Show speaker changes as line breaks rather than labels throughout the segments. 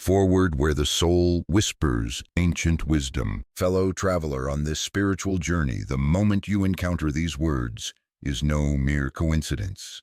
Forward where the soul whispers ancient wisdom. Fellow traveler on this spiritual journey, the moment you encounter these words is no mere coincidence.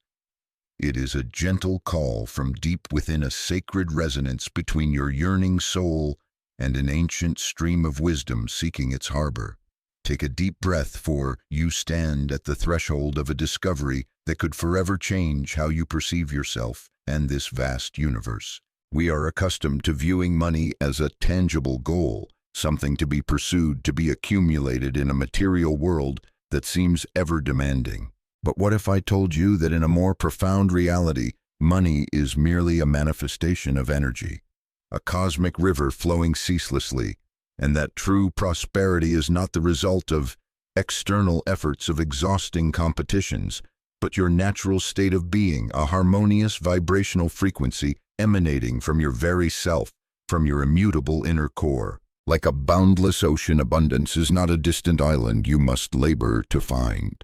It is a gentle call from deep within, a sacred resonance between your yearning soul and an ancient stream of wisdom seeking its harbor. Take a deep breath, for you stand at the threshold of a discovery that could forever change how you perceive yourself and this vast universe. We are accustomed to viewing money as a tangible goal, something to be pursued, to be accumulated in a material world that seems ever demanding. But what if I told you that in a more profound reality, money is merely a manifestation of energy, a cosmic river flowing ceaselessly, and that true prosperity is not the result of external efforts, of exhausting competitions, but your natural state of being, a harmonious vibrational frequency emanating from your very self, from your immutable inner core. Like a boundless ocean, abundance is not a distant island you must labor to find.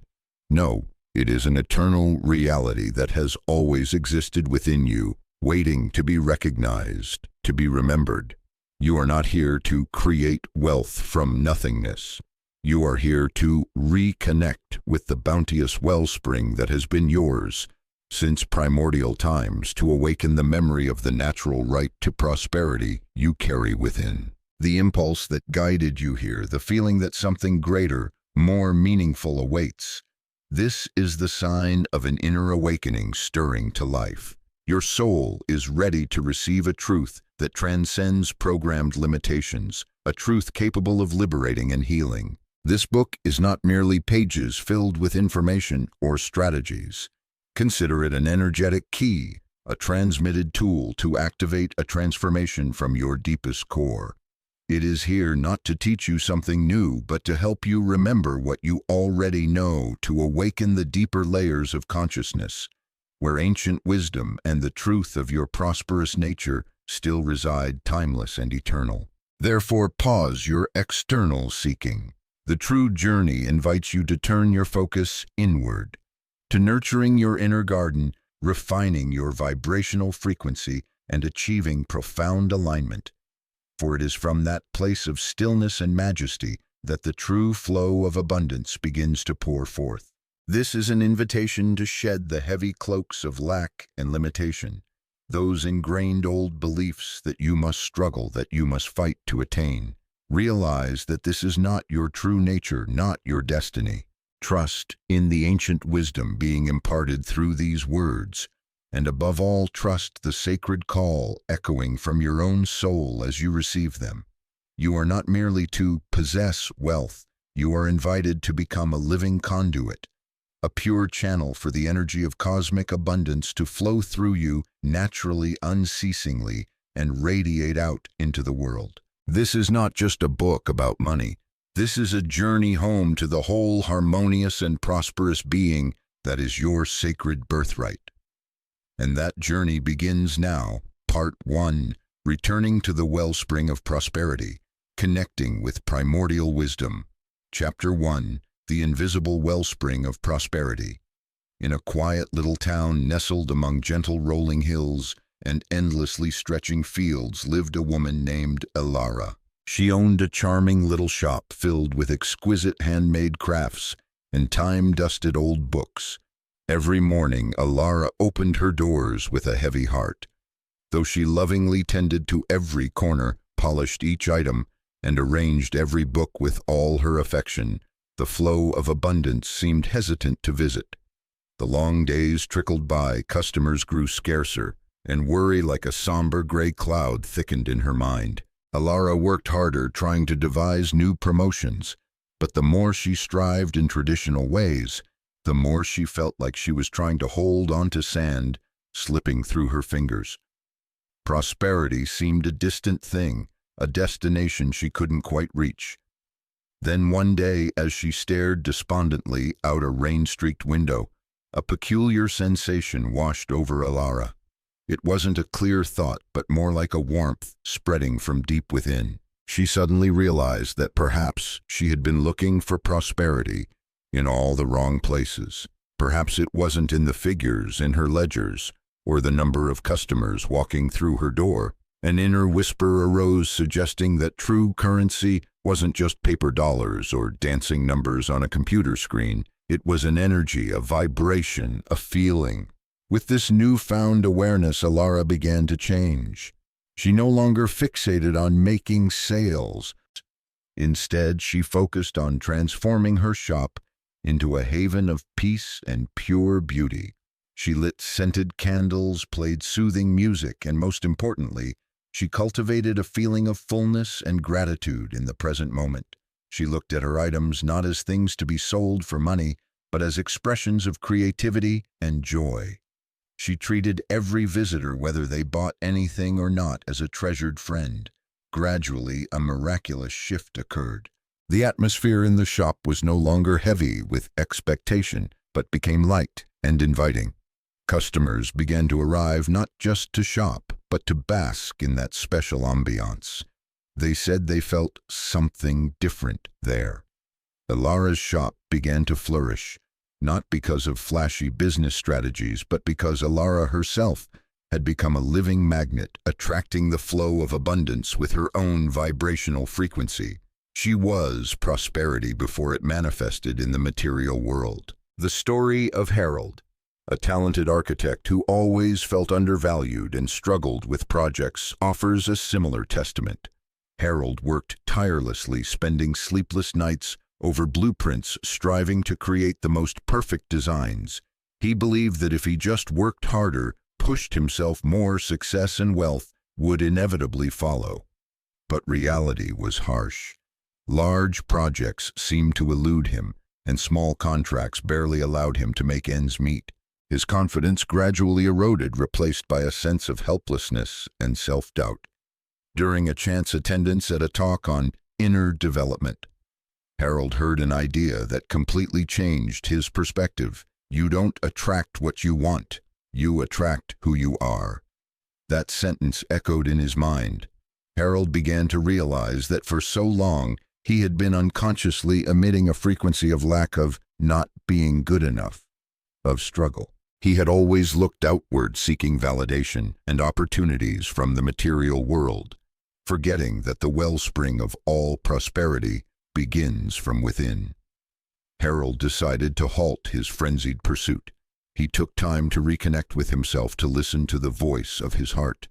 No, it is an eternal reality that has always existed within you, waiting to be recognized, to be remembered. You are not here to create wealth from nothingness. You are here to reconnect with the bounteous wellspring that has been yours since primordial times, to awaken the memory of the natural right to prosperity you carry within. The impulse that guided you here, the feeling that something greater, more meaningful awaits. This is the sign of an inner awakening stirring to life. Your soul is ready to receive a truth that transcends programmed limitations, a truth capable of liberating and healing. This book is not merely pages filled with information or strategies. Consider it an energetic key, a transmitted tool to activate a transformation from your deepest core. It is here not to teach you something new, but to help you remember what you already know, to awaken the deeper layers of consciousness, where ancient wisdom and the truth of your prosperous nature still reside, timeless and eternal. Therefore, pause your external seeking. The true journey invites you to turn your focus inward, to nurturing your inner garden, refining your vibrational frequency, and achieving profound alignment. For it is from that place of stillness and majesty that the true flow of abundance begins to pour forth. This is an invitation to shed the heavy cloaks of lack and limitation, those ingrained old beliefs that you must struggle, that you must fight to attain. Realize that this is not your true nature, not your destiny. Trust in the ancient wisdom being imparted through these words, and above all, trust the sacred call echoing from your own soul as you receive them. You are not merely to possess wealth, you are invited to become a living conduit, a pure channel for the energy of cosmic abundance to flow through you naturally, unceasingly, and radiate out into the world. This is not just a book about money. This is a journey home to the whole harmonious and prosperous being that is your sacred birthright. And that journey begins now. Part 1, Returning to the Wellspring of Prosperity, Connecting with Primordial Wisdom. Chapter 1, The Invisible Wellspring of Prosperity. In a quiet little town nestled among gentle rolling hills and endlessly stretching fields lived a woman named Elara. She owned a charming little shop filled with exquisite handmade crafts and time-dusted old books. Every morning, Elara opened her doors with a heavy heart. Though she lovingly tended to every corner, polished each item, and arranged every book with all her affection, the flow of abundance seemed hesitant to visit. The long days trickled by, customers grew scarcer, and worry like a somber gray cloud thickened in her mind. Elara worked harder, trying to devise new promotions, but the more she strived in traditional ways, the more she felt like she was trying to hold onto sand, slipping through her fingers. Prosperity seemed a distant thing, a destination she couldn't quite reach. Then one day, as she stared despondently out a rain-streaked window, a peculiar sensation washed over Elara. It wasn't a clear thought, but more like a warmth spreading from deep within. She suddenly realized that perhaps she had been looking for prosperity in all the wrong places. Perhaps it wasn't in the figures in her ledgers or the number of customers walking through her door, An inner whisper arose suggesting that true currency wasn't just paper dollars or dancing numbers on a computer screen. It was an energy, a vibration, a feeling. With this newfound awareness, Alara began to change. She no longer fixated on making sales. Instead, she focused on transforming her shop into a haven of peace and pure beauty. She lit scented candles, played soothing music, and most importantly, she cultivated a feeling of fullness and gratitude in the present moment. She looked at her items not as things to be sold for money, but as expressions of creativity and joy. She treated every visitor, whether they bought anything or not, as a treasured friend. Gradually, a miraculous shift occurred. The atmosphere in the shop was no longer heavy with expectation, but became light and inviting. Customers began to arrive not just to shop, but to bask in that special ambiance. They said they felt something different there. Alara's shop began to flourish, not because of flashy business strategies, but because Alara herself had become a living magnet, attracting the flow of abundance with her own vibrational frequency. She was prosperity before it manifested in the material world. The story of Harold, a talented architect who always felt undervalued and struggled with projects, offers a similar testament. Harold worked tirelessly, spending sleepless nights over blueprints, striving to create the most perfect designs. He believed that if he just worked harder, pushed himself more, success and wealth would inevitably follow. But reality was harsh. Large projects seemed to elude him, and small contracts barely allowed him to make ends meet. His confidence gradually eroded, replaced by a sense of helplessness and self-doubt. During a chance attendance at a talk on inner development, Harold heard an idea that completely changed his perspective. You don't attract what you want, you attract who you are. That sentence echoed in his mind. Harold began to realize that for so long he had been unconsciously emitting a frequency of lack, of not being good enough, of struggle. He had always looked outward, seeking validation and opportunities from the material world, forgetting that the wellspring of all prosperity begins from within. Harold decided to halt his frenzied pursuit. He took time to reconnect with himself, to listen to the voice of his heart.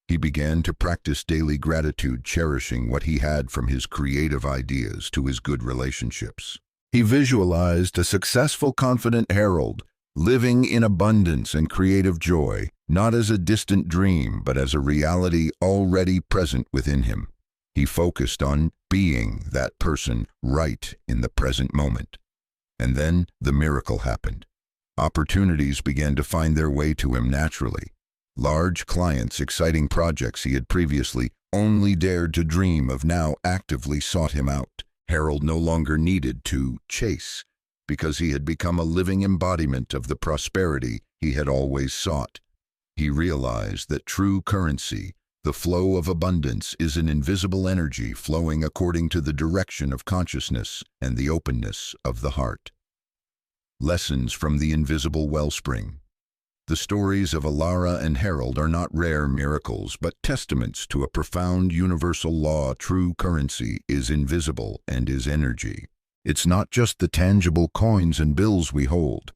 He began to practice daily gratitude, cherishing what he had, from his creative ideas to his good relationships. He visualized a successful, confident Harold, living in abundance and creative joy, not as a distant dream, but as a reality already present within him. He focused on being that person right in the present moment. And then the miracle happened. Opportunities began to find their way to him naturally. Large clients, exciting projects he had previously only dared to dream of, now actively sought him out. Harold no longer needed to chase, because he had become a living embodiment of the prosperity he had always sought. He realized that true currency, the flow of abundance, is an invisible energy flowing according to the direction of consciousness and the openness of the heart. Lessons from the invisible wellspring. The stories of Alara and Harold are not rare miracles, but testaments to a profound universal law. True currency is invisible and is energy. It's not just the tangible coins and bills we hold.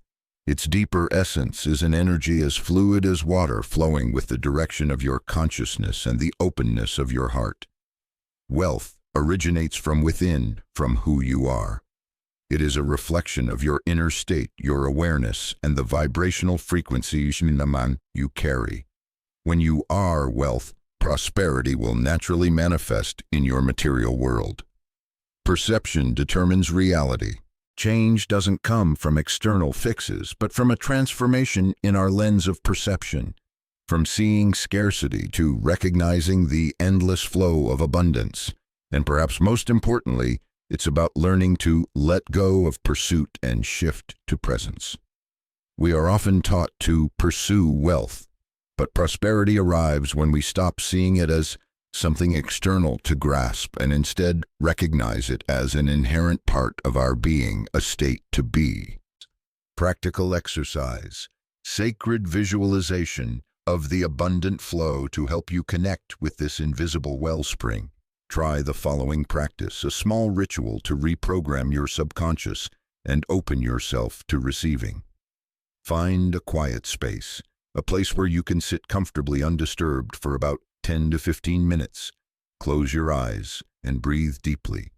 Its deeper essence is an energy as fluid as water, flowing with the direction of your consciousness and the openness of your heart. Wealth originates from within, from who you are. It is a reflection of your inner state, your awareness, and the vibrational frequency you carry. When you are wealth, prosperity will naturally manifest in your material world. Perception determines reality. Change doesn't come from external fixes, but from a transformation in our lens of perception. From seeing scarcity to recognizing the endless flow of abundance. And perhaps most importantly, it's about learning to let go of pursuit and shift to presence. We are often taught to pursue wealth, but prosperity arrives when we stop seeing it as something external to grasp and instead recognize it as an inherent part of our being, a state to be. Practical exercise. Sacred visualization of the abundant flow to help you connect with this invisible wellspring. Try the following practice, a small ritual to reprogram your subconscious and open yourself to receiving. Find a quiet space, a place where you can sit comfortably undisturbed for about 10 to 15 minutes. Close your eyes and breathe deeply.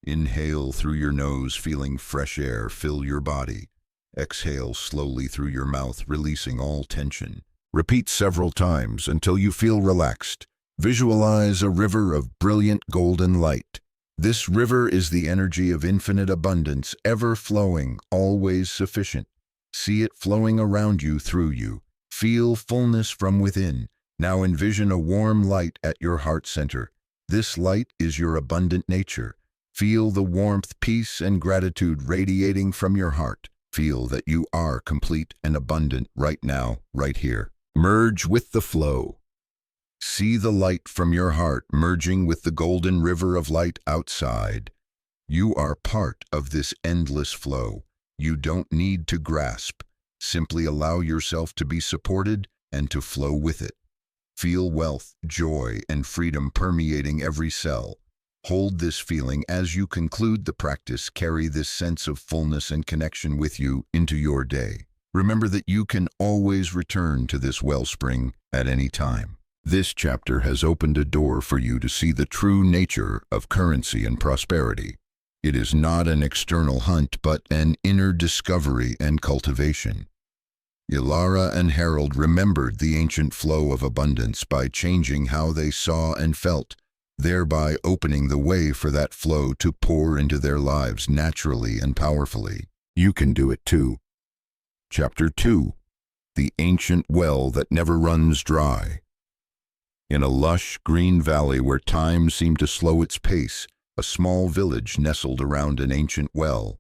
Inhale through your nose, feeling fresh air fill your body. Exhale slowly through your mouth, releasing all tension. Repeat several times until you feel relaxed. Visualize a river of brilliant golden light. This river is the energy of infinite abundance, ever flowing, always sufficient. See it flowing around you, through you. Feel fullness from within. Now envision a warm light at your heart center. This light is your abundant nature. Feel the warmth, peace, and gratitude radiating from your heart. Feel that you are complete and abundant right now, right here. Merge with the flow. See the light from your heart merging with the golden river of light outside. You are part of this endless flow. You don't need to grasp. Simply allow yourself to be supported and to flow with it. Feel wealth, joy, and freedom permeating every cell. Hold this feeling as you conclude the practice. Carry this sense of fullness and connection with you into your day. Remember that you can always return to this wellspring at any time. This chapter has opened a door for you to see the true nature of currency and prosperity. It is not an external hunt, but an inner discovery and cultivation. Ilara and Harold remembered the ancient flow of abundance by changing how they saw and felt, thereby opening the way for that flow to pour into their lives naturally and powerfully. You can do it too. Chapter 2. The Ancient Well That Never Runs Dry. In a lush, green valley where time seemed to slow its pace, a small village nestled around an ancient well.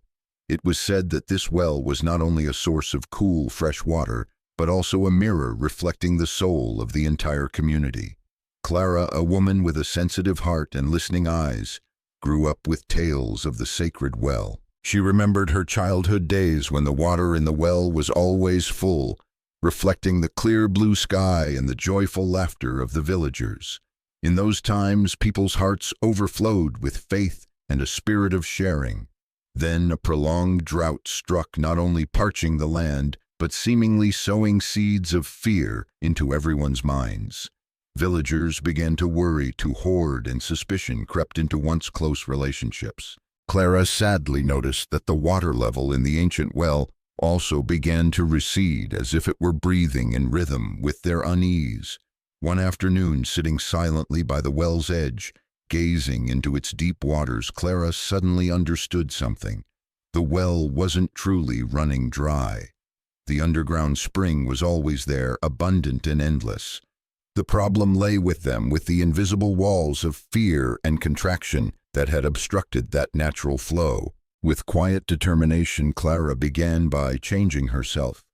It was said that this well was not only a source of cool, fresh water, but also a mirror reflecting the soul of the entire community. Clara, a woman with a sensitive heart and listening eyes, grew up with tales of the sacred well. She remembered her childhood days when the water in the well was always full, reflecting the clear blue sky and the joyful laughter of the villagers. In those times, people's hearts overflowed with faith and a spirit of sharing. Then a prolonged drought struck, not only parching the land, but seemingly sowing seeds of fear into everyone's minds. Villagers began to worry, to hoard, and suspicion crept into once close relationships. Clara sadly noticed that the water level in the ancient well also began to recede, as if it were breathing in rhythm with their unease. One afternoon, sitting silently by the well's edge, gazing into its deep waters, Clara suddenly understood something. The well wasn't truly running dry. The underground spring was always there, abundant and endless. The problem lay with them, with the invisible walls of fear and contraction that had obstructed that natural flow. With quiet determination, Clara began by changing herself.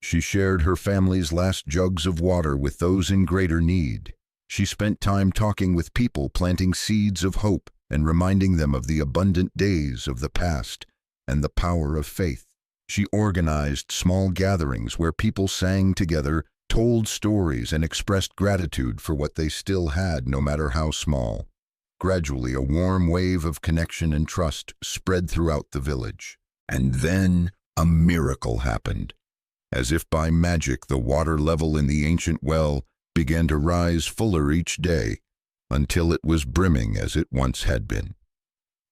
She shared her family's last jugs of water with those in greater need. She spent time talking with people, planting seeds of hope and reminding them of the abundant days of the past and the power of faith. She organized small gatherings where people sang together, told stories, and expressed gratitude for what they still had, no matter how small. Gradually, a warm wave of connection and trust spread throughout the village. And then a miracle happened. As if by magic, the water level in the ancient well began to rise fuller each day, until it was brimming as it once had been.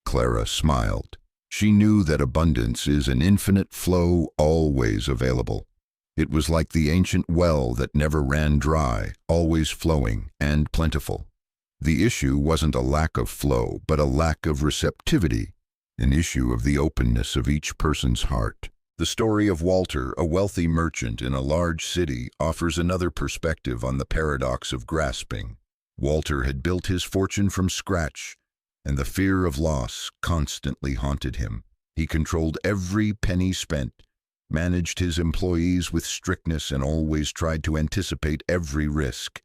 Clara smiled. She knew that abundance is an infinite flow, always available. It was like the ancient well that never ran dry, always flowing and plentiful. The issue wasn't a lack of flow, but a lack of receptivity, an issue of the openness of each person's heart. The story of Walter, a wealthy merchant in a large city, offers another perspective on the paradox of grasping. Walter had built his fortune from scratch, and the fear of loss constantly haunted him. He controlled every penny spent, managed his employees with strictness, and always tried to anticipate every risk.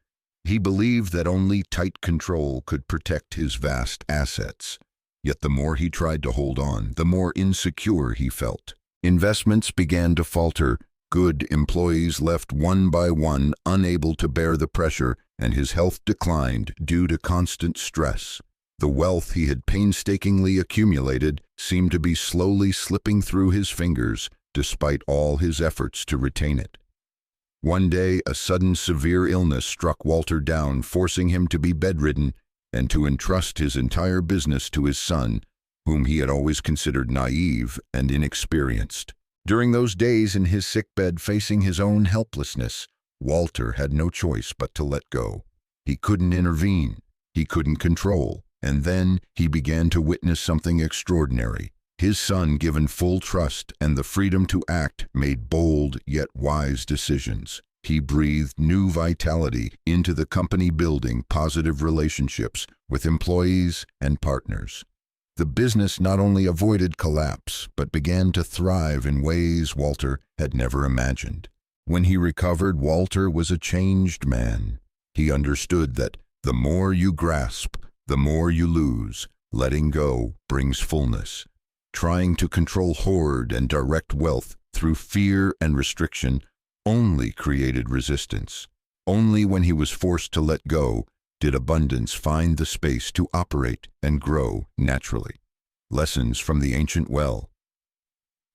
He believed that only tight control could protect his vast assets. Yet the more he tried to hold on, the more insecure he felt. Investments began to falter, Good employees left one by one, unable to bear the pressure, and his health declined due to constant stress. The wealth he had painstakingly accumulated seemed to be slowly slipping through his fingers, despite all his efforts to retain it. One day, a sudden severe illness struck Walter down, forcing him to be bedridden and to entrust his entire business to his son, whom he had always considered naive and inexperienced. During those days in his sickbed, facing his own helplessness, Walter had no choice but to let go. He couldn't intervene, he couldn't control, and then he began to witness something extraordinary. His son, given full trust and the freedom to act, made bold yet wise decisions. He breathed new vitality into the company, building positive relationships with employees and partners. The business not only avoided collapse, but began to thrive in ways Walter had never imagined. When he recovered, Walter was a changed man. He understood that the more you grasp, the more you lose. Letting go brings fullness. Trying to control, hoard, and direct wealth through fear and restriction only created resistance. Only when he was forced to let go did abundance find the space to operate and grow naturally. Lessons from the ancient well.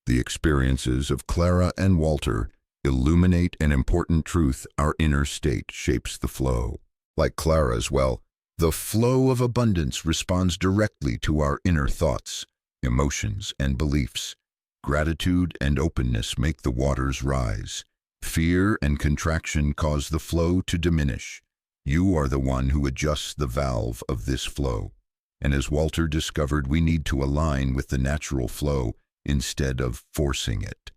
The experiences of Clara and Walter illuminate an important truth: our inner state shapes the flow. Like Clara's well, the flow of abundance responds directly to our inner thoughts, emotions, and beliefs. Gratitude and openness make the waters rise. Fear and contraction cause the flow to diminish. You are the one who adjusts the valve of this flow. And as Walter discovered, we need to align with the natural flow instead of forcing it.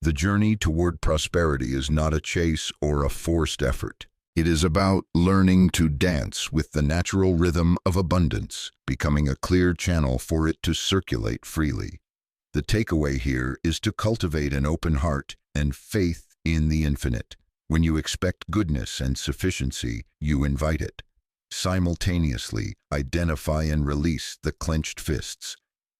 The journey toward prosperity is not a chase or a forced effort. It is about learning to dance with the natural rhythm of abundance, becoming a clear channel for it to circulate freely. The takeaway here is to cultivate an open heart and faith in the infinite. When you expect goodness and sufficiency, you invite it. Simultaneously, identify and release the clenched fists,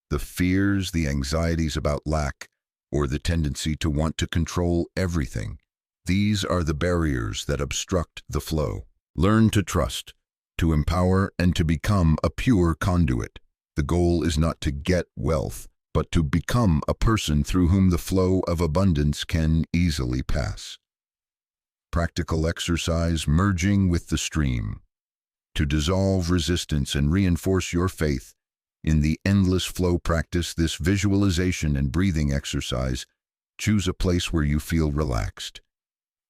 the fears, the anxieties about lack, or the tendency to want to control everything. These are the barriers that obstruct the flow. Learn to trust, to empower, and to become a pure conduit. The goal is not to get wealth, but to become a person through whom the flow of abundance can easily pass. Practical exercise: merging with the stream. To dissolve resistance and reinforce your faith in the endless flow, practice this visualization and breathing exercise. Choose a place where you feel relaxed.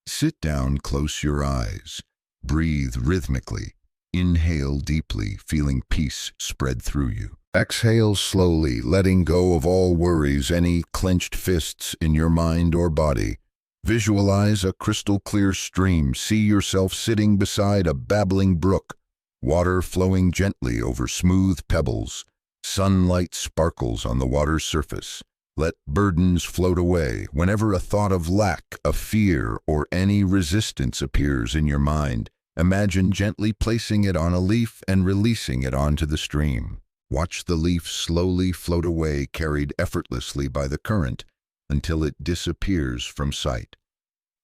Sit down, close your eyes. Breathe rhythmically. Inhale deeply, feeling peace spread through you. Exhale slowly, letting go of all worries, any clenched fists in your mind or body. Visualize a crystal clear stream. See yourself sitting beside a babbling brook, water flowing gently over smooth pebbles. Sunlight sparkles on the water's surface. Let burdens float away. Whenever a thought of lack, of fear, or any resistance appears in your mind, imagine gently placing it on a leaf and releasing it onto the stream. Watch the leaf slowly float away, carried effortlessly by the current, until it disappears from sight.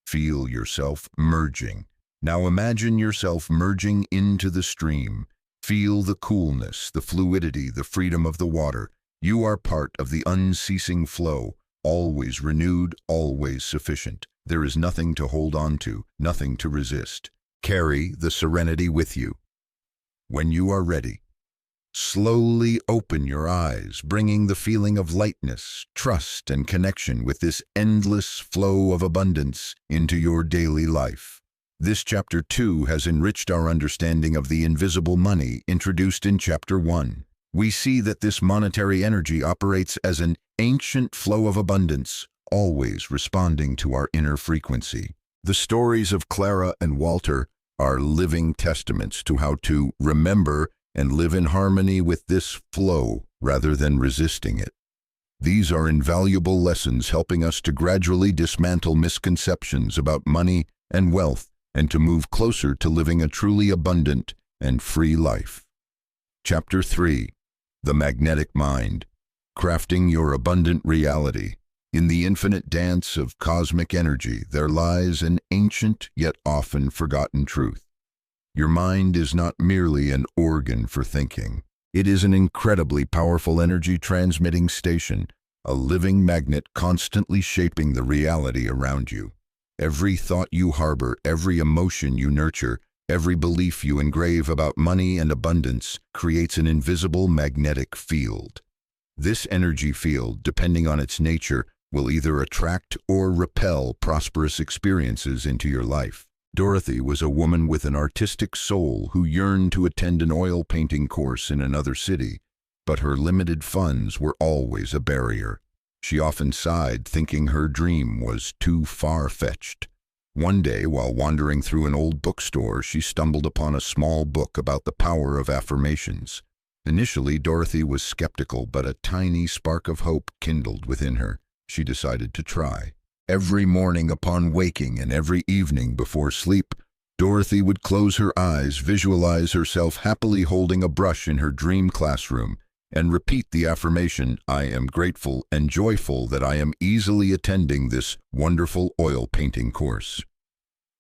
Feel yourself merging. Now imagine yourself merging into the stream. Feel the coolness, the fluidity, the freedom of the water. You are part of the unceasing flow, always renewed, always sufficient. There is nothing to hold on to, nothing to resist. Carry the serenity with you. When you are ready, slowly open your eyes, bringing the feeling of lightness, trust, and connection with this endless flow of abundance into your daily life. This Chapter 2 has enriched our understanding of the invisible money introduced in Chapter 1. We see that this monetary energy operates as an ancient flow of abundance, always responding to our inner frequency. The stories of Clara and Walter are living testaments to how to remember and live in harmony with this flow rather than resisting it. These are invaluable lessons helping us to gradually dismantle misconceptions about money and wealth and to move closer to living a truly abundant and free life. Chapter 3: The Magnetic Mind. Crafting Your Abundant Reality. In the infinite dance of cosmic energy, there lies an ancient yet often forgotten truth. Your mind is not merely an organ for thinking. It is an incredibly powerful energy transmitting station, a living magnet constantly shaping the reality around you. Every thought you harbor, every emotion you nurture, every belief you engrave about money and abundance creates an invisible magnetic field. This energy field, depending on its nature, will either attract or repel prosperous experiences into your life. Dorothy was a woman with an artistic soul who yearned to attend an oil painting course in another city, but her limited funds were always a barrier. She often sighed, thinking her dream was too far-fetched. One day, while wandering through an old bookstore, she stumbled upon a small book about the power of affirmations. Initially, Dorothy was skeptical, but a tiny spark of hope kindled within her. She decided to try. Every morning upon waking and every evening before sleep, Dorothy would close her eyes, visualize herself happily holding a brush in her dream classroom, and repeat the affirmation, "I am grateful and joyful that I am easily attending this wonderful oil painting course."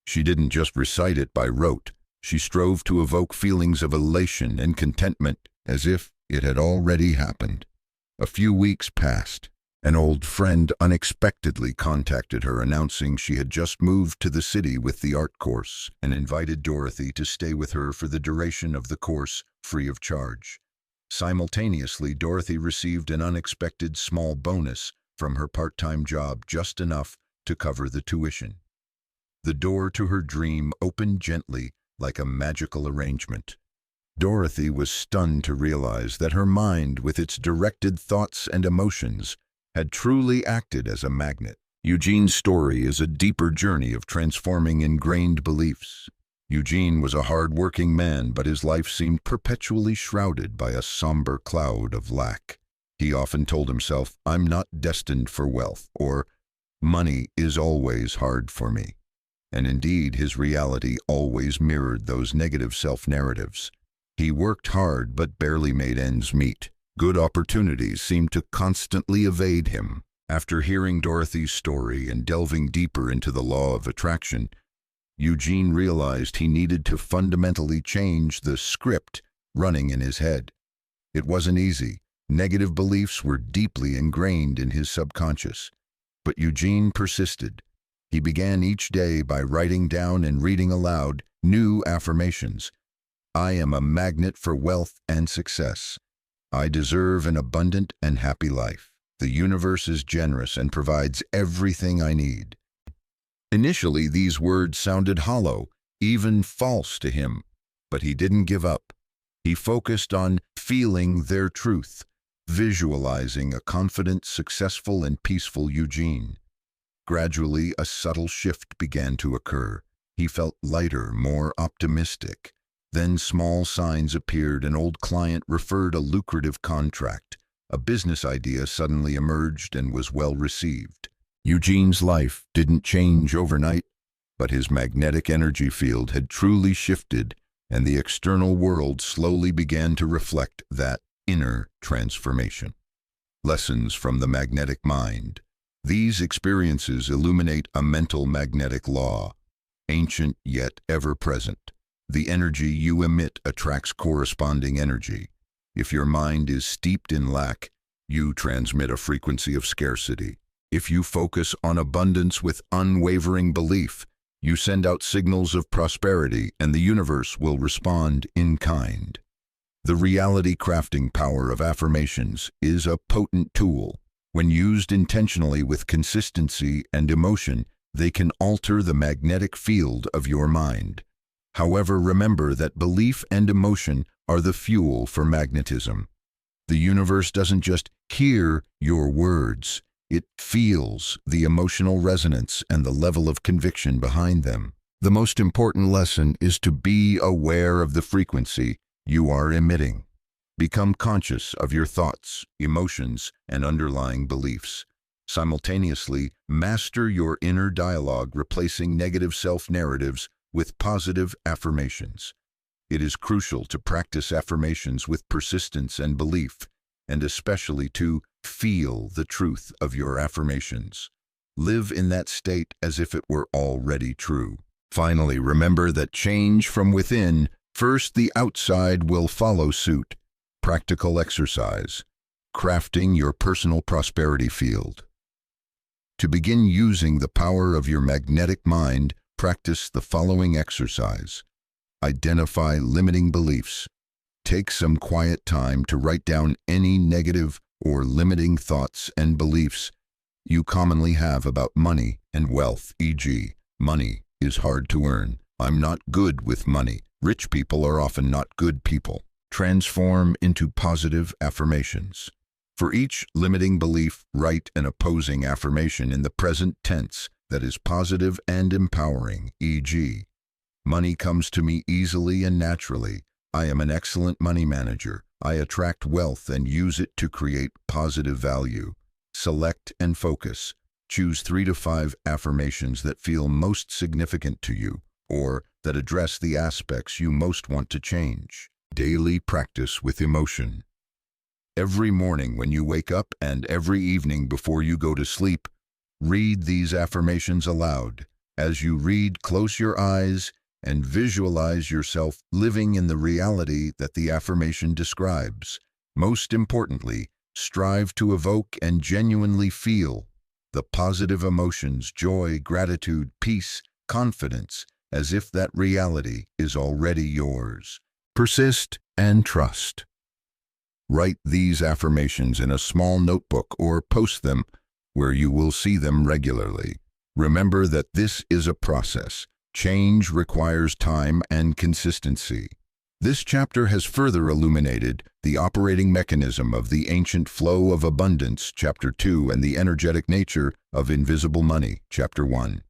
She didn't just recite it by rote. She strove to evoke feelings of elation and contentment as if it had already happened. A few weeks passed. An old friend unexpectedly contacted her, announcing she had just moved to the city with the art course and invited Dorothy to stay with her for the duration of the course, free of charge. Simultaneously, Dorothy received an unexpected small bonus from her part-time job, just enough to cover the tuition. The door to her dream opened gently, like a magical arrangement. Dorothy was stunned to realize that her mind, with its directed thoughts and emotions, had truly acted as a magnet. Eugene's story is a deeper journey of transforming ingrained beliefs. Eugene was a hard-working man, but his life seemed perpetually shrouded by a somber cloud of lack. He often told himself, "I'm not destined for wealth," or "money is always hard for me." And indeed, his reality always mirrored those negative self-narratives. He worked hard but barely made ends meet. Good opportunities seemed to constantly evade him. After hearing Dorothy's story and delving deeper into the law of attraction, Eugene realized he needed to fundamentally change the script running in his head. It wasn't easy. Negative beliefs were deeply ingrained in his subconscious. But Eugene persisted. He began each day by writing down and reading aloud new affirmations. "I am a magnet for wealth and success. I deserve an abundant and happy life. The universe is generous and provides everything I need." Initially, these words sounded hollow, even false to him, but he didn't give up. He focused on feeling their truth, visualizing a confident, successful, and peaceful Eugene. Gradually, a subtle shift began to occur. He felt lighter, more optimistic. Then small signs appeared. An old client referred a lucrative contract. A business idea suddenly emerged and was well received. Eugene's life didn't change overnight, but his magnetic energy field had truly shifted, and the external world slowly began to reflect that inner transformation. Lessons from the magnetic mind. These experiences illuminate a mental magnetic law, ancient yet ever-present. The energy you emit attracts corresponding energy. If your mind is steeped in lack, you transmit a frequency of scarcity. If you focus on abundance with unwavering belief, you send out signals of prosperity, and the universe will respond in kind. The reality-crafting power of affirmations is a potent tool. When used intentionally with consistency and emotion, they can alter the magnetic field of your mind. However, remember that belief and emotion are the fuel for magnetism. The universe doesn't just hear your words, it feels the emotional resonance and the level of conviction behind them. The most important lesson is to be aware of the frequency you are emitting. Become conscious of your thoughts, emotions, and underlying beliefs. Simultaneously, master your inner dialogue, replacing negative self-narratives with positive affirmations. It is crucial to practice affirmations with persistence and belief, and especially to Feel the truth of your affirmations. Live in that state as if it were already true. Finally, remember that change from within, first the outside will follow suit. Practical exercise. Crafting your personal prosperity field. To begin using the power of your magnetic mind, practice the following exercise. Identify limiting beliefs. Take some quiet time to write down any negative or limiting thoughts and beliefs you commonly have about money and wealth, e.g., money is hard to earn. I'm not good with money. Rich people are often not good people. Transform into positive affirmations. For each limiting belief, write an opposing affirmation in the present tense that is positive and empowering, e.g., money comes to me easily and naturally. I am an excellent money manager. I attract wealth and use it to create positive value. Select and focus. Choose 3 to 5 affirmations that feel most significant to you or that address the aspects you most want to change. Daily practice with emotion. Every morning when you wake up and every evening before you go to sleep, read these affirmations aloud. As you read, close your eyes and visualize yourself living in the reality that the affirmation describes. Most importantly, strive to evoke and genuinely feel the positive emotions, joy, gratitude, peace, confidence, as if that reality is already yours. Persist and trust. Write these affirmations in a small notebook or post them where you will see them regularly. Remember that this is a process. Change requires time and consistency. This chapter has further illuminated the operating mechanism of the ancient flow of abundance, Chapter 2, and the energetic nature of invisible money, Chapter 1.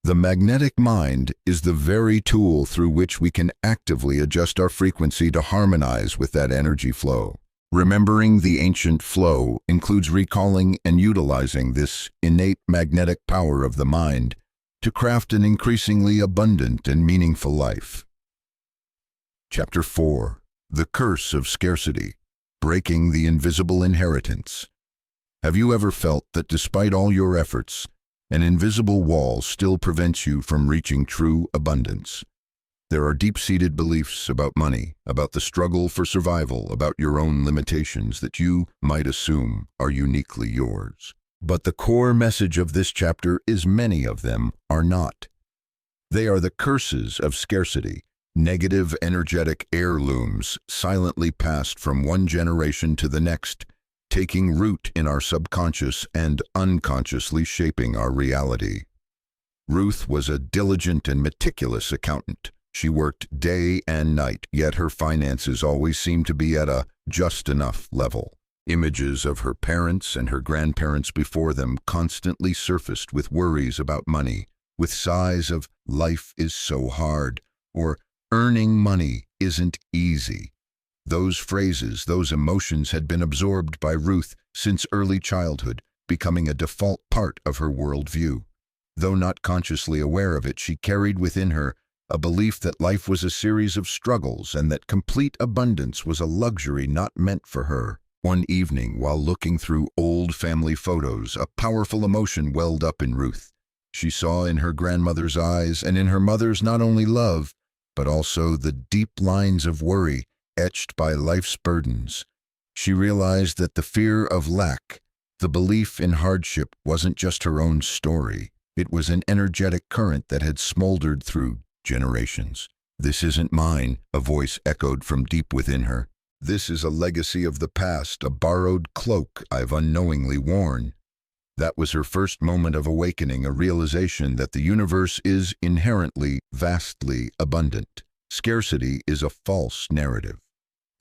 The magnetic mind is the very tool through which we can actively adjust our frequency to harmonize with that energy flow. Remembering the ancient flow includes recalling and utilizing this innate magnetic power of the mind to craft an increasingly abundant and meaningful life. Chapter 4. The Curse of Scarcity. Breaking the Invisible Inheritance. Have you ever felt that despite all your efforts, an invisible wall still prevents you from reaching true abundance? There are deep-seated beliefs about money, about the struggle for survival, about your own limitations that you might assume are uniquely yours. But the core message of this chapter is many of them are not. They are the curses of scarcity, negative energetic heirlooms silently passed from one generation to the next, taking root in our subconscious and unconsciously shaping our reality. Ruth was a diligent and meticulous accountant. She worked day and night, yet her finances always seemed to be at a just enough level. Images of her parents and her grandparents before them constantly surfaced with worries about money, with sighs of "life is so hard," or "earning money isn't easy." Those phrases, those emotions had been absorbed by Ruth since early childhood, becoming a default part of her worldview. Though not consciously aware of it, she carried within her a belief that life was a series of struggles and that complete abundance was a luxury not meant for her. One evening, while looking through old family photos, a powerful emotion welled up in Ruth. She saw in her grandmother's eyes and in her mother's not only love, but also the deep lines of worry etched by life's burdens. She realized that the fear of lack, the belief in hardship, wasn't just her own story. It was an energetic current that had smoldered through generations. "This isn't mine," a voice echoed from deep within her. "This is a legacy of the past, a borrowed cloak I've unknowingly worn." That was her first moment of awakening, a realization that the universe is inherently, vastly abundant. Scarcity is a false narrative.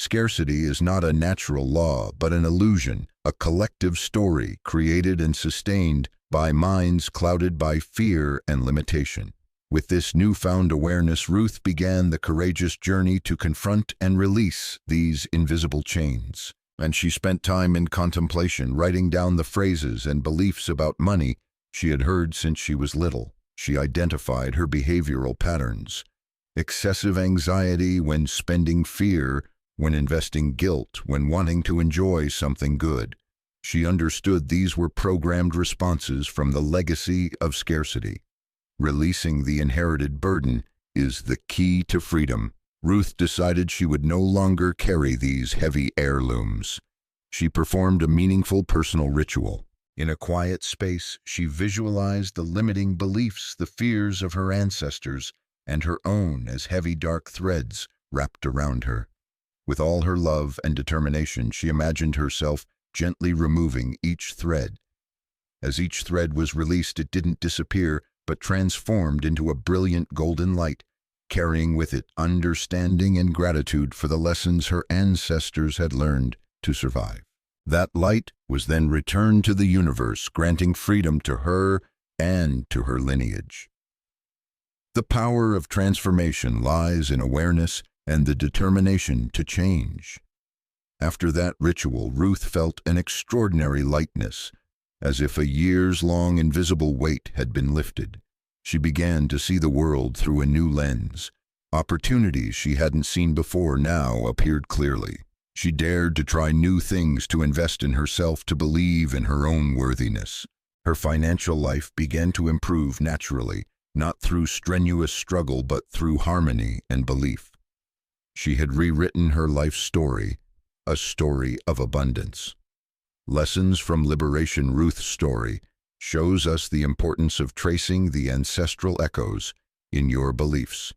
Scarcity is not a natural law, but an illusion, a collective story created and sustained by minds clouded by fear and limitation. With this newfound awareness, Ruth began the courageous journey to confront and release these invisible chains. And she spent time in contemplation, writing down the phrases and beliefs about money she had heard since she was little. She identified her behavioral patterns: excessive anxiety when spending, fear when investing, guilt when wanting to enjoy something good. She understood these were programmed responses from the legacy of scarcity. Releasing the inherited burden is the key to freedom. Ruth decided she would no longer carry these heavy heirlooms. She performed a meaningful personal ritual. In a quiet space, she visualized the limiting beliefs, the fears of her ancestors, and her own as heavy dark threads wrapped around her. With all her love and determination, she imagined herself gently removing each thread. As each thread was released, it didn't disappear, but transformed into a brilliant golden light, carrying with it understanding and gratitude for the lessons her ancestors had learned to survive. That light was then returned to the universe, granting freedom to her and to her lineage. The power of transformation lies in awareness and the determination to change. After that ritual, Ruth felt an extraordinary lightness, as if a years-long invisible weight had been lifted. She began to see the world through a new lens. Opportunities she hadn't seen before now appeared clearly. She dared to try new things, to invest in herself, to believe in her own worthiness. Her financial life began to improve naturally, not through strenuous struggle but through harmony and belief. She had rewritten her life story, a story of abundance. Lessons from Liberation. Ruth's story shows us the importance of tracing the ancestral echoes in your beliefs.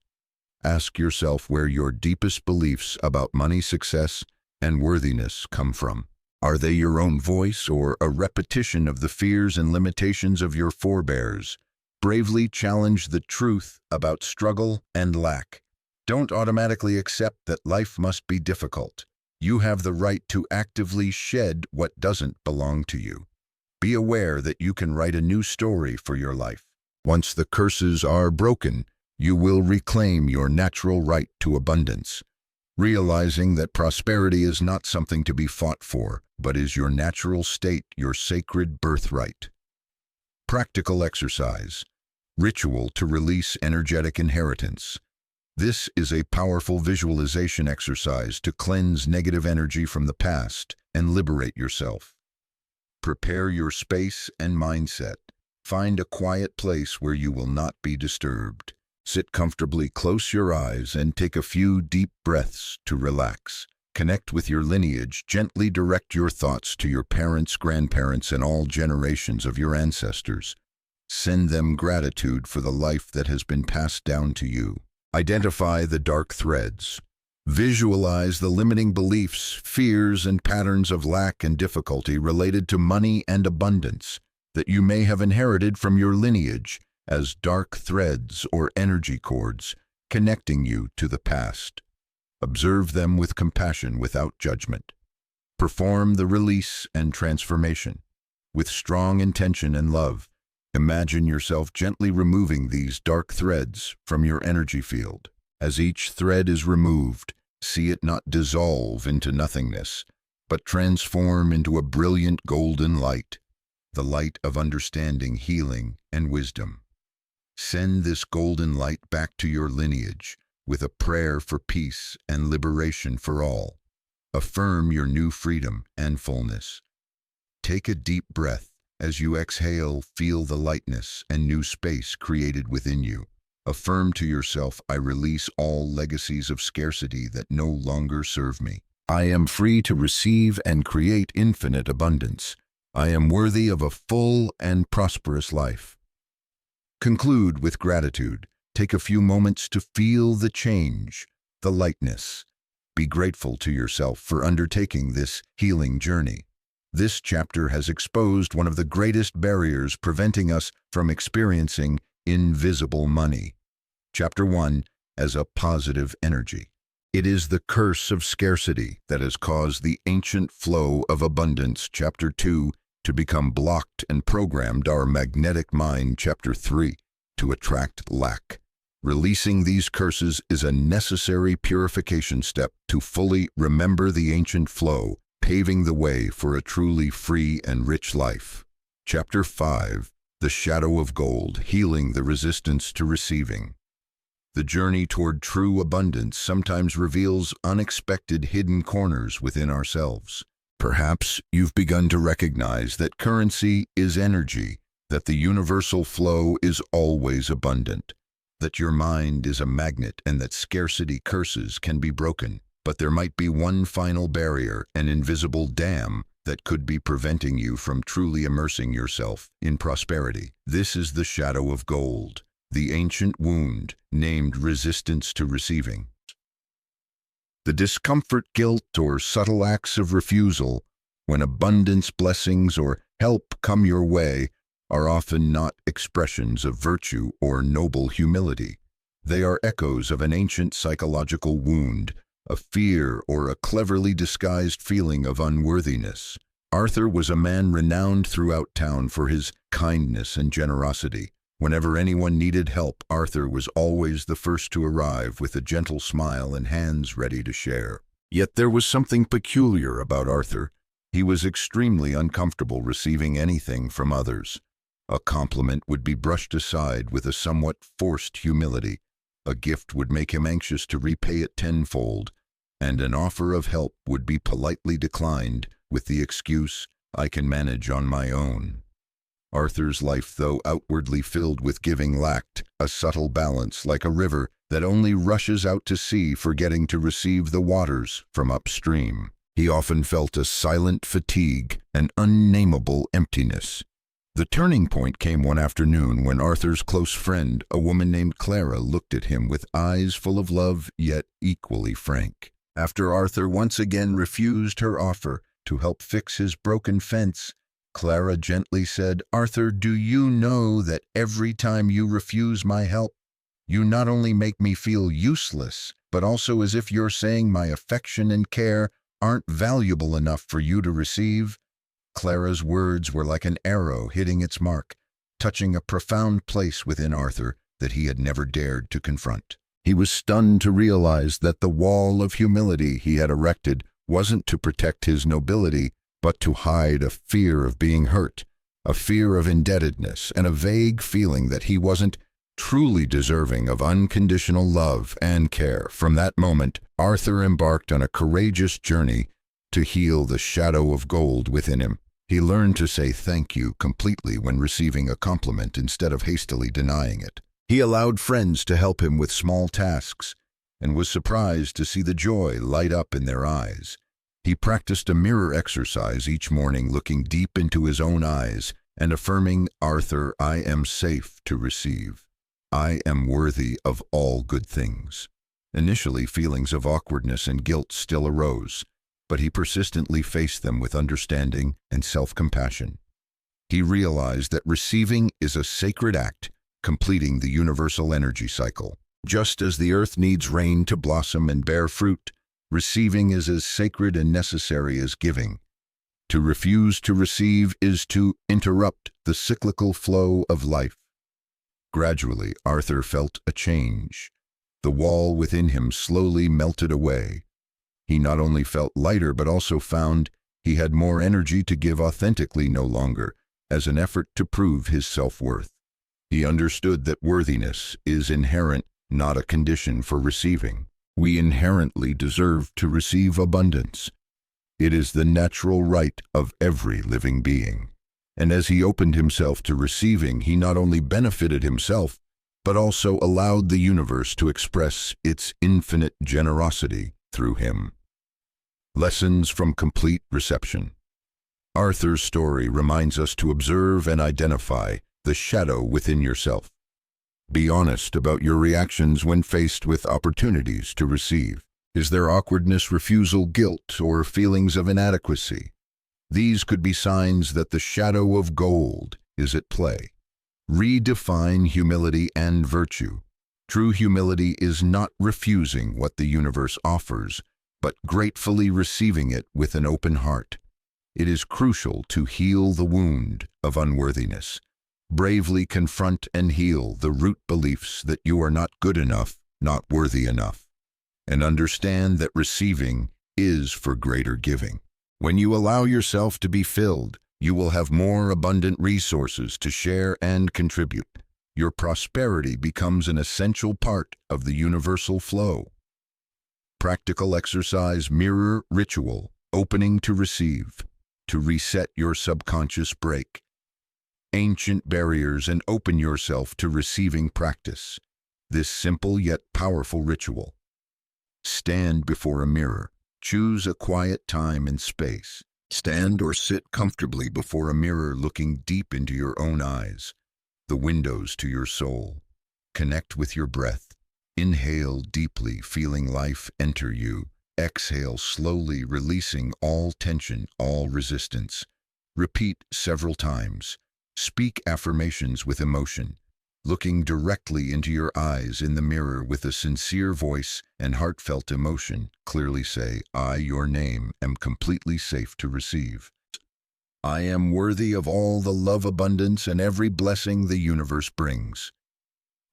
Ask yourself where your deepest beliefs about money, success, and worthiness come from. Are they your own voice or a repetition of the fears and limitations of your forebears? Bravely challenge the truth about struggle and lack. Don't automatically accept that life must be difficult. You have the right to actively shed what doesn't belong to you. Be aware that you can write a new story for your life. Once the curses are broken, you will reclaim your natural right to abundance, realizing that prosperity is not something to be fought for, but is your natural state, your sacred birthright. Practical exercise. Ritual to release energetic inheritance. This is a powerful visualization exercise to cleanse negative energy from the past and liberate yourself. Prepare your space and mindset. Find a quiet place where you will not be disturbed. Sit comfortably, close your eyes, and take a few deep breaths to relax. Connect with your lineage. Gently direct your thoughts to your parents, grandparents, and all generations of your ancestors. Send them gratitude for the life that has been passed down to you. Identify the dark threads. Visualize the limiting beliefs, fears, and patterns of lack and difficulty related to money and abundance that you may have inherited from your lineage as dark threads or energy cords connecting you to the past. Observe them with compassion without judgment. Perform the release and transformation. With strong intention and love, imagine yourself gently removing these dark threads from your energy field. As each thread is removed, see it not dissolve into nothingness, but transform into a brilliant golden light, the light of understanding, healing, and wisdom. Send this golden light back to your lineage with a prayer for peace and liberation for all. Affirm your new freedom and fullness. Take a deep breath. As you exhale, feel the lightness and new space created within you. Affirm to yourself, I release all legacies of scarcity that no longer serve me. I am free to receive and create infinite abundance. I am worthy of a full and prosperous life. Conclude with gratitude. Take a few moments to feel the change, the lightness. Be grateful to yourself for undertaking this healing journey. This chapter has exposed one of the greatest barriers preventing us from experiencing invisible money. Chapter 1, as a positive energy. It is the curse of scarcity that has caused the ancient flow of abundance. Chapter 2, to become blocked and programmed our magnetic mind. Chapter 3, to attract lack. Releasing these curses is a necessary purification step to fully remember the ancient flow, paving the way for a truly free and rich life. Chapter 5, the shadow of gold, healing the resistance to receiving. The journey toward true abundance sometimes reveals unexpected hidden corners within ourselves. Perhaps you've begun to recognize that currency is energy, that the universal flow is always abundant, that your mind is a magnet and that scarcity curses can be broken. But there might be one final barrier, an invisible dam, that could be preventing you from truly immersing yourself in prosperity. This is the shadow of gold, the ancient wound named resistance to receiving. The discomfort, guilt, or subtle acts of refusal, when abundance, blessings, or help come your way, are often not expressions of virtue or noble humility. They are echoes of an ancient psychological wound, a fear or a cleverly disguised feeling of unworthiness. Arthur was a man renowned throughout town for his kindness and generosity. Whenever anyone needed help, Arthur was always the first to arrive with a gentle smile and hands ready to share. Yet there was something peculiar about Arthur. He was extremely uncomfortable receiving anything from others. A compliment would be brushed aside with a somewhat forced humility. A gift would make him anxious to repay it tenfold, and an offer of help would be politely declined with the excuse, "I can manage on my own." Arthur's life, though outwardly filled with giving, lacked a subtle balance, like a river that only rushes out to sea, forgetting to receive the waters from upstream. He often felt a silent fatigue, an unnameable emptiness. The turning point came one afternoon when Arthur's close friend, a woman named Clara, looked at him with eyes full of love yet equally frank. After Arthur once again refused her offer to help fix his broken fence, Clara gently said, "Arthur, do you know that every time you refuse my help, you not only make me feel useless, but also as if you're saying my affection and care aren't valuable enough for you to receive?" Clara's words were like an arrow hitting its mark, touching a profound place within Arthur that he had never dared to confront. He was stunned to realize that the wall of humility he had erected wasn't to protect his nobility, but to hide a fear of being hurt, a fear of indebtedness, and a vague feeling that he wasn't truly deserving of unconditional love and care. From that moment, Arthur embarked on a courageous journey to heal the shadow of gold within him. He learned to say thank you completely when receiving a compliment instead of hastily denying it. He allowed friends to help him with small tasks and was surprised to see the joy light up in their eyes. He practiced a mirror exercise each morning, looking deep into his own eyes and affirming, "Arthur, I am safe to receive. I am worthy of all good things." Initially, feelings of awkwardness and guilt still arose, but he persistently faced them with understanding and self-compassion. He realized that receiving is a sacred act, completing the universal energy cycle. Just as the earth needs rain to blossom and bear fruit, receiving is as sacred and necessary as giving. To refuse to receive is to interrupt the cyclical flow of life. Gradually, Arthur felt a change. The wall within him slowly melted away. He not only felt lighter, but also found he had more energy to give authentically, no longer as an effort to prove his self-worth. He understood that worthiness is inherent, not a condition for receiving. We inherently deserve to receive abundance. It is the natural right of every living being. And as he opened himself to receiving, he not only benefited himself, but also allowed the universe to express its infinite generosity through him. Lessons from complete reception. Arthur's story reminds us to observe and identify the shadow within yourself. Be honest about your reactions when faced with opportunities to receive. Is there awkwardness, refusal, guilt, or feelings of inadequacy? These could be signs that the shadow of gold is at play. Redefine humility and virtue. True humility is not refusing what the universe offers, but gratefully receiving it with an open heart. It is crucial to heal the wound of unworthiness. Bravely confront and heal the root beliefs that you are not good enough, not worthy enough, and understand that receiving is for greater giving. When you allow yourself to be filled, you will have more abundant resources to share and contribute. Your prosperity becomes an essential part of the universal flow. Practical exercise, mirror ritual. Opening to receive, to reset your subconscious break ancient barriers and open yourself to receiving practice. This simple yet powerful ritual. Stand before a mirror. Choose a quiet time and space. Stand or sit comfortably before a mirror, looking deep into your own eyes, the windows to your soul. Connect with your breath. Inhale deeply, feeling life enter you. Exhale slowly, releasing all tension, all resistance. Repeat several times. Speak affirmations with emotion, looking directly into your eyes in the mirror with a sincere voice and heartfelt emotion. Clearly say, I, your name, am completely safe to receive. I am worthy of all the love, abundance, and every blessing the universe brings.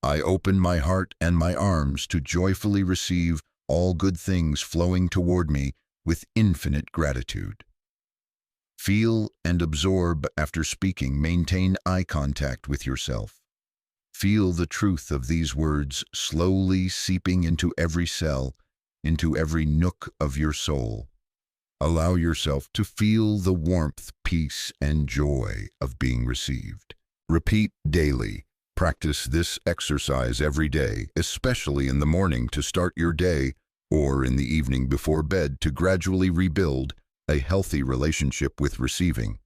I open my heart and my arms to joyfully receive all good things flowing toward me with infinite gratitude. Feel and absorb after speaking. Maintain eye contact with yourself. Feel the truth of these words slowly seeping into every cell, into every nook of your soul. Allow yourself to feel the warmth, peace, and joy of being received. Repeat daily. Practice this exercise every day, especially in the morning to start your day, or in the evening before bed to gradually rebuild a healthy relationship with receiving.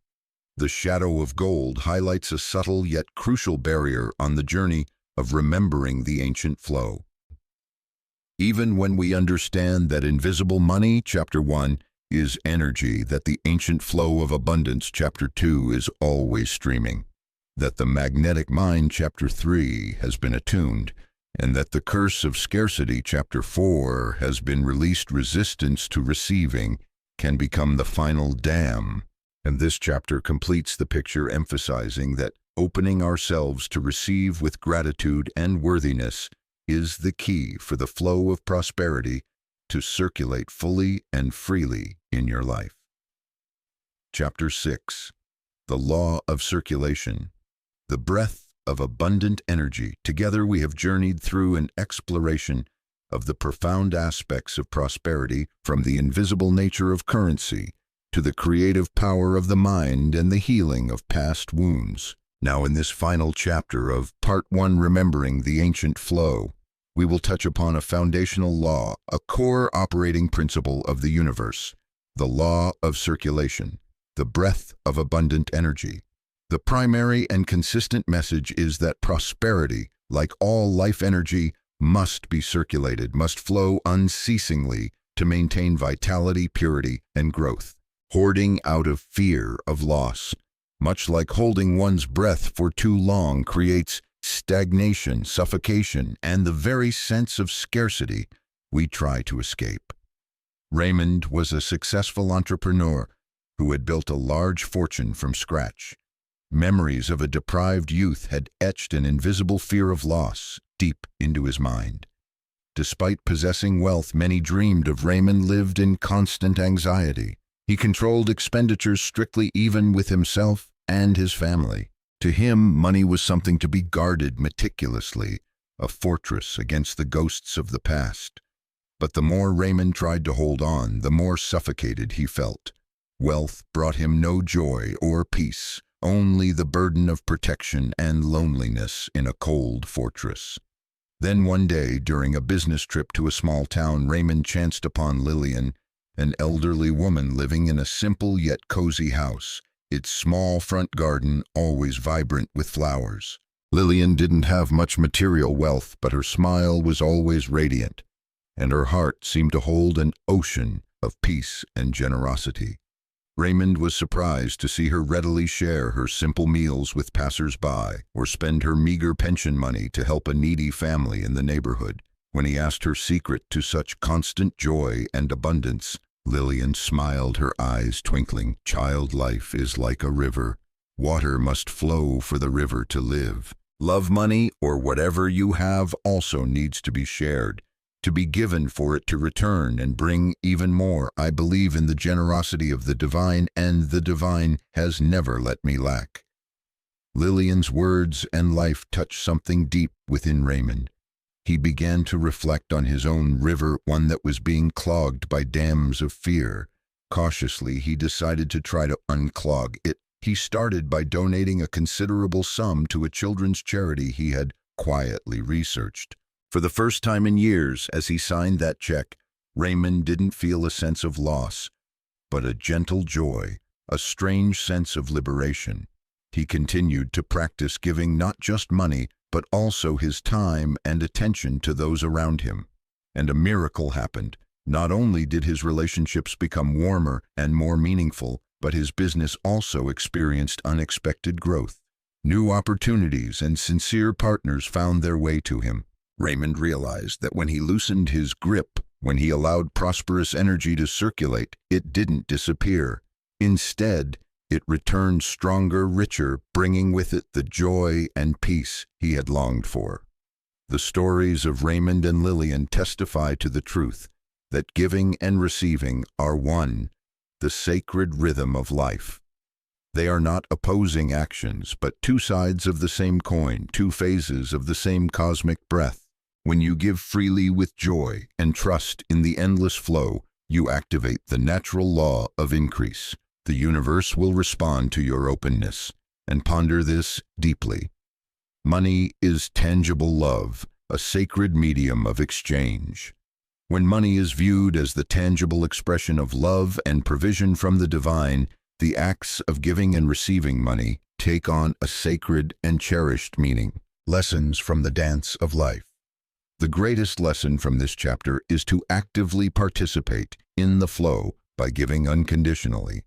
The shadow of gold highlights a subtle yet crucial barrier on the journey of remembering the ancient flow. Even when we understand that invisible money, chapter 1, is energy, that the ancient flow of abundance, chapter 2, is always streaming, that the magnetic mind, chapter 3, has been attuned, and that the curse of scarcity, chapter 4, has been released, resistance to receiving can become the final dam. And this chapter completes the picture, emphasizing that opening ourselves to receive with gratitude and worthiness is the key for the flow of prosperity to circulate fully and freely in your life. Chapter 6. The Law of Circulation. The breath of abundant energy. Together we have journeyed through an exploration of the profound aspects of prosperity, from the invisible nature of currency to the creative power of the mind and the healing of past wounds. Now in this final chapter of Part 1, Remembering the Ancient Flow, we will touch upon a foundational law, a core operating principle of the universe, the law of circulation, the breath of abundant energy. The primary and consistent message is that prosperity, like all life energy, must be circulated, must flow unceasingly to maintain vitality, purity, and growth. Hoarding out of fear of loss, much like holding one's breath for too long, creates stagnation, suffocation, and the very sense of scarcity we try to escape. Raymond was a successful entrepreneur who had built a large fortune from scratch. Memories of a deprived youth had etched an invisible fear of loss deep into his mind. Despite possessing wealth, many dreamed of. Raymond lived in constant anxiety. He controlled expenditures strictly, even with himself and his family. To him, money was something to be guarded meticulously, a fortress against the ghosts of the past. But the more Raymond tried to hold on, the more suffocated he felt. Wealth brought him no joy or peace, only the burden of protection and loneliness in a cold fortress. Then one day, during a business trip to a small town, Raymond chanced upon Lillian, an elderly woman living in a simple yet cozy house, its small front garden always vibrant with flowers. Lillian didn't have much material wealth, but her smile was always radiant, and her heart seemed to hold an ocean of peace and generosity. Raymond was surprised to see her readily share her simple meals with passers-by or spend her meager pension money to help a needy family in the neighborhood. When he asked her secret to such constant joy and abundance, Lillian smiled, her eyes twinkling. Child, life is like a river. Water must flow for the river to live. Love, money, or whatever you have also needs to be shared, to be given for it to return and bring even more. I believe in the generosity of the divine, and the divine has never let me lack. Lillian's words and life touched something deep within Raymond. He began to reflect on his own river, one that was being clogged by dams of fear, Cautiously, he decided to try to unclog it. He started by donating a considerable sum to a children's charity he had quietly researched. For the first time in years, as he signed that check, Raymond didn't feel a sense of loss, but a gentle joy, a strange sense of liberation. He continued to practice giving not just money, but also his time and attention to those around him. And a miracle happened. Not only did his relationships become warmer and more meaningful, but his business also experienced unexpected growth. New opportunities and sincere partners found their way to him. Raymond realized that when he loosened his grip, when he allowed prosperous energy to circulate, it didn't disappear. Instead, it returned stronger, richer, bringing with it the joy and peace he had longed for. The stories of Raymond and Lillian testify to the truth that giving and receiving are one, the sacred rhythm of life. They are not opposing actions, but two sides of the same coin, two phases of the same cosmic breath. When you give freely with joy and trust in the endless flow, you activate the natural law of increase. The universe will respond to your openness. And ponder this deeply. Money is tangible love, a sacred medium of exchange. When money is viewed as the tangible expression of love and provision from the divine, the acts of giving and receiving money take on a sacred and cherished meaning. Lessons from the dance of life. The greatest lesson from this chapter is to actively participate in the flow by giving unconditionally.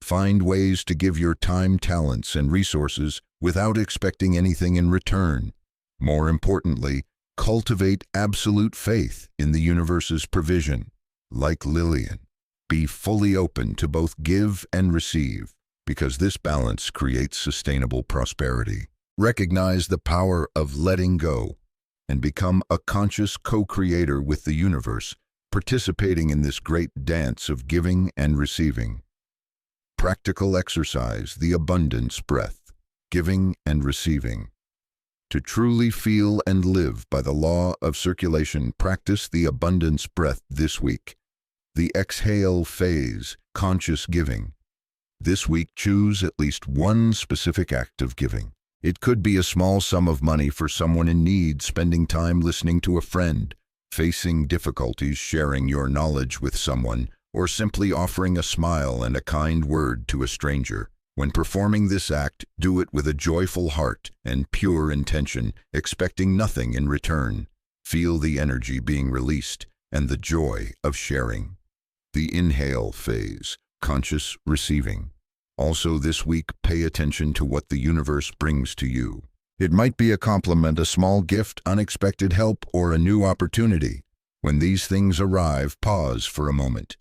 Find ways to give your time, talents, and resources without expecting anything in return. More importantly, cultivate absolute faith in the universe's provision. Like Lillian, be fully open to both give and receive, because this balance creates sustainable prosperity. Recognize the power of letting go and become a conscious co-creator with the universe, participating in this great dance of giving and receiving. Practical exercise, the abundance breath, giving and receiving. To truly feel and live by the law of circulation, practice the abundance breath this week. The exhale phase, conscious giving. This week, choose at least one specific act of giving. It could be a small sum of money for someone in need, spending time listening to a friend, facing difficulties, sharing your knowledge with someone, or simply offering a smile and a kind word to a stranger. When performing this act, do it with a joyful heart and pure intention, expecting nothing in return. Feel the energy being released and the joy of sharing. The inhale phase, conscious receiving. Also this week, pay attention to what the universe brings to you. It might be a compliment, a small gift, unexpected help, or a new opportunity. When these things arrive, pause for a moment.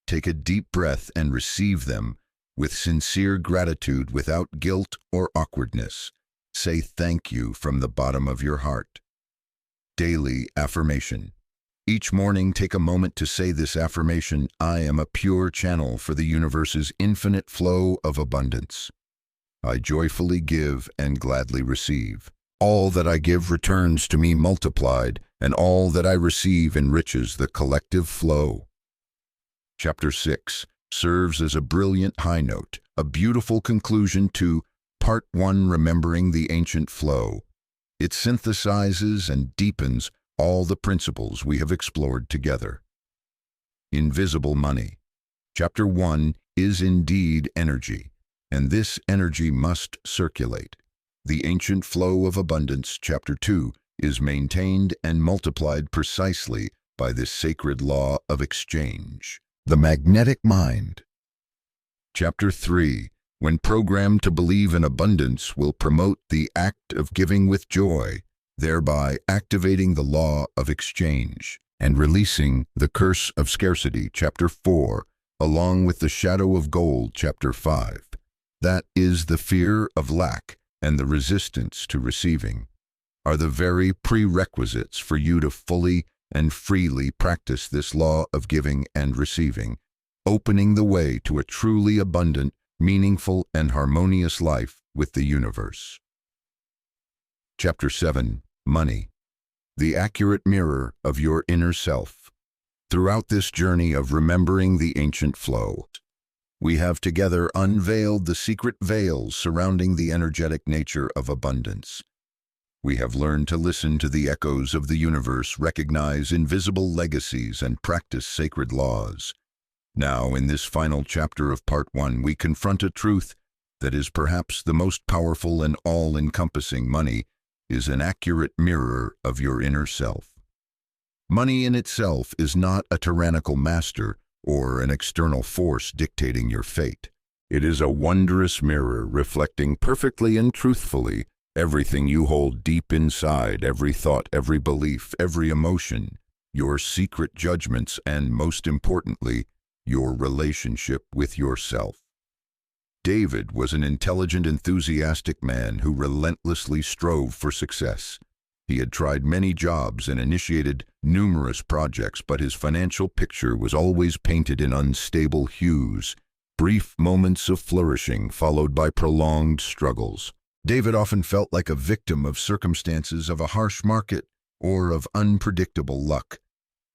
Take a deep breath and receive them with sincere gratitude, without guilt or awkwardness. Say thank you from the bottom of your heart. Daily affirmation. Each morning, take a moment to say this affirmation: I am a pure channel for the universe's infinite flow of abundance. I joyfully give and gladly receive. All that I give returns to me multiplied, and all that I receive enriches the collective flow. Chapter 6 serves as a brilliant high note, a beautiful conclusion to Part 1, Remembering the Ancient Flow. It synthesizes and deepens all the principles we have explored together. Invisible money. Chapter 1 is indeed energy, and this energy must circulate. The ancient flow of abundance, Chapter 2, is maintained and multiplied precisely by this sacred law of exchange. The magnetic mind. Chapter 3, when programmed to believe in abundance, will promote the act of giving with joy, thereby activating the law of exchange and releasing the curse of scarcity, Chapter 4, along with the shadow of gold, Chapter 5. That is, the fear of lack and the resistance to receiving are the very prerequisites for you to fully and freely practice this law of giving and receiving, opening the way to a truly abundant, meaningful, and harmonious life with the universe. Chapter 7, Money. The accurate mirror of your inner self. Throughout this journey of remembering the ancient flow, we have together unveiled the secret veils surrounding the energetic nature of abundance. We have learned to listen to the echoes of the universe, recognize invisible legacies, and practice sacred laws. Now, in this final chapter of Part 1, we confront a truth that is perhaps the most powerful and all-encompassing. Money is an accurate mirror of your inner self. Money in itself is not a tyrannical master or an external force dictating your fate. It is a wondrous mirror reflecting perfectly and truthfully everything you hold deep inside, every thought, every belief, every emotion, your secret judgments, and most importantly, your relationship with yourself. David was an intelligent, enthusiastic man who relentlessly strove for success. He had tried many jobs and initiated numerous projects, but his financial picture was always painted in unstable hues, brief moments of flourishing followed by prolonged struggles. David often felt like a victim of circumstances, of a harsh market, or of unpredictable luck.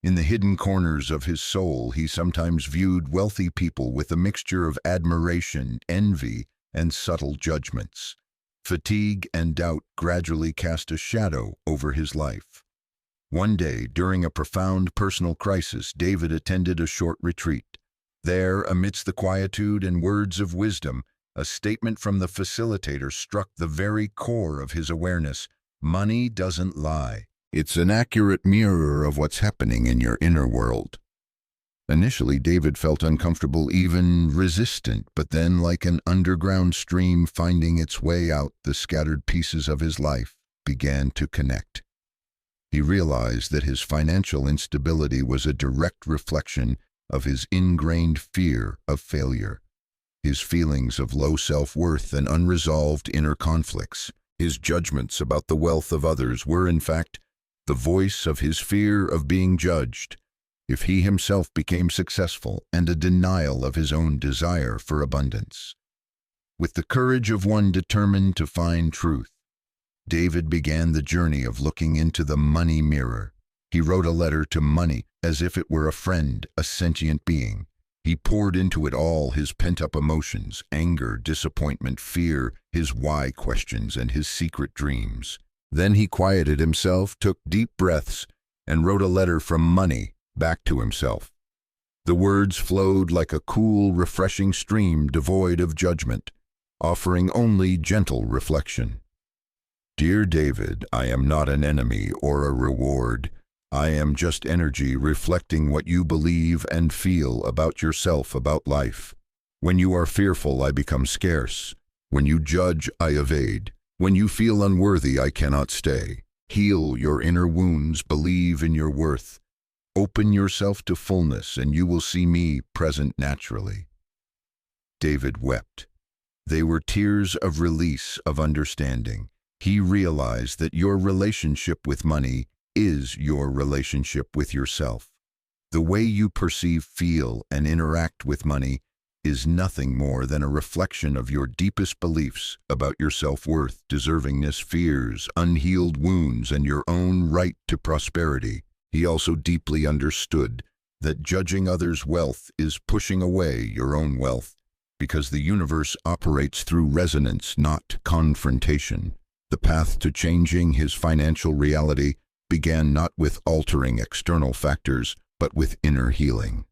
In the hidden corners of his soul, he sometimes viewed wealthy people with a mixture of admiration, envy, and subtle judgments. Fatigue and doubt gradually cast a shadow over his life. One day, during a profound personal crisis, David attended a short retreat. There, amidst the quietude and words of wisdom, a statement from the facilitator struck the very core of his awareness. Money doesn't lie. It's an accurate mirror of what's happening in your inner world. Initially, David felt uncomfortable, even resistant, but then, like an underground stream finding its way out, the scattered pieces of his life began to connect. He realized that his financial instability was a direct reflection of his ingrained fear of failure, his feelings of low self-worth and unresolved inner conflicts. His judgments about the wealth of others were, in fact, the voice of his fear of being judged if he himself became successful, and a denial of his own desire for abundance. With the courage of one determined to find truth, David began the journey of looking into the money mirror. He wrote a letter to money as if it were a friend, a sentient being. He poured into it all his pent-up emotions, anger, disappointment, fear, his why questions, and his secret dreams. Then he quieted himself, took deep breaths, and wrote a letter from money back to himself. The words flowed like a cool, refreshing stream devoid of judgment, offering only gentle reflection. Dear David, I am not an enemy or a reward. I am just energy reflecting what you believe and feel about yourself, about life. When you are fearful, I become scarce. When you judge, I evade. When you feel unworthy, I cannot stay. Heal your inner wounds, believe in your worth. Open yourself to fullness, and you will see me present naturally. David wept. They were tears of release, of understanding. He realized that your relationship with money is your relationship with yourself. The way you perceive, feel, and interact with money is nothing more than a reflection of your deepest beliefs about your self-worth, deservingness, fears, unhealed wounds, and your own right to prosperity. He also deeply understood that judging others' wealth is pushing away your own wealth, because the universe operates through resonance, not confrontation. The path to changing his financial reality began not with altering external factors, but with inner healing.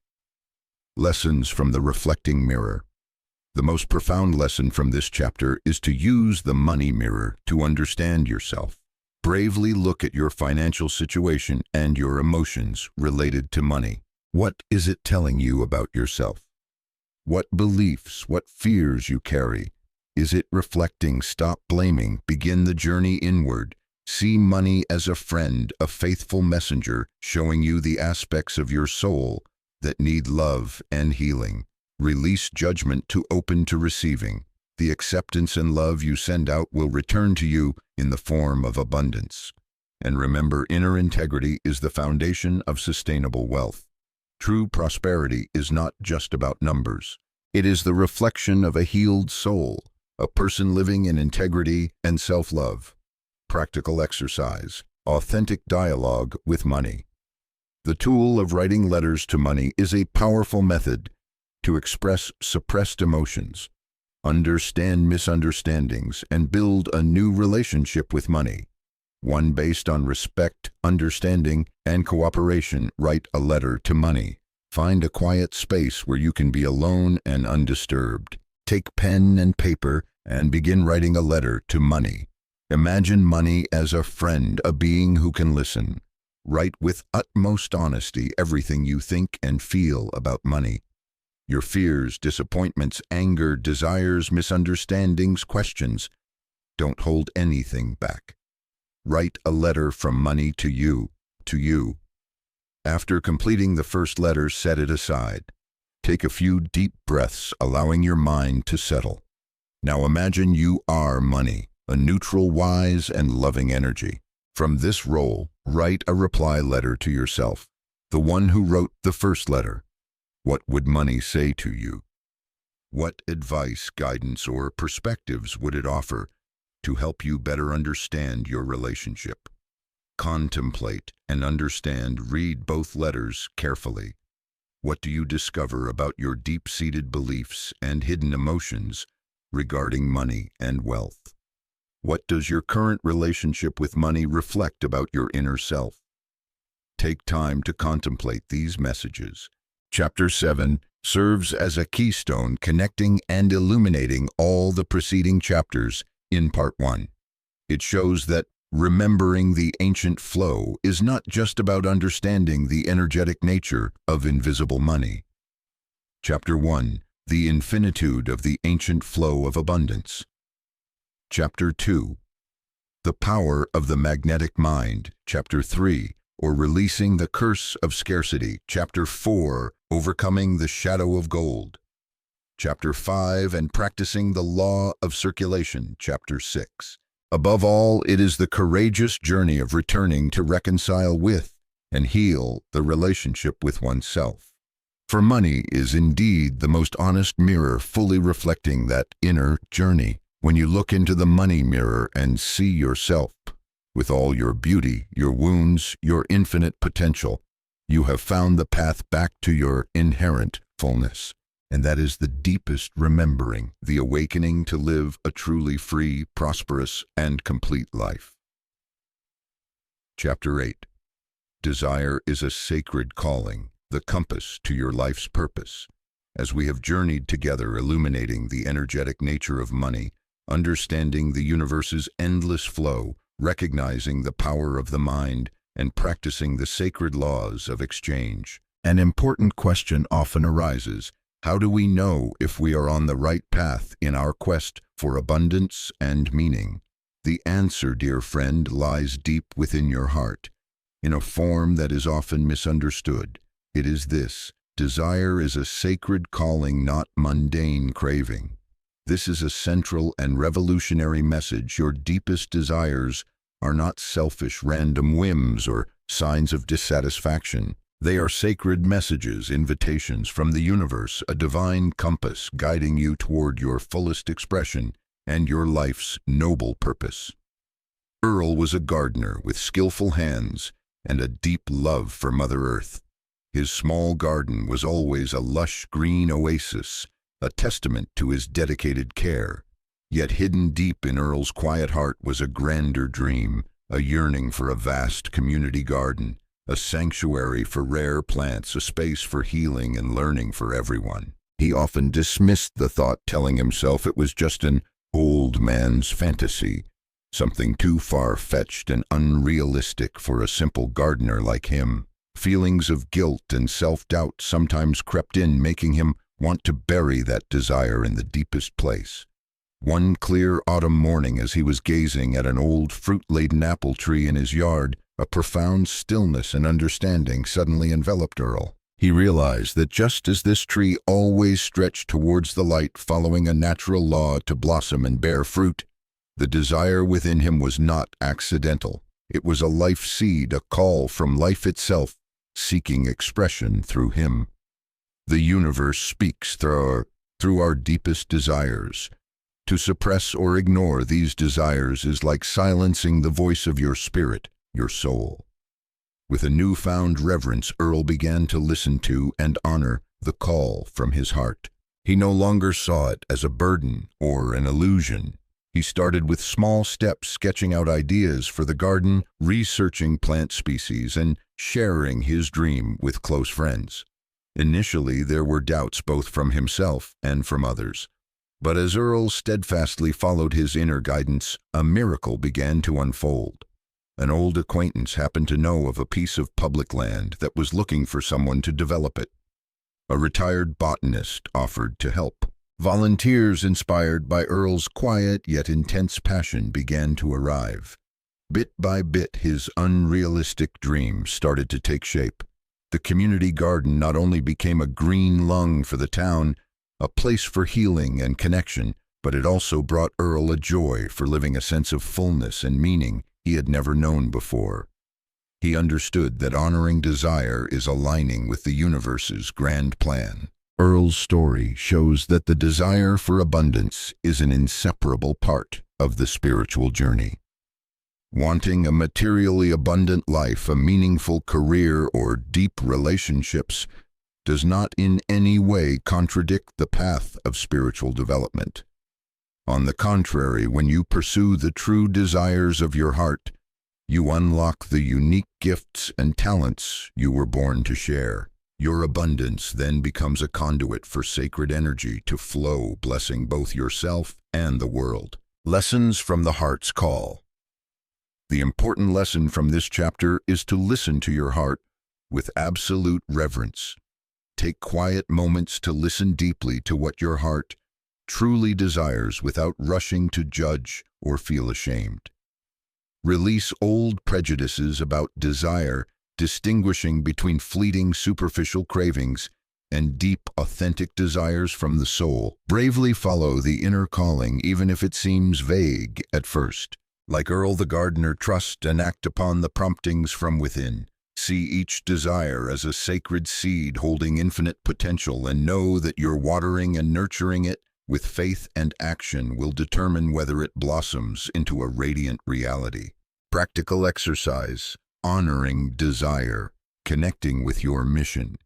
Lessons from the reflecting mirror. The most profound lesson from this chapter is to use the money mirror to understand yourself. Bravely look at your financial situation and your emotions related to money. What is it telling you about yourself? What beliefs, what fears you carry? Is it reflecting? Stop blaming. Begin the journey inward. See money as a friend, a faithful messenger, showing you the aspects of your soul that need love and healing. Release judgment to open to receiving. The acceptance and love you send out will return to you in the form of abundance. And remember, inner integrity is the foundation of sustainable wealth. True prosperity is not just about numbers. It is the reflection of a healed soul, a person living in integrity and self-love. Practical exercise. Authentic dialogue with money. The tool of writing letters to money is a powerful method to express suppressed emotions, understand misunderstandings, and build a new relationship with money. One based on respect, understanding, and cooperation. Write a letter to money. Find a quiet space where you can be alone and undisturbed. Take pen and paper and begin writing a letter to money. Imagine money as a friend, a being who can listen. Write with utmost honesty everything you think and feel about money. Your fears, disappointments, anger, desires, misunderstandings, questions. Don't hold anything back. Write a letter from money to you. After completing the first letter, set it aside. Take a few deep breaths, allowing your mind to settle. Now imagine you are money, a neutral, wise, and loving energy. From this role, write a reply letter to yourself, the one who wrote the first letter. What would money say to you? What advice, guidance, or perspectives would it offer to help you better understand your relationship? Contemplate and understand. Read both letters carefully. What do you discover about your deep-seated beliefs and hidden emotions regarding money and wealth? What does your current relationship with money reflect about your inner self? Take time to contemplate these messages. Chapter 7 serves as a keystone connecting and illuminating all the preceding chapters in Part 1. It shows that remembering the ancient flow is not just about understanding the energetic nature of invisible money. Chapter 1, the infinitude of the ancient flow of abundance. Chapter 2, the power of the magnetic mind. Chapter 3, or releasing the curse of scarcity. Chapter 4, overcoming the shadow of gold. Chapter 5, and practicing the law of circulation. Chapter 6. Above all, it is the courageous journey of returning to reconcile with and heal the relationship with oneself. For money is indeed the most honest mirror, fully reflecting that inner journey. When you look into the money mirror and see yourself, with all your beauty, your wounds, your infinite potential, you have found the path back to your inherent fullness. And that is the deepest remembering, the awakening to live a truly free, prosperous, and complete life. Chapter 8. Desire is a sacred calling, the compass to your life's purpose. As we have journeyed together illuminating the energetic nature of money, understanding the universe's endless flow, recognizing the power of the mind, and practicing the sacred laws of exchange, an important question often arises. How do we know if we are on the right path in our quest for abundance and meaning? The answer, dear friend, lies deep within your heart, in a form that is often misunderstood. It is this: desire is a sacred calling, not mundane craving. This is a central and revolutionary message. Your deepest desires are not selfish, random whims or signs of dissatisfaction. They are sacred messages, invitations from the universe, a divine compass guiding you toward your fullest expression and your life's noble purpose. Earl was a gardener with skillful hands and a deep love for Mother Earth. His small garden was always a lush green oasis, a testament to his dedicated care. Yet hidden deep in Earl's quiet heart was a grander dream, a yearning for a vast community garden, a sanctuary for rare plants, a space for healing and learning for everyone. He often dismissed the thought, telling himself it was just an old man's fantasy, something too far-fetched and unrealistic for a simple gardener like him. Feelings of guilt and self-doubt sometimes crept in, making him want to bury that desire in the deepest place. One clear autumn morning, as he was gazing at an old fruit-laden apple tree in his yard, a profound stillness and understanding suddenly enveloped Earl. He realized that just as this tree always stretched towards the light, following a natural law to blossom and bear fruit, the desire within him was not accidental. It was a life seed, a call from life itself, seeking expression through him. The universe speaks through our deepest desires. To suppress or ignore these desires is like silencing the voice of your spirit, your soul. With a newfound reverence, Earl began to listen to and honor the call from his heart. He no longer saw it as a burden or an illusion. He started with small steps, sketching out ideas for the garden, researching plant species, and sharing his dream with close friends. Initially, there were doubts both from himself and from others. But as Earl steadfastly followed his inner guidance, a miracle began to unfold. An old acquaintance happened to know of a piece of public land that was looking for someone to develop it. A retired botanist offered to help. Volunteers inspired by Earl's quiet yet intense passion began to arrive. Bit by bit, his unrealistic dream started to take shape. The community garden not only became a green lung for the town, a place for healing and connection, but it also brought Earl a joy for living, a sense of fullness and meaning he had never known before. He understood that honoring desire is aligning with the universe's grand plan. Earl's story shows that the desire for abundance is an inseparable part of the spiritual journey. Wanting a materially abundant life, a meaningful career, or deep relationships does not in any way contradict the path of spiritual development. On the contrary, when you pursue the true desires of your heart, you unlock the unique gifts and talents you were born to share. Your abundance then becomes a conduit for sacred energy to flow, blessing both yourself and the world. Lessons from the Heart's Call. The important lesson from this chapter is to listen to your heart with absolute reverence. Take quiet moments to listen deeply to what your heart truly desires without rushing to judge or feel ashamed. Release old prejudices about desire, distinguishing between fleeting, superficial cravings and deep, authentic desires from the soul. Bravely follow the inner calling, even if it seems vague at first. Like Earl the gardener, trust and act upon the promptings from within. See each desire as a sacred seed holding infinite potential, and know that your watering and nurturing it with faith and action will determine whether it blossoms into a radiant reality. Practical exercise: honoring desire, connecting with your mission.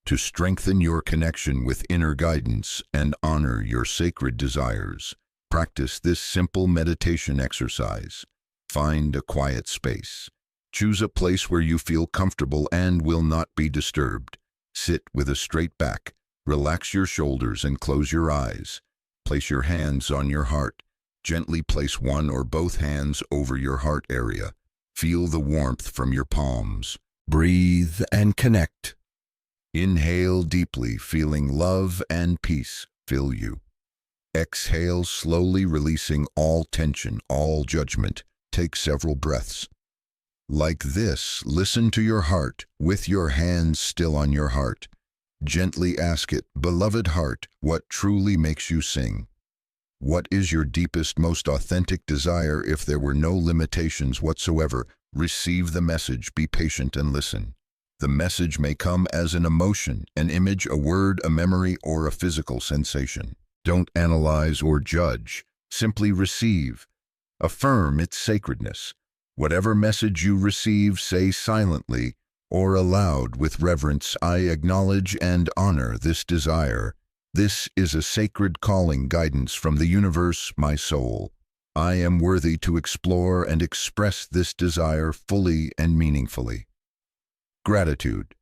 To strengthen your connection with inner guidance and honor your sacred desires, practice this simple meditation exercise. Find a quiet space. Choose a place where you feel comfortable and will not be disturbed. Sit with a straight back. Relax your shoulders and close your eyes. Place your hands on your heart. Gently place one or both hands over your heart area. Feel the warmth from your palms. Breathe and connect. Inhale deeply, feeling love and peace fill you. Exhale slowly, releasing all tension, all judgment. Take several breaths. Like this, listen to your heart with your hands still on your heart. Gently ask it, "Beloved heart, what truly makes you sing? What is your deepest, most authentic desire?" If there were no limitations whatsoever, receive the message, be patient and listen. The message may come as an emotion, an image, a word, a memory, or a physical sensation. Don't analyze or judge. Simply receive. Affirm its sacredness. Whatever message you receive, say silently or aloud with reverence, "I acknowledge and honor this desire. This is a sacred calling, guidance from the universe, my soul. I am worthy to explore and express this desire fully and meaningfully." Gratitude.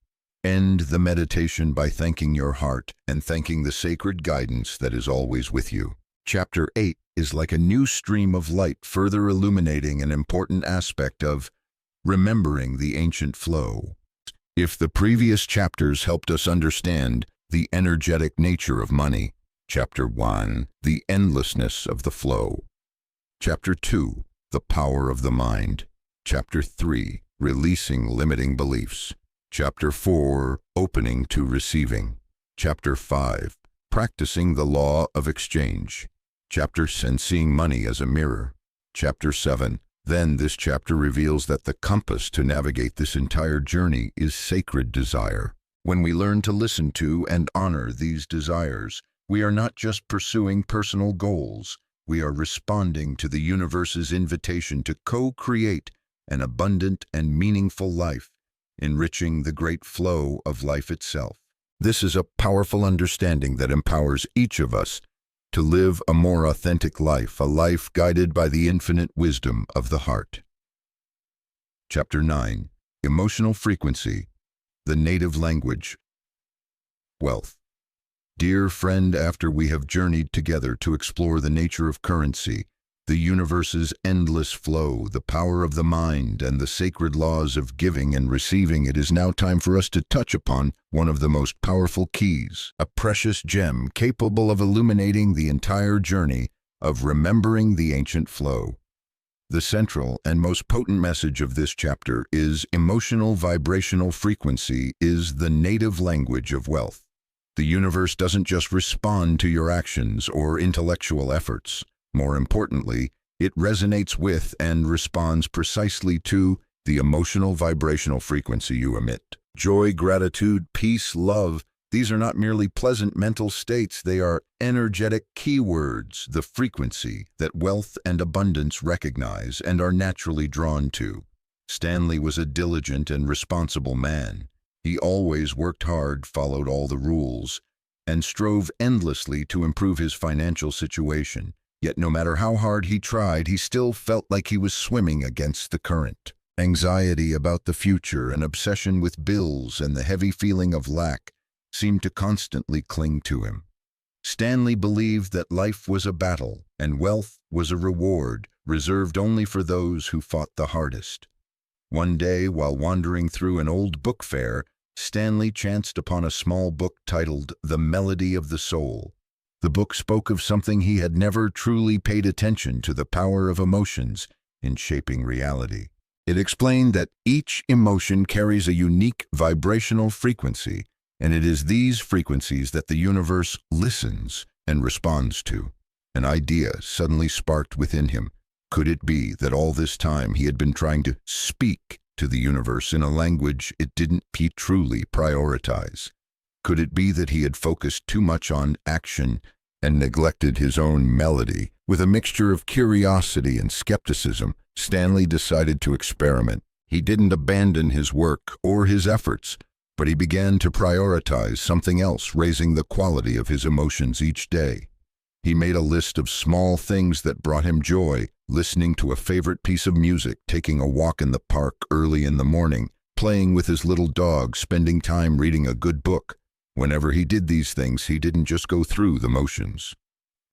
End the meditation by thanking your heart and thanking the sacred guidance that is always with you. Chapter 8 is like a new stream of light, further illuminating an important aspect of remembering the ancient flow. If the previous chapters helped us understand the energetic nature of money, Chapter 1, the endlessness of the flow. Chapter 2, the power of the mind. Chapter 3, releasing limiting beliefs. Chapter 4, opening to receiving. Chapter 5, practicing the law of exchange. Chapter 6, seeing money as a mirror. Chapter 7, then this chapter reveals that the compass to navigate this entire journey is sacred desire. When we learn to listen to and honor these desires, we are not just pursuing personal goals, we are responding to the universe's invitation to co-create an abundant and meaningful life, enriching the great flow of life itself. This is a powerful understanding that empowers each of us to live a more authentic life, a life guided by the infinite wisdom of the heart. Chapter 9. Emotional Frequency, the Native Language. Wealth. Dear friend, after we have journeyed together to explore the nature of currency, the universe's endless flow, the power of the mind, and the sacred laws of giving and receiving, it is now time for us to touch upon one of the most powerful keys, a precious gem capable of illuminating the entire journey of remembering the ancient flow. The central and most potent message of this chapter is emotional vibrational frequency is the native language of wealth. The universe doesn't just respond to your actions or intellectual efforts. More importantly, it resonates with and responds precisely to the emotional vibrational frequency you emit. Joy, gratitude, peace, love, these are not merely pleasant mental states, they are energetic keywords, the frequency that wealth and abundance recognize and are naturally drawn to. Stanley was a diligent and responsible man. He always worked hard, followed all the rules, and strove endlessly to improve his financial situation. Yet no matter how hard he tried, he still felt like he was swimming against the current. Anxiety about the future, an obsession with bills, and the heavy feeling of lack seemed to constantly cling to him. Stanley believed that life was a battle, and wealth was a reward reserved only for those who fought the hardest. One day, while wandering through an old book fair, Stanley chanced upon a small book titled The Melody of the Soul. The book spoke of something he had never truly paid attention to, the power of emotions in shaping reality. It explained that each emotion carries a unique vibrational frequency, and it is these frequencies that the universe listens and responds to. An idea suddenly sparked within him. Could it be that all this time he had been trying to speak to the universe in a language it didn't truly prioritize? Could it be that he had focused too much on action and neglected his own melody? With a mixture of curiosity and skepticism, Stanley decided to experiment. He didn't abandon his work or his efforts, but he began to prioritize something else, raising the quality of his emotions each day. He made a list of small things that brought him joy: listening to a favorite piece of music, taking a walk in the park early in the morning, playing with his little dog, spending time reading a good book. Whenever he did these things, he didn't just go through the motions.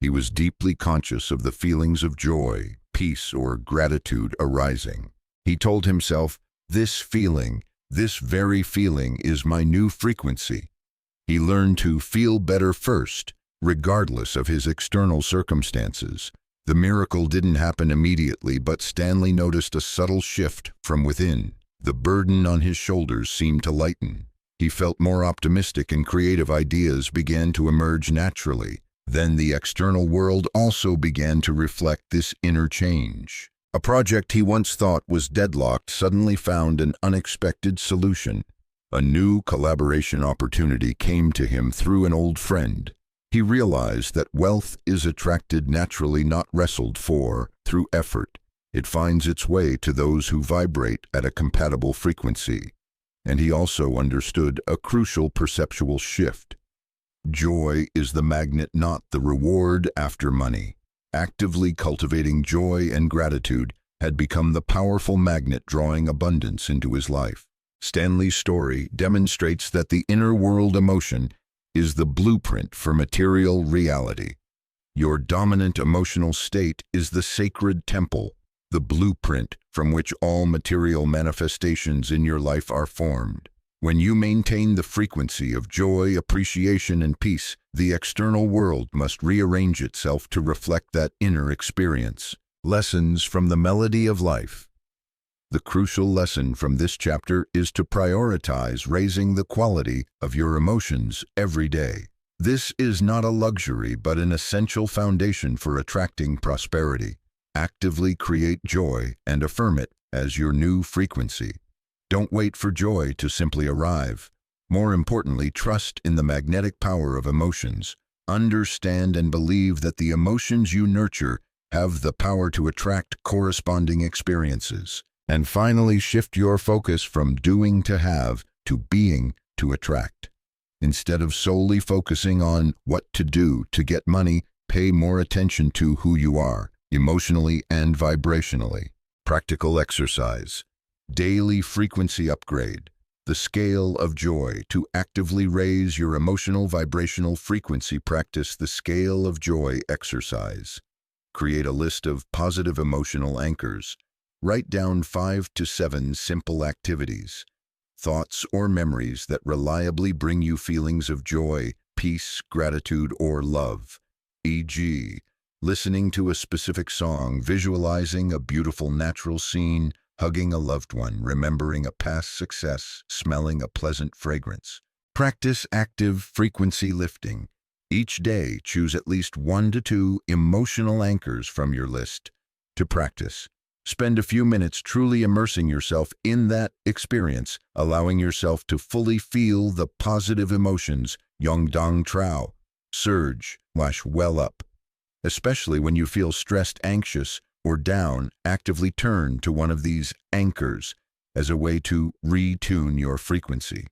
He was deeply conscious of the feelings of joy, peace, or gratitude arising. He told himself, this very feeling is my new frequency. He learned to feel better first, regardless of his external circumstances. The miracle didn't happen immediately, but Stanley noticed a subtle shift from within. The burden on his shoulders seemed to lighten. He felt more optimistic, and creative ideas began to emerge naturally. Then the external world also began to reflect this inner change. A project he once thought was deadlocked suddenly found an unexpected solution. A new collaboration opportunity came to him through an old friend. He realized that wealth is attracted naturally, not wrestled for through effort. It finds its way to those who vibrate at a compatible frequency. And he also understood a crucial perceptual shift. Joy is the magnet, not the reward after money. Actively cultivating joy and gratitude had become the powerful magnet drawing abundance into his life. Stanley's story demonstrates that the inner world emotion is the blueprint for material reality. Your dominant emotional state is the sacred temple, the blueprint from which all material manifestations in your life are formed. When you maintain the frequency of joy, appreciation, and peace, the external world must rearrange itself to reflect that inner experience. Lessons from the melody of life. The crucial lesson from this chapter is to prioritize raising the quality of your emotions every day. This is not a luxury, but an essential foundation for attracting prosperity. Actively create joy and affirm it as your new frequency. Don't wait for joy to simply arrive. More importantly, trust in the magnetic power of emotions. Understand and believe that the emotions you nurture have the power to attract corresponding experiences. And finally, shift your focus from doing to have to being to attract. Instead of solely focusing on what to do to get money, pay more attention to who you are, emotionally and vibrationally. Practical exercise. Daily frequency upgrade. The scale of joy. To actively raise your emotional vibrational frequency, practice the scale of joy exercise. Create a list of positive emotional anchors. Write down 5 to 7 simple activities, thoughts or memories that reliably bring you feelings of joy, peace, gratitude, or love. E.g., listening to a specific song, visualizing a beautiful natural scene, hugging a loved one, remembering a past success, smelling a pleasant fragrance. Practice active frequency lifting. Each day, choose at least 1 to 2 emotional anchors from your list to practice. Spend a few minutes truly immersing yourself in that experience, allowing yourself to fully feel the positive emotions, Yongdong Trao, surge/well up. Especially when you feel stressed, anxious, or down, actively turn to one of these anchors as a way to retune your frequency.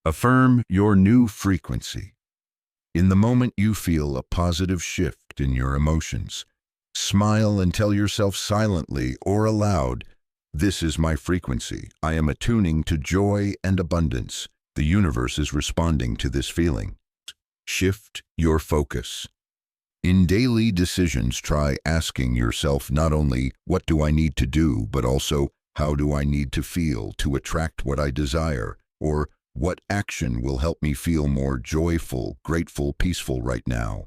Affirm your new frequency. In the moment you feel a positive shift in your emotions, smile and tell yourself silently or aloud, "This is my frequency. I am attuning to joy and abundance. The universe is responding to this feeling." Shift your focus. In daily decisions, try asking yourself not only, "What do I need to do?" but also, "How do I need to feel to attract what I desire?" or "What action will help me feel more joyful, grateful, peaceful right now?"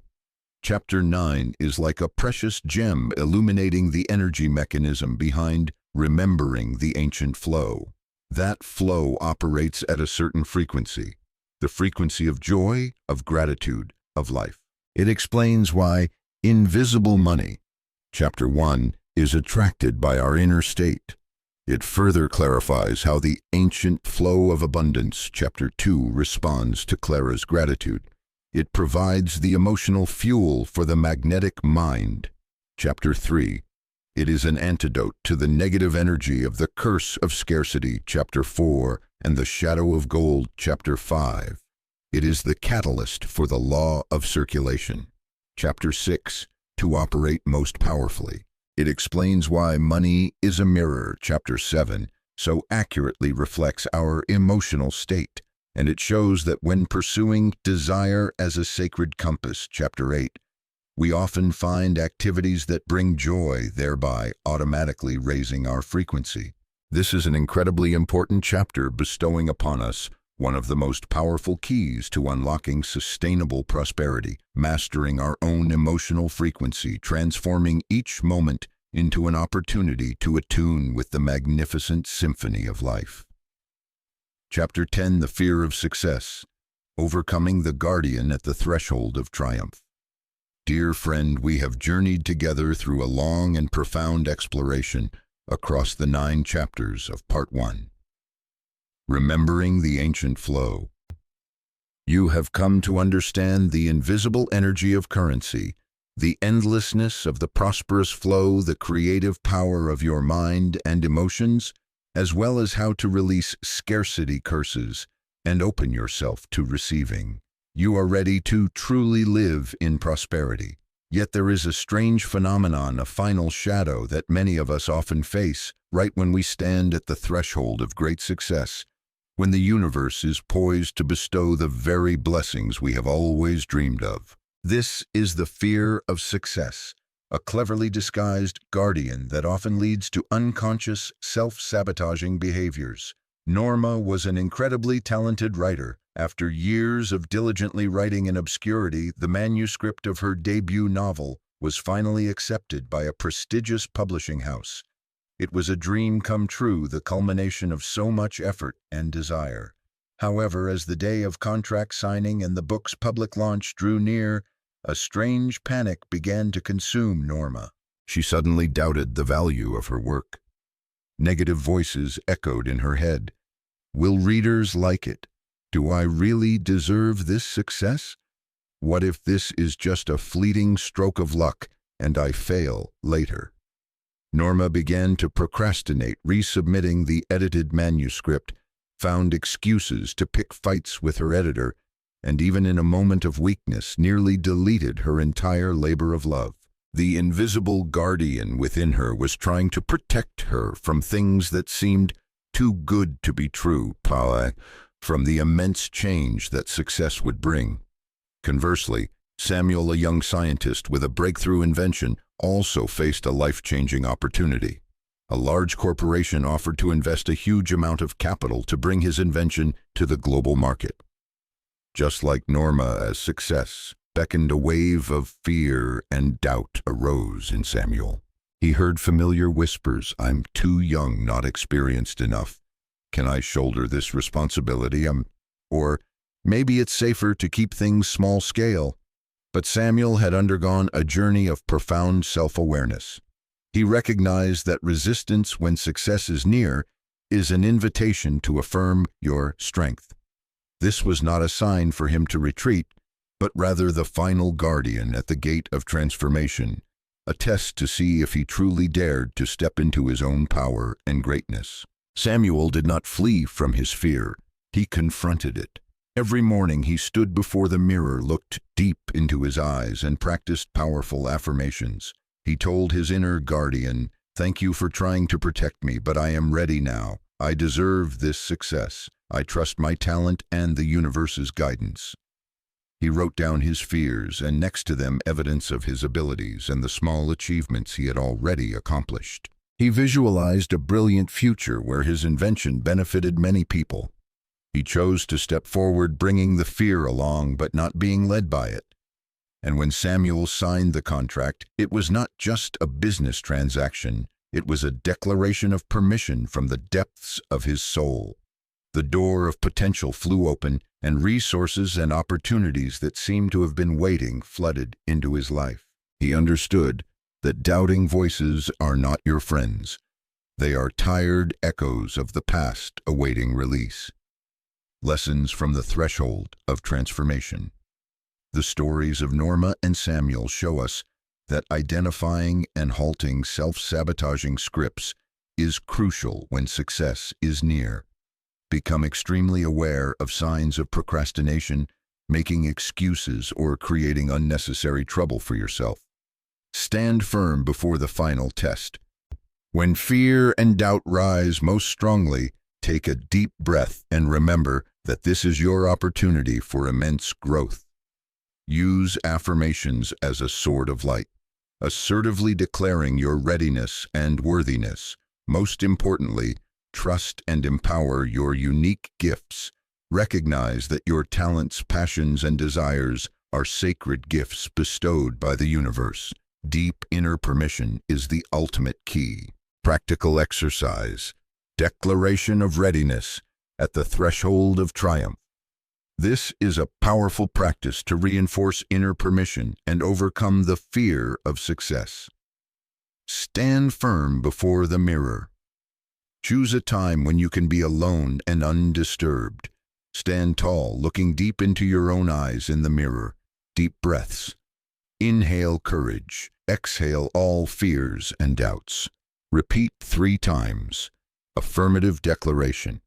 Chapter 9 is like a precious gem illuminating the energy mechanism behind remembering the ancient flow. That flow operates at a certain frequency, the frequency of joy, of gratitude, of life. It explains why invisible money, Chapter 1, is attracted by our inner state. It further clarifies how the ancient flow of abundance, Chapter 2, responds to Clara's gratitude. It provides the emotional fuel for the magnetic mind. Chapter 3. It is an antidote to the negative energy of the curse of scarcity, Chapter 4, and the shadow of gold, Chapter 5. It is the catalyst for the law of circulation. Chapter 6. To operate most powerfully. It explains why money is a mirror, Chapter 7, so accurately reflects our emotional state. And it shows that when pursuing desire as a sacred compass, Chapter 8, we often find activities that bring joy, thereby automatically raising our frequency. This is an incredibly important chapter, bestowing upon us one of the most powerful keys to unlocking sustainable prosperity, mastering our own emotional frequency, transforming each moment into an opportunity to attune with the magnificent symphony of life. Chapter 10, The Fear of Success, Overcoming the Guardian at the Threshold of Triumph. Dear friend, we have journeyed together through a long and profound exploration across the 9 chapters of Part 1. Remembering the Ancient Flow. You have come to understand the invisible energy of currency, the endlessness of the prosperous flow, the creative power of your mind and emotions, as well as how to release scarcity curses and open yourself to receiving. You are ready to truly live in prosperity. Yet there is a strange phenomenon, a final shadow that many of us often face right when we stand at the threshold of great success, when the universe is poised to bestow the very blessings we have always dreamed of. This is the fear of success, a cleverly disguised guardian that often leads to unconscious, self-sabotaging behaviors. Norma was an incredibly talented writer. After years of diligently writing in obscurity, the manuscript of her debut novel was finally accepted by a prestigious publishing house. It was a dream come true, the culmination of so much effort and desire. However, as the day of contract signing and the book's public launch drew near, a strange panic began to consume Norma. She suddenly doubted the value of her work. Negative voices echoed in her head. Will readers like it? Do I really deserve this success? What if this is just a fleeting stroke of luck and I fail later? Norma began to procrastinate, resubmitting the edited manuscript, found excuses to pick fights with her editor, and even in a moment of weakness nearly deleted her entire labor of love. The invisible guardian within her was trying to protect her from things that seemed too good to be true, from the immense change that success would bring. Conversely, Samuel, a young scientist with a breakthrough invention, also faced a life-changing opportunity. A large corporation offered to invest a huge amount of capital to bring his invention to the global market. Just like Norma, as success beckoned, a wave of fear and doubt arose in Samuel. He heard familiar whispers, "I'm too young, not experienced enough. Can I shoulder this responsibility? Or maybe it's safer to keep things small scale." But Samuel had undergone a journey of profound self-awareness. He recognized that resistance when success is near is an invitation to affirm your strength. This was not a sign for him to retreat, but rather the final guardian at the gate of transformation, a test to see if he truly dared to step into his own power and greatness. Samuel did not flee from his fear. He confronted it. Every morning he stood before the mirror, looked deep into his eyes, and practiced powerful affirmations. He told his inner guardian, "Thank you for trying to protect me, but I am ready now. I deserve this success. I trust my talent and the universe's guidance." He wrote down his fears, and next to them evidence of his abilities and the small achievements he had already accomplished. He visualized a brilliant future where his invention benefited many people. He chose to step forward, bringing the fear along, but not being led by it. And when Samuel signed the contract, it was not just a business transaction. It was a declaration of permission from the depths of his soul. The door of potential flew open, and resources and opportunities that seemed to have been waiting flooded into his life. He understood that doubting voices are not your friends. They are tired echoes of the past awaiting release. Lessons from the threshold of transformation. The stories of Norma and Samuel show us that identifying and halting self-sabotaging scripts is crucial when success is near. Become extremely aware of signs of procrastination, making excuses, or creating unnecessary trouble for yourself. Stand firm before the final test. When fear and doubt rise most strongly, take a deep breath and remember that this is your opportunity for immense growth. Use affirmations as a sword of light, assertively declaring your readiness and worthiness. Most importantly, trust and empower your unique gifts. Recognize that your talents, passions, and desires are sacred gifts bestowed by the universe. Deep inner permission is the ultimate key. Practical exercise. Declaration of readiness at the threshold of triumph. This is a powerful practice to reinforce inner permission and overcome the fear of success. Stand firm before the mirror. Choose a time when you can be alone and undisturbed. Stand tall, looking deep into your own eyes in the mirror. Deep breaths. Inhale courage. Exhale all fears and doubts. Repeat 3 times. Affirmative declaration.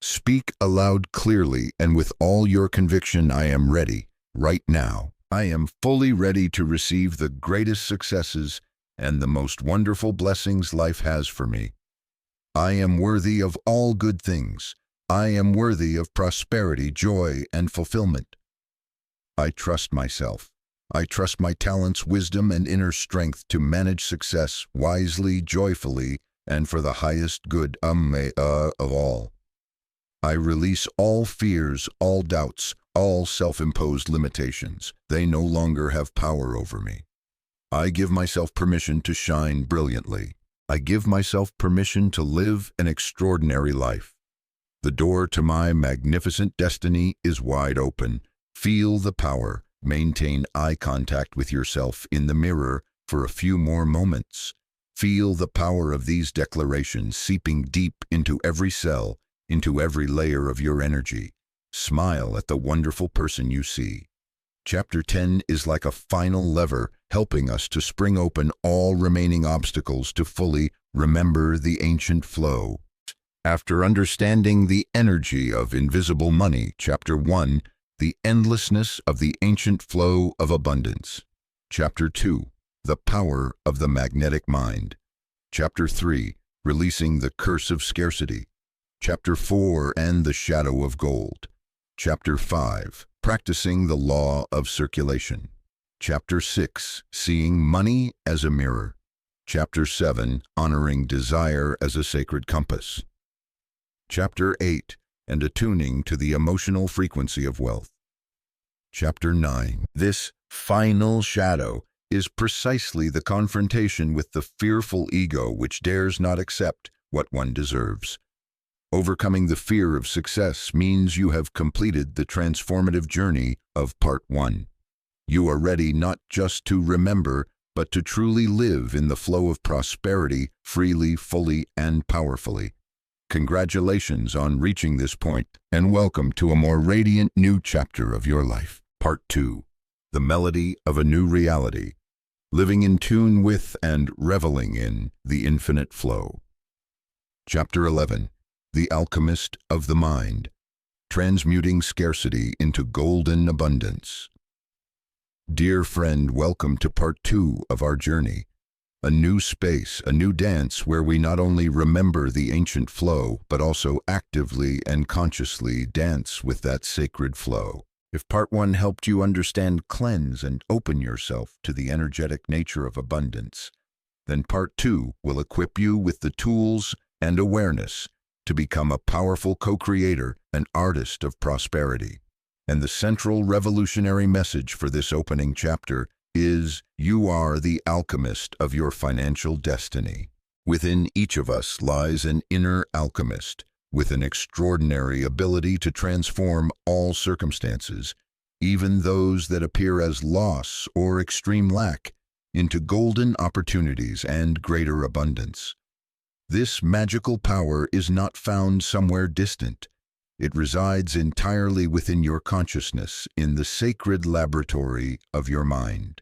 Speak aloud clearly and with all your conviction, "I am ready, right now. I am fully ready to receive the greatest successes and the most wonderful blessings life has for me. I am worthy of all good things. I am worthy of prosperity, joy, and fulfillment. I trust myself. I trust my talents, wisdom, and inner strength to manage success wisely, joyfully, and for the highest good of all. I release all fears, all doubts, all self-imposed limitations. They no longer have power over me. I give myself permission to shine brilliantly. I give myself permission to live an extraordinary life. The door to my magnificent destiny is wide open. Feel the power. Maintain eye contact with yourself in the mirror for a few more moments. Feel the power of these declarations seeping deep into every cell, into every layer of your energy. Smile at the wonderful person you see. Chapter 10 is like a final lever, helping us to spring open all remaining obstacles to fully remember the ancient flow. After understanding the energy of invisible money, Chapter 1 The endlessness of the ancient flow of abundance. Chapter 2, the power of the magnetic mind. Chapter 3, releasing the curse of scarcity. Chapter 4, and the shadow of gold. Chapter 5, practicing the law of circulation. Chapter 6, seeing money as a mirror. Chapter 7, honoring desire as a sacred compass. Chapter 8, and attuning to the emotional frequency of wealth. Chapter 9. This final shadow is precisely the confrontation with the fearful ego which dares not accept what one deserves. Overcoming the fear of success means you have completed the transformative journey of Part 1. You are ready not just to remember, but to truly live in the flow of prosperity freely, fully, and powerfully. Congratulations on reaching this point, and welcome to a more radiant new chapter of your life. Part 2. The melody of a new reality. Living in tune with and reveling in the infinite flow. Chapter 11. The alchemist of the mind. Transmuting scarcity into golden abundance. Dear friend, welcome to Part 2 of our journey. A new space, a new dance where we not only remember the ancient flow, but also actively and consciously dance with that sacred flow. If Part 1 helped you understand, cleanse, and open yourself to the energetic nature of abundance, then Part 2 will equip you with the tools and awareness to become a powerful co-creator, an artist of prosperity. And the central revolutionary message for this opening chapter is, you are the alchemist of your financial destiny. Within each of us lies an inner alchemist with an extraordinary ability to transform all circumstances, even those that appear as loss or extreme lack, into golden opportunities and greater abundance. This magical power is not found somewhere distant. It resides entirely within your consciousness, in the sacred laboratory of your mind.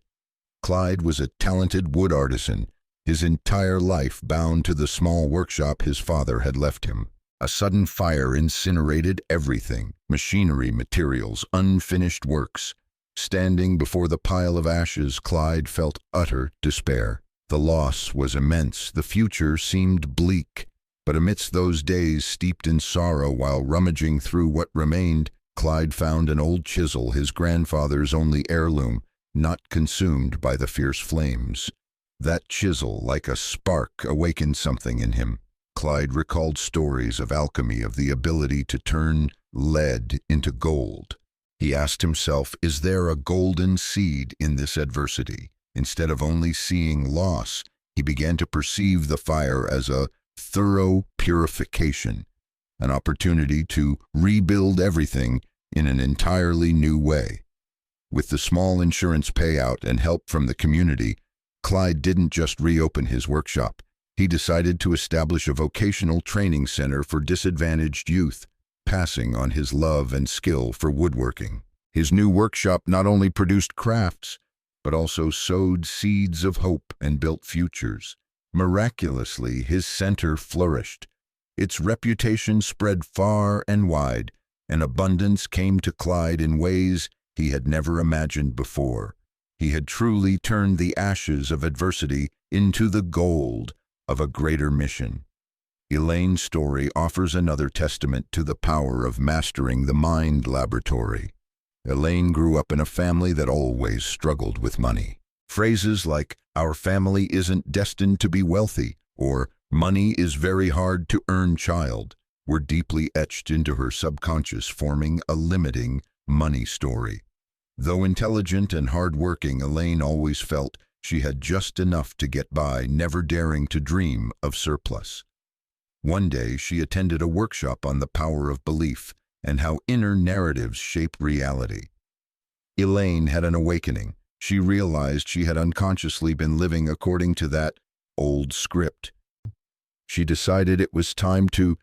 Clyde was a talented wood artisan, his entire life bound to the small workshop his father had left him. A sudden fire incinerated everything: machinery, materials, unfinished works. Standing before the pile of ashes, Clyde felt utter despair. The loss was immense, the future seemed bleak. But amidst those days steeped in sorrow, while rummaging through what remained, Clyde found an old chisel, his grandfather's only heirloom, not consumed by the fierce flames. That chisel, like a spark, awakened something in him. Clyde recalled stories of alchemy, of the ability to turn lead into gold. He asked himself, is there a golden seed in this adversity? Instead of only seeing loss, he began to perceive the fire as a thorough purification, an opportunity to rebuild everything in an entirely new way. With the small insurance payout and help from the community, Clyde didn't just reopen his workshop. He decided to establish a vocational training center for disadvantaged youth, passing on his love and skill for woodworking. His new workshop not only produced crafts, but also sowed seeds of hope and built futures. Miraculously, his center flourished. Its reputation spread far and wide, and abundance came to Clyde in ways he had never imagined before. He had truly turned the ashes of adversity into the gold of a greater mission. Elaine's story offers another testament to the power of mastering the mind laboratory. Elaine grew up in a family that always struggled with money. Phrases like, "Our family isn't destined to be wealthy," or "Money is very hard to earn, child," were deeply etched into her subconscious, forming a limiting money story. Though intelligent and hard-working, Elaine always felt she had just enough to get by, never daring to dream of surplus. One day, she attended a workshop on the power of belief and how inner narratives shape reality. Elaine had an awakening. She realized she had unconsciously been living according to that old script. She decided it was time to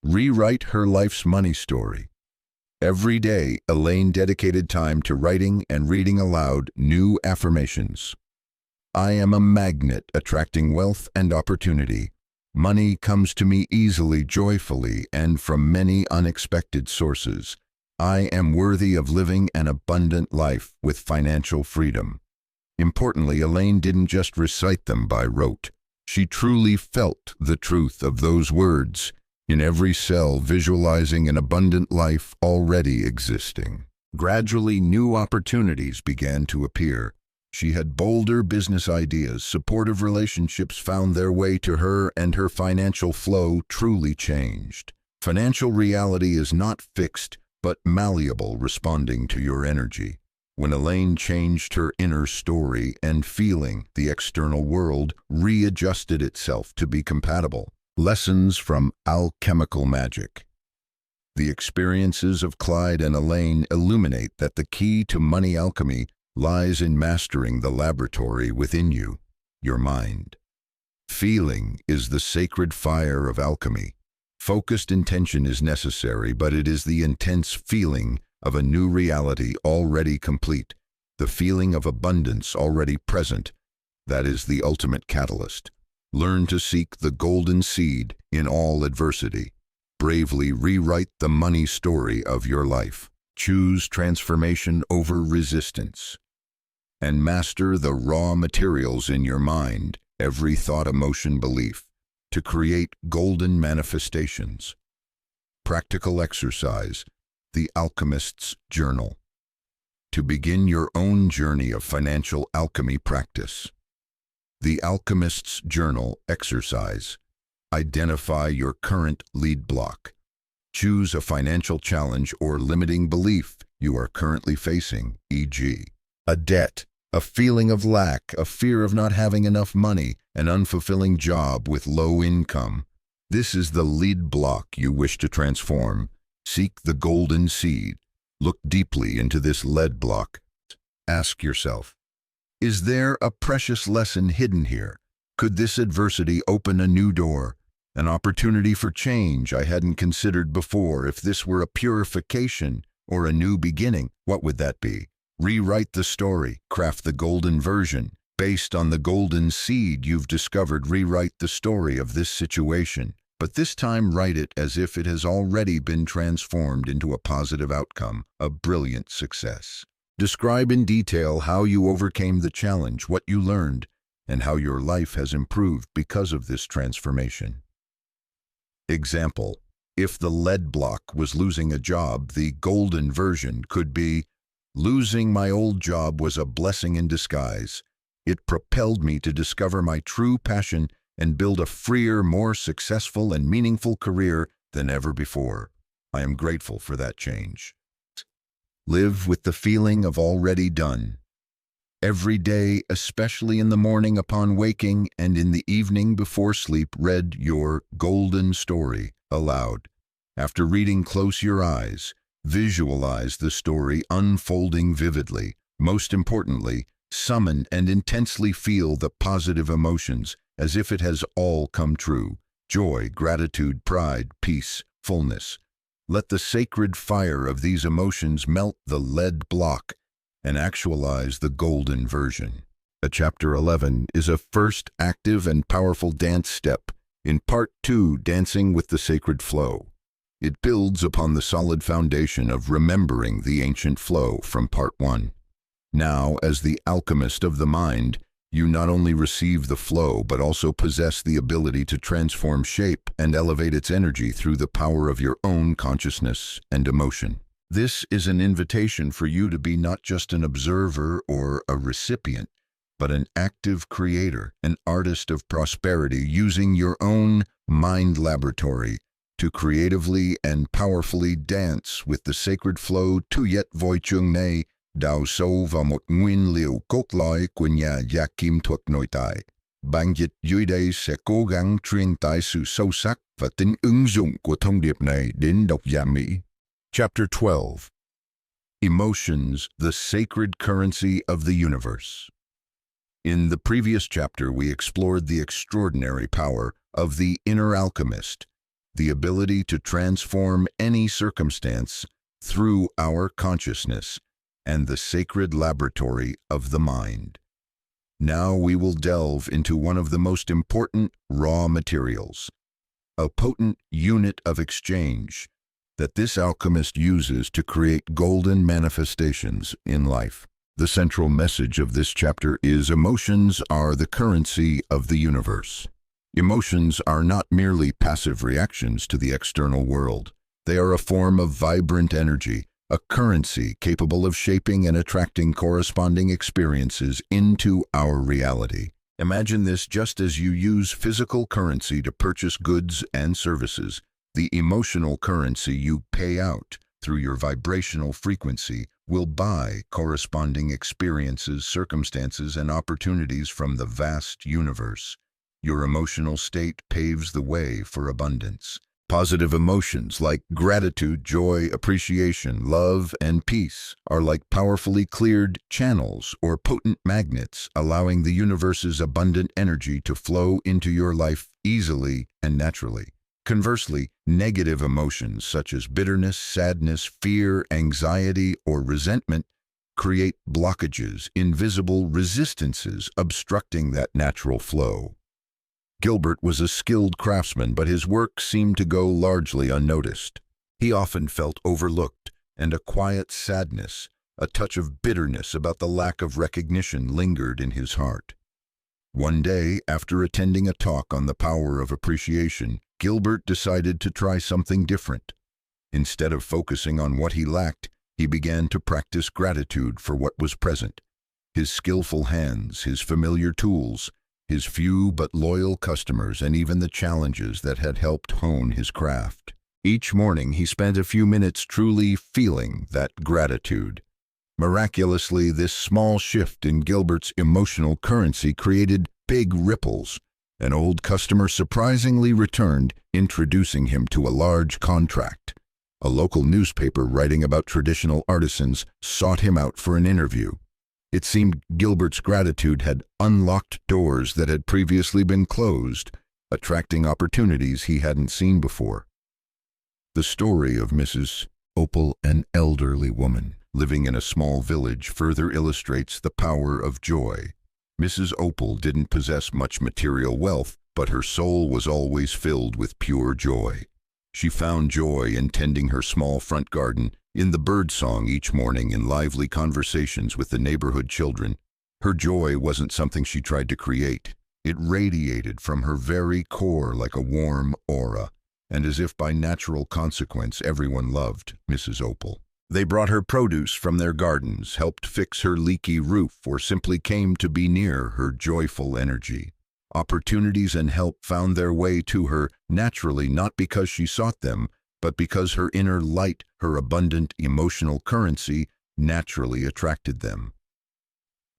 rewrite her life's money story. Every day, Elaine dedicated time to writing and reading aloud new affirmations. I am a magnet attracting wealth and opportunity. Money comes to me easily, joyfully, and from many unexpected sources. I am worthy of living an abundant life with financial freedom. Importantly, Elaine didn't just recite them by rote. She truly felt the truth of those words, in every cell visualizing an abundant life already existing. Gradually, new opportunities began to appear. She had bolder business ideas, supportive relationships found their way to her, and her financial flow truly changed. Financial reality is not fixed, but malleable, responding to your energy. When Elaine changed her inner story and feeling, the external world readjusted itself to be compatible. Lessons from alchemical magic. The experiences of Clyde and Elaine illuminate that the key to money alchemy lies in mastering the laboratory within you, your mind. Feeling is the sacred fire of alchemy. Focused intention is necessary, but it is the intense feeling of a new reality already complete, the feeling of abundance already present, that is the ultimate catalyst. Learn to seek the golden seed in all adversity. Bravely rewrite the money story of your life. Choose transformation over resistance. And master the raw materials in your mind, every thought, emotion, belief, to create golden manifestations. Practical exercise. The Alchemist's Journal. To begin your own journey of financial alchemy practice. The Alchemist's Journal exercise. Identify your current lead block. Choose a financial challenge or limiting belief you are currently facing, e.g., a debt, a feeling of lack, a fear of not having enough money, an unfulfilling job with low income. This is the lead block you wish to transform. Seek the golden seed. Look deeply into this lead block. Ask yourself, is there a precious lesson hidden here? Could this adversity open a new door, an opportunity for change I hadn't considered before? If this were a purification or a new beginning, what would that be? Rewrite the story, craft the golden version. Based on the golden seed you've discovered, rewrite the story of this situation. But this time write it as if it has already been transformed into a positive outcome, a brilliant success. Describe in detail how you overcame the challenge, what you learned, and how your life has improved because of this transformation. Example: if the lead block was losing a job, the golden version could be, losing my old job was a blessing in disguise. It propelled me to discover my true passion and build a freer, more successful and meaningful career than ever before. I am grateful for that change. Live with the feeling of already done. Every day, especially in the morning upon waking and in the evening before sleep, read your golden story aloud. After reading, close your eyes. Visualize the story unfolding vividly. Most importantly, summon and intensely feel the positive emotions as if it has all come true. Joy, gratitude, pride, peace, fullness. Let the sacred fire of these emotions melt the lead block and actualize the golden version. Chapter 11 is a first active and powerful dance step. In Part 2, Dancing with the Sacred Flow. It builds upon the solid foundation of remembering the ancient flow from Part 1. Now, as the alchemist of the mind, you not only receive the flow but also possess the ability to transform shape and elevate its energy through the power of your own consciousness and emotion. This is an invitation for you to be not just an observer or a recipient, but an active creator, an artist of prosperity, using your own mind laboratory to creatively and powerfully dance with the sacred flow. Tu yet voi chung ne, đào sâu vào một nguyên liệu cốt lõi của nhà gia kim thuật nội tại. Bản dịch dưới đây sẽ cố gắng truyền tải sự sâu sắc và tính ứng dụng của thông điệp này đến độc giả Mỹ. Chapter 12. Emotions, the sacred currency of the universe. In the previous chapter, we explored the extraordinary power of the inner alchemist, the ability to transform any circumstance through our consciousness, and the sacred laboratory of the mind. Now we will delve into one of the most important raw materials, a potent unit of exchange, that this alchemist uses to create golden manifestations in life. The central message of this chapter is emotions are the currency of the universe. Emotions are not merely passive reactions to the external world. They are a form of vibrant energy, a currency capable of shaping and attracting corresponding experiences into our reality. Imagine this: just as you use physical currency to purchase goods and services, the emotional currency you pay out through your vibrational frequency will buy corresponding experiences, circumstances, and opportunities from the vast universe. Your emotional state paves the way for abundance. Positive emotions like gratitude, joy, appreciation, love, and peace are like powerfully cleared channels or potent magnets, allowing the universe's abundant energy to flow into your life easily and naturally. Conversely, negative emotions such as bitterness, sadness, fear, anxiety, or resentment create blockages, invisible resistances, obstructing that natural flow. Gilbert was a skilled craftsman, but his work seemed to go largely unnoticed. He often felt overlooked, and a quiet sadness, a touch of bitterness about the lack of recognition lingered in his heart. One day, after attending a talk on the power of appreciation, Gilbert decided to try something different. Instead of focusing on what he lacked, he began to practice gratitude for what was present: his skillful hands, his familiar tools, his few but loyal customers, and even the challenges that had helped hone his craft. Each morning he spent a few minutes truly feeling that gratitude. Miraculously, this small shift in Gilbert's emotional currency created big ripples. An old customer surprisingly returned, introducing him to a large contract. A local newspaper writing about traditional artisans sought him out for an interview. It seemed Gilbert's gratitude had unlocked doors that had previously been closed, attracting opportunities he hadn't seen before. The story of Mrs. Opal, an elderly woman living in a small village, further illustrates the power of joy. Mrs. Opal didn't possess much material wealth, but her soul was always filled with pure joy. She found joy in tending her small front garden, in the birdsong each morning, in lively conversations with the neighborhood children. Her joy wasn't something she tried to create. It radiated from her very core like a warm aura, and as if by natural consequence, everyone loved Mrs. Opal. They brought her produce from their gardens, helped fix her leaky roof, or simply came to be near her joyful energy. Opportunities and help found their way to her naturally, not because she sought them, but because her inner light, her abundant emotional currency, naturally attracted them.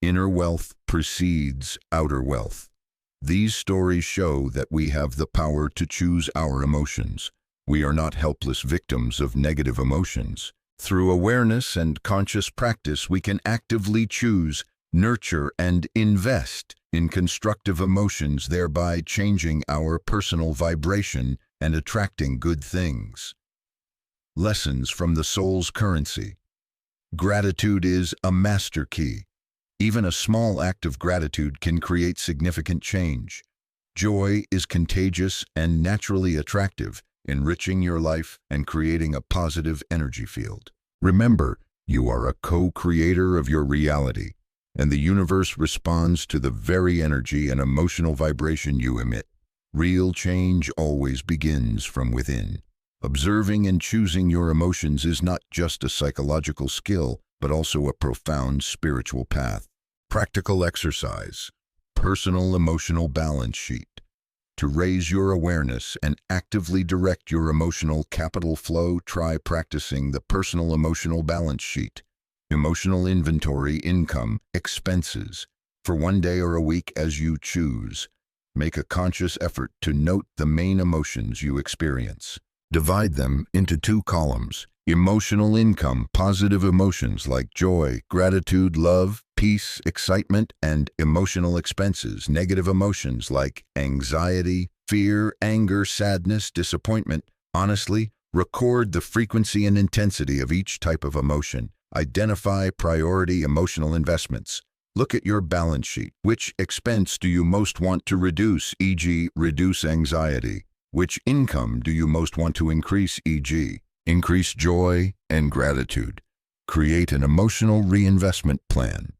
Inner wealth precedes outer wealth. These stories show that we have the power to choose our emotions. We are not helpless victims of negative emotions. Through awareness and conscious practice, we can actively choose, nurture, and invest in constructive emotions, thereby changing our personal vibration and attracting good things. Lessons from the soul's currency. Gratitude is a master key. Even a small act of gratitude can create significant change. Joy is contagious and naturally attractive, enriching your life and creating a positive energy field. Remember, you are a co-creator of your reality, and the universe responds to the very energy and emotional vibration you emit. Real change always begins from within. Observing and choosing your emotions is not just a psychological skill, but also a profound spiritual path. Practical exercise. Personal emotional balance sheet. To raise your awareness and actively direct your emotional capital flow, try practicing the personal emotional balance sheet. Emotional inventory: income, expenses. For one day or a week, as you choose. Make a conscious effort to note the main emotions you experience. Divide them into 2 columns. Emotional income: positive emotions like joy, gratitude, love, peace, excitement, and emotional expenses: negative emotions like anxiety, fear, anger, sadness, disappointment. Honestly, record the frequency and intensity of each type of emotion. Identify priority emotional investments. Look at your balance sheet. Which expense do you most want to reduce, e.g., reduce anxiety? Which income do you most want to increase, e.g., Increase joy and gratitude. Create an emotional reinvestment plan.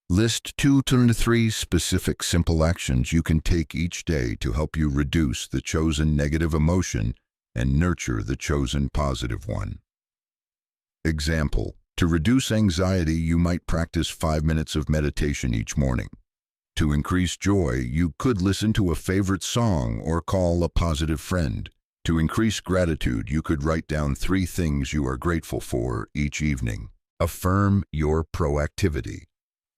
List 2 to 3 specific simple actions you can take each day to help you reduce the chosen negative emotion and nurture the chosen positive one. Example: to reduce anxiety, you might practice 5 minutes of meditation each morning. To increase joy, you could listen to a favorite song or call a positive friend. To increase gratitude, you could write down 3 things you are grateful for each evening. Affirm your proactivity.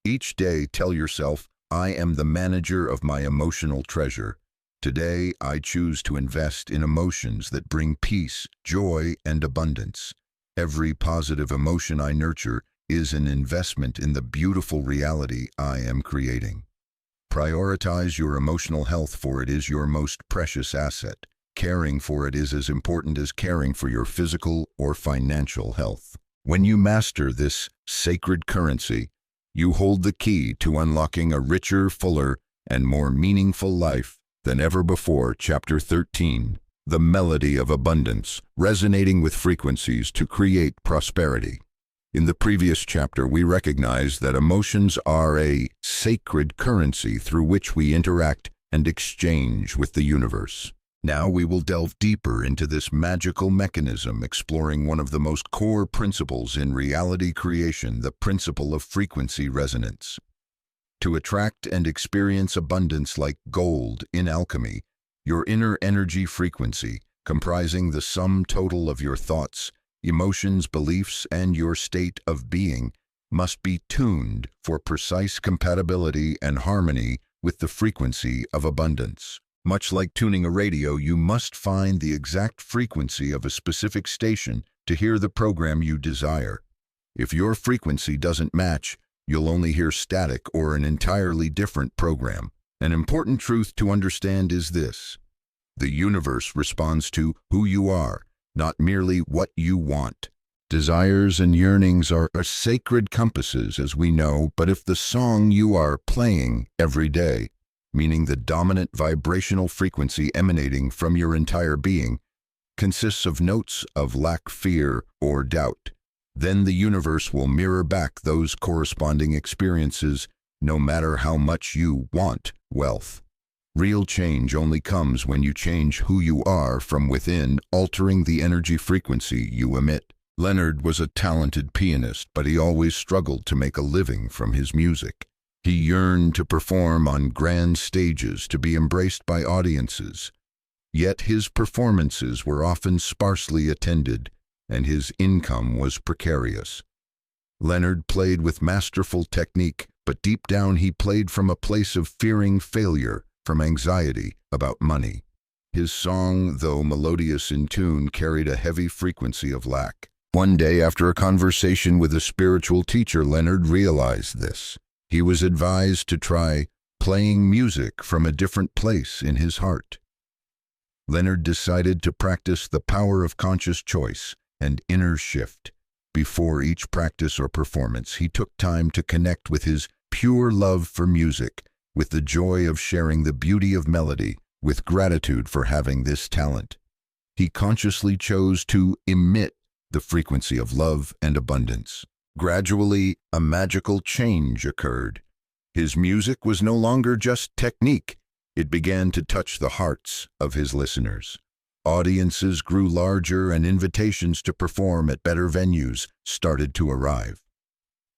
Each day, tell yourself, I am the manager of my emotional treasure. Today, I choose to invest in emotions that bring peace, joy, and abundance. Every positive emotion I nurture is an investment in the beautiful reality I am creating. Prioritize your emotional health, for it is your most precious asset. Caring for it is as important as caring for your physical or financial health. When you master this sacred currency, you hold the key to unlocking a richer, fuller, and more meaningful life than ever before. Chapter 13. The Melody of Abundance, resonating with frequencies to create prosperity. In the previous chapter, we recognized that emotions are a sacred currency through which we interact and exchange with the universe. Now we will delve deeper into this magical mechanism, exploring one of the most core principles in reality creation, the principle of frequency resonance. To attract and experience abundance like gold in alchemy, your inner energy frequency, comprising the sum total of your thoughts, emotions, beliefs, and your state of being, must be tuned for precise compatibility and harmony with the frequency of abundance. Much like tuning a radio, you must find the exact frequency of a specific station to hear the program you desire. If your frequency doesn't match, you'll only hear static or an entirely different program. An important truth to understand is this: the universe responds to who you are, not merely what you want. Desires and yearnings are sacred compasses, as we know, but if the song you are playing every day, meaning the dominant vibrational frequency emanating from your entire being, consists of notes of lack, fear, or doubt, then the universe will mirror back those corresponding experiences, no matter how much you want wealth. Real change only comes when you change who you are from within, altering the energy frequency you emit. Leonard was a talented pianist, but he always struggled to make a living from his music. He yearned to perform on grand stages, to be embraced by audiences. Yet his performances were often sparsely attended, and his income was precarious. Leonard played with masterful technique, but deep down he played from a place of fearing failure, from anxiety about money. His song, though melodious in tune, carried a heavy frequency of lack. One day, after a conversation with a spiritual teacher, Leonard realized this. He was advised to try playing music from a different place in his heart. Leonard decided to practice the power of conscious choice and inner shift. Before each practice or performance, he took time to connect with his pure love for music, with the joy of sharing the beauty of melody, with gratitude for having this talent. He consciously chose to emit the frequency of love and abundance. Gradually, a magical change occurred. His music was no longer just technique. It began to touch the hearts of his listeners. Audiences grew larger, and invitations to perform at better venues started to arrive.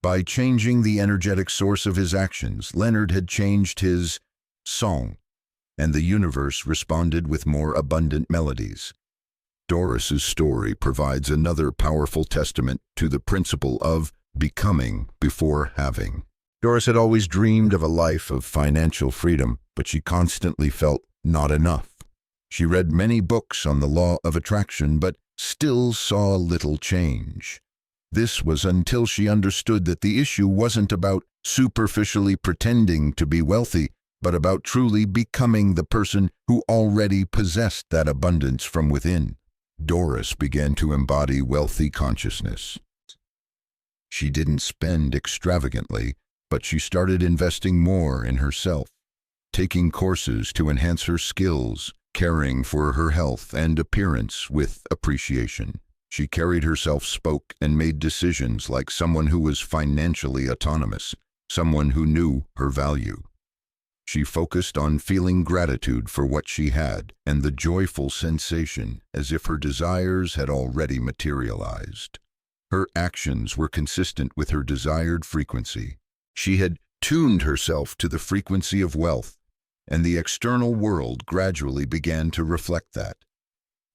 By changing the energetic source of his actions, Leonard had changed his song, and the universe responded with more abundant melodies. Doris's story provides another powerful testament to the principle of becoming before having. Doris had always dreamed of a life of financial freedom, but she constantly felt not enough. She read many books on the law of attraction, but still saw little change. This was until she understood that the issue wasn't about superficially pretending to be wealthy, but about truly becoming the person who already possessed that abundance from within. Doris began to embody wealthy consciousness. She didn't spend extravagantly, but she started investing more in herself, taking courses to enhance her skills, caring for her health and appearance with appreciation. She carried herself, spoke, and made decisions like someone who was financially autonomous, someone who knew her value. She focused on feeling gratitude for what she had and the joyful sensation as if her desires had already materialized. Her actions were consistent with her desired frequency. She had tuned herself to the frequency of wealth, and the external world gradually began to reflect that.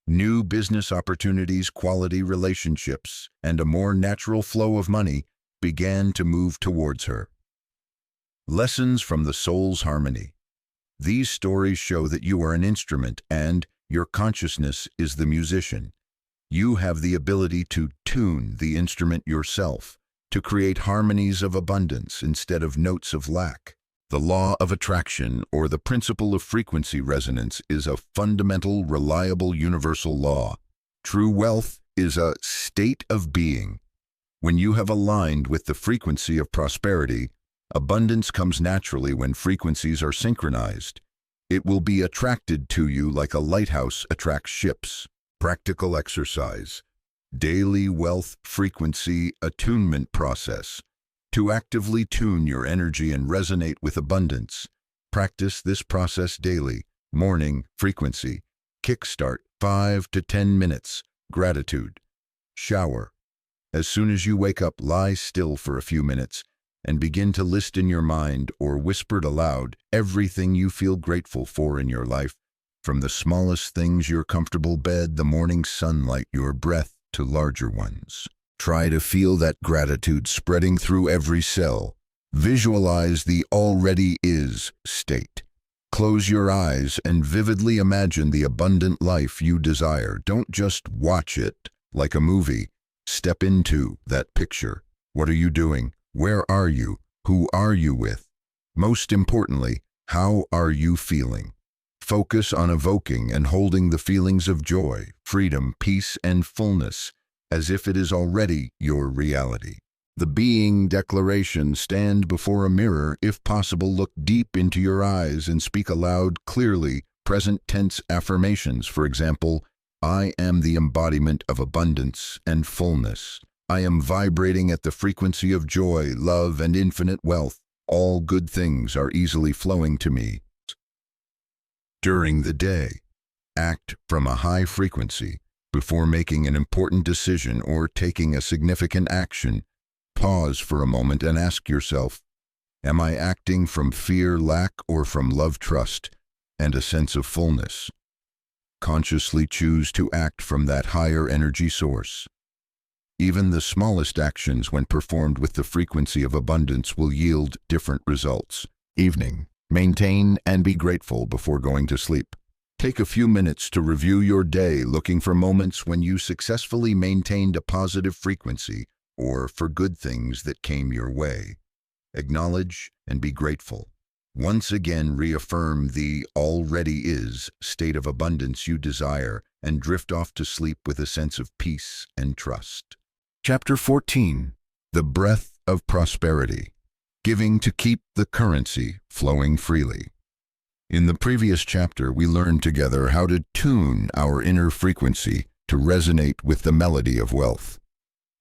New business opportunities, quality relationships, and a more natural flow of money began to move towards her. Lessons from the soul's harmony. These stories show that you are an instrument and your consciousness is the musician. You have the ability to tune the instrument yourself, to create harmonies of abundance instead of notes of lack. The law of attraction, or the principle of frequency resonance, is a fundamental, reliable, universal law. True wealth is a state of being. When you have aligned with the frequency of prosperity, abundance comes naturally when frequencies are synchronized. It will be attracted to you like a lighthouse attracts ships. Practical exercise. Daily wealth frequency attunement process. To actively tune your energy and resonate with abundance, practice this process daily. Morning frequency. Kickstart 5 to 10 minutes. Gratitude. Shower. As soon as you wake up, lie still for a few minutes and begin to list in your mind or whispered aloud everything you feel grateful for in your life, from the smallest things, your comfortable bed, the morning sunlight, your breath, to larger ones. Try to feel that gratitude spreading through every cell. Visualize the already is state. Close your eyes and vividly imagine the abundant life you desire. Don't just watch it like a movie. Step into that picture. What are you doing? Where are you? Who are you with? Most importantly, how are you feeling? Focus on evoking and holding the feelings of joy, freedom, peace, and fullness as if it is already your reality. The being declaration. Stand before a mirror. If possible, look deep into your eyes and speak aloud clearly present tense affirmations. For example, I am the embodiment of abundance and fullness. I am vibrating at the frequency of joy, love, and infinite wealth. All good things are easily flowing to me. During the day, act from a high frequency. Before making an important decision or taking a significant action, pause for a moment and ask yourself, am I acting from fear, lack, or from love, trust, and a sense of fullness? Consciously choose to act from that higher energy source. Even the smallest actions, when performed with the frequency of abundance, will yield different results. Evening. Maintain and be grateful before going to sleep. Take a few minutes to review your day, looking for moments when you successfully maintained a positive frequency or for good things that came your way. Acknowledge and be grateful. Once again, reaffirm the already is state of abundance you desire and drift off to sleep with a sense of peace and trust. Chapter 14. The Breath of Prosperity. Giving to keep the currency flowing freely. In the previous chapter, we learned together how to tune our inner frequency to resonate with the melody of wealth.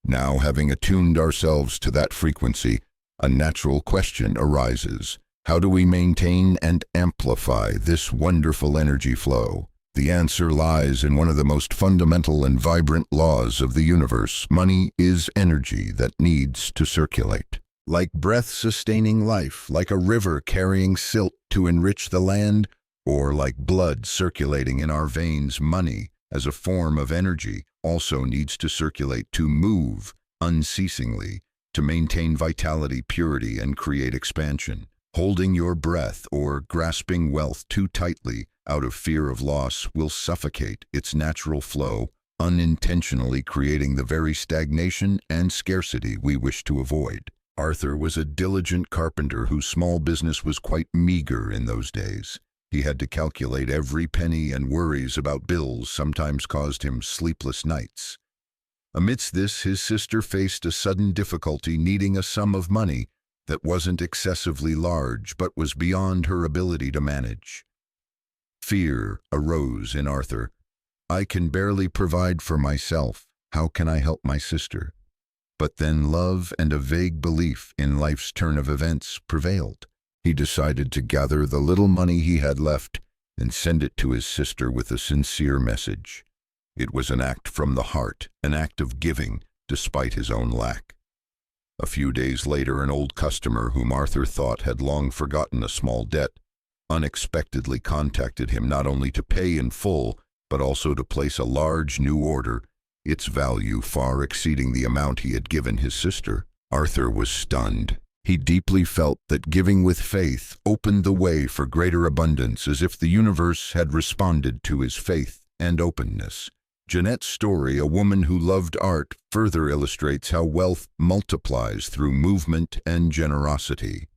Now, having attuned ourselves to that frequency, a natural question arises. How do we maintain and amplify this wonderful energy flow? The answer lies in one of the most fundamental and vibrant laws of the universe. Money is energy that needs to circulate. Like breath sustaining life, like a river carrying silt to enrich the land, or like blood circulating in our veins, money, as a form of energy, also needs to circulate to move unceasingly, to maintain vitality, purity, and create expansion. Holding your breath or grasping wealth too tightly out of fear of loss will suffocate its natural flow, unintentionally creating the very stagnation and scarcity we wish to avoid. Arthur was a diligent carpenter whose small business was quite meager in those days. He had to calculate every penny, and worries about bills sometimes caused him sleepless nights. Amidst this, his sister faced a sudden difficulty, needing a sum of money that wasn't excessively large but was beyond her ability to manage. Fear arose in Arthur. I can barely provide for myself, How can I help my sister? But then love and a vague belief in life's turn of events prevailed. He decided to gather the little money he had left and send it to his sister with a sincere message. It was an act from the heart, an act of giving, despite his own lack. A few days later, an old customer whom Arthur thought had long forgotten a small debt unexpectedly contacted him not only to pay in full, but also to place a large new order, its value far exceeding the amount he had given his sister. Arthur was stunned. He deeply felt that giving with faith opened the way for greater abundance, as if the universe had responded to his faith and openness. Jeanette's story, a woman who loved art, further illustrates how wealth multiplies through movement and generosity.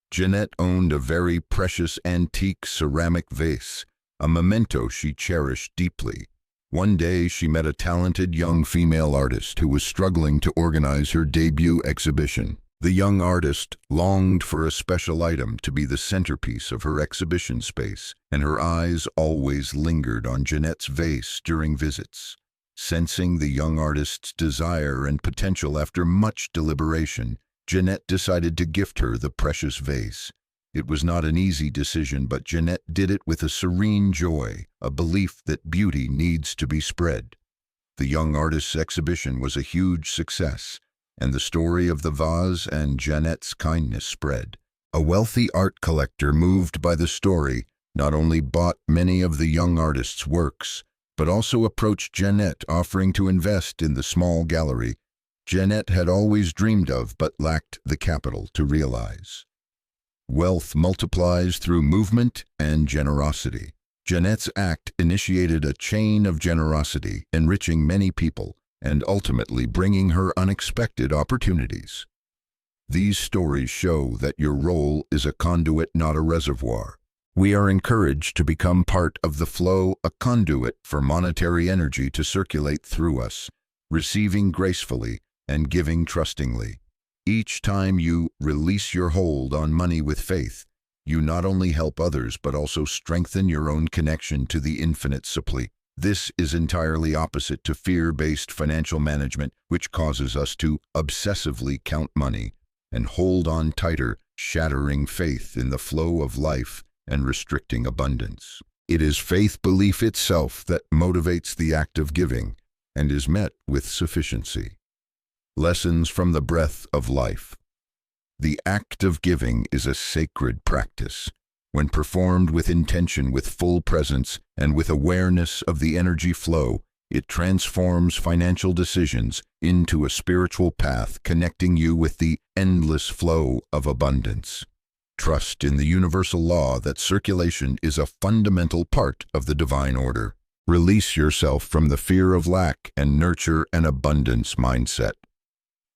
Jeanette owned a very precious antique ceramic vase, a memento she cherished deeply. One day she met a talented young female artist who was struggling to organize her debut exhibition. The young artist longed for a special item to be the centerpiece of her exhibition space, and her eyes always lingered on Jeanette's vase during visits. Sensing the young artist's desire and potential, after much deliberation, Jeanette decided to gift her the precious vase. It was not an easy decision, but Jeanette did it with a serene joy, a belief that beauty needs to be spread. The young artist's exhibition was a huge success, and the story of the vase and Jeanette's kindness spread. A wealthy art collector, moved by the story, not only bought many of the young artist's works, but also approached Jeanette, offering to invest in the small gallery Jeanette had always dreamed of but lacked the capital to realize. Wealth multiplies through movement and generosity. Jeanette's act initiated a chain of generosity, enriching many people and ultimately bringing her unexpected opportunities. These stories show that your role is a conduit, not a reservoir. We are encouraged to become part of the flow, a conduit for monetary energy to circulate through us, receiving gracefully and giving trustingly. Each time you release your hold on money with faith, you not only help others but also strengthen your own connection to the infinite supply. This is entirely opposite to fear-based financial management, which causes us to obsessively count money and hold on tighter, shattering faith in the flow of life and restricting abundance. It is faith belief itself that motivates the act of giving and is met with sufficiency. Lessons from the breath of life. The act of giving is a sacred practice. When performed with intention, with full presence, and with awareness of the energy flow, it transforms financial decisions into a spiritual path, connecting you with the endless flow of abundance. Trust in the universal law that circulation is a fundamental part of the divine order. Release yourself from the fear of lack and nurture an abundance mindset.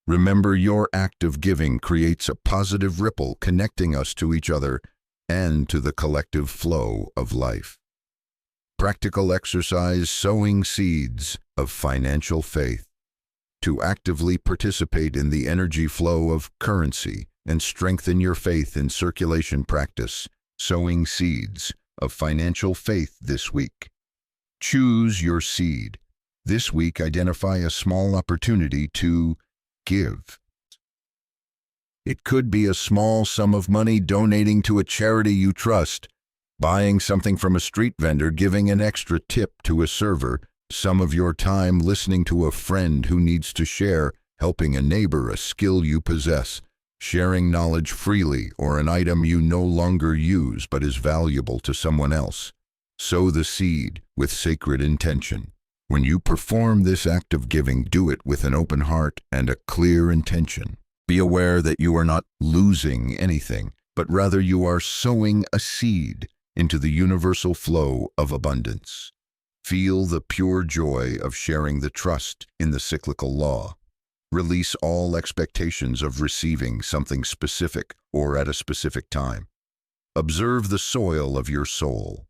Remember, your act of giving creates a positive ripple, connecting us to each other and to the collective flow of life. Practical exercise: sowing seeds of financial faith. To actively participate in the energy flow of currency and strengthen your faith in circulation, practice sowing seeds of financial faith this week. Choose your seed. This week, identify a small opportunity to give. It could be a small sum of money donating to a charity you trust, buying something from a street vendor, giving an extra tip to a server, some of your time listening to a friend who needs to share, helping a neighbor, a skill you possess, sharing knowledge freely, or an item you no longer use but is valuable to someone else. Sow the seed with sacred intention. When you perform this act of giving, do it with an open heart and a clear intention. Be aware that you are not losing anything, but rather you are sowing a seed into the universal flow of abundance. Feel the pure joy of sharing the trust in the cyclical law. Release all expectations of receiving something specific or at a specific time. Observe the soil of your soul.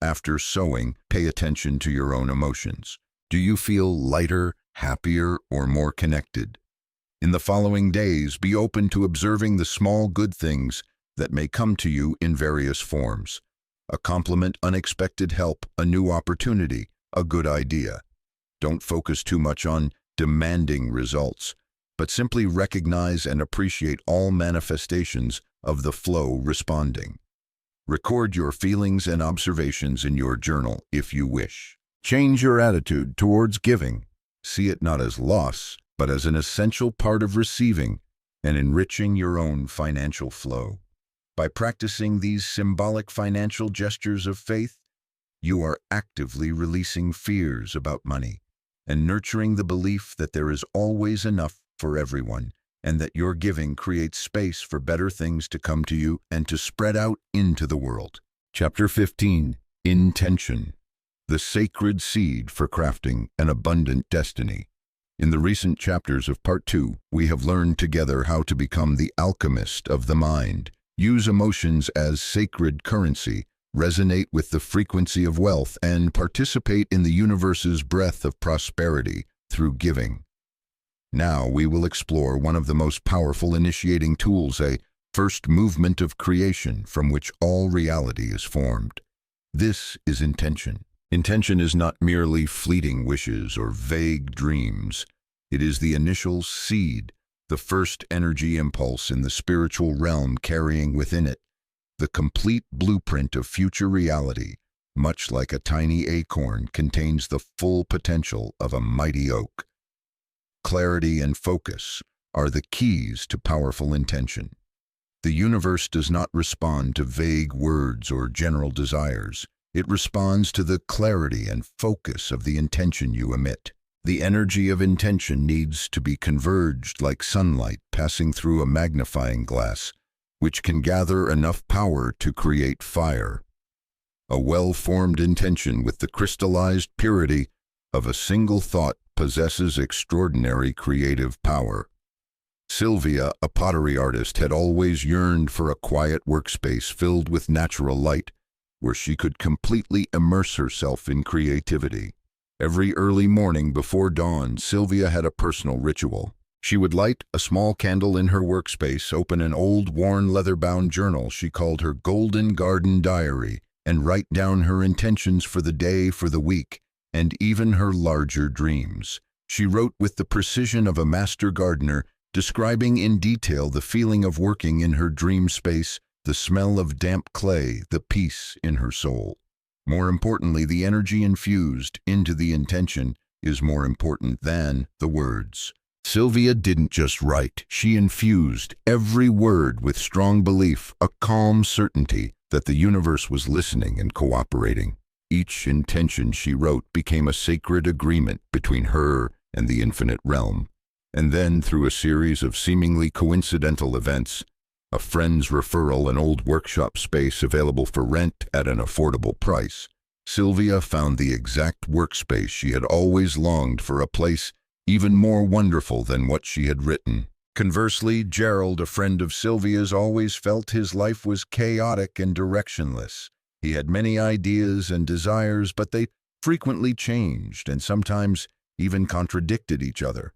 After sowing, pay attention to your own emotions. Do you feel lighter, happier, or more connected? In the following days, be open to observing the small good things that may come to you in various forms. A compliment, unexpected help, a new opportunity, a good idea. Don't focus too much on demanding results, but simply recognize and appreciate all manifestations of the flow responding. Record your feelings and observations in your journal if you wish. Change your attitude towards giving. See it not as loss, but as an essential part of receiving and enriching your own financial flow. By practicing these symbolic financial gestures of faith, you are actively releasing fears about money and nurturing the belief that there is always enough for everyone, and that your giving creates space for better things to come to you and to spread out into the world. Chapter 15. Intention. The sacred seed for crafting an abundant destiny. In the recent chapters of Part 2, we have learned together how to become the alchemist of the mind, use emotions as sacred currency, resonate with the frequency of wealth, and participate in the universe's breath of prosperity through giving. Now we will explore one of the most powerful initiating tools, a first movement of creation from which all reality is formed. This is intention. Intention is not merely fleeting wishes or vague dreams. It is the initial seed, the first energy impulse in the spiritual realm, carrying within it the complete blueprint of future reality. Much like a tiny acorn contains the full potential of a mighty oak. Clarity and focus are the keys to powerful intention. The universe does not respond to vague words or general desires. It responds to the clarity and focus of the intention you emit. The energy of intention needs to be converged like sunlight passing through a magnifying glass, which can gather enough power to create fire. A well-formed intention with the crystallized purity of a single thought possesses extraordinary creative power. Sylvia, a pottery artist, had always yearned for a quiet workspace filled with natural light, where she could completely immerse herself in creativity. Every early morning before dawn, Sylvia had a personal ritual. She would light a small candle in her workspace, open an old, worn, leather-bound journal she called her Golden Garden Diary, and write down her intentions for the day, for the week, and even her larger dreams. She wrote with the precision of a master gardener, describing in detail the feeling of working in her dream space, the smell of damp clay, the peace in her soul. More importantly, the energy infused into the intention is more important than the words. Sylvia didn't just write, she infused every word with strong belief, a calm certainty that the universe was listening and cooperating. Each intention she wrote became a sacred agreement between her and the infinite realm. And then, through a series of seemingly coincidental events, a friend's referral, an old workshop space available for rent at an affordable price, Sylvia found the exact workspace she had always longed for, a place even more wonderful than what she had written. Conversely, Gerald, a friend of Sylvia's, always felt his life was chaotic and directionless. He had many ideas and desires, but they frequently changed and sometimes even contradicted each other.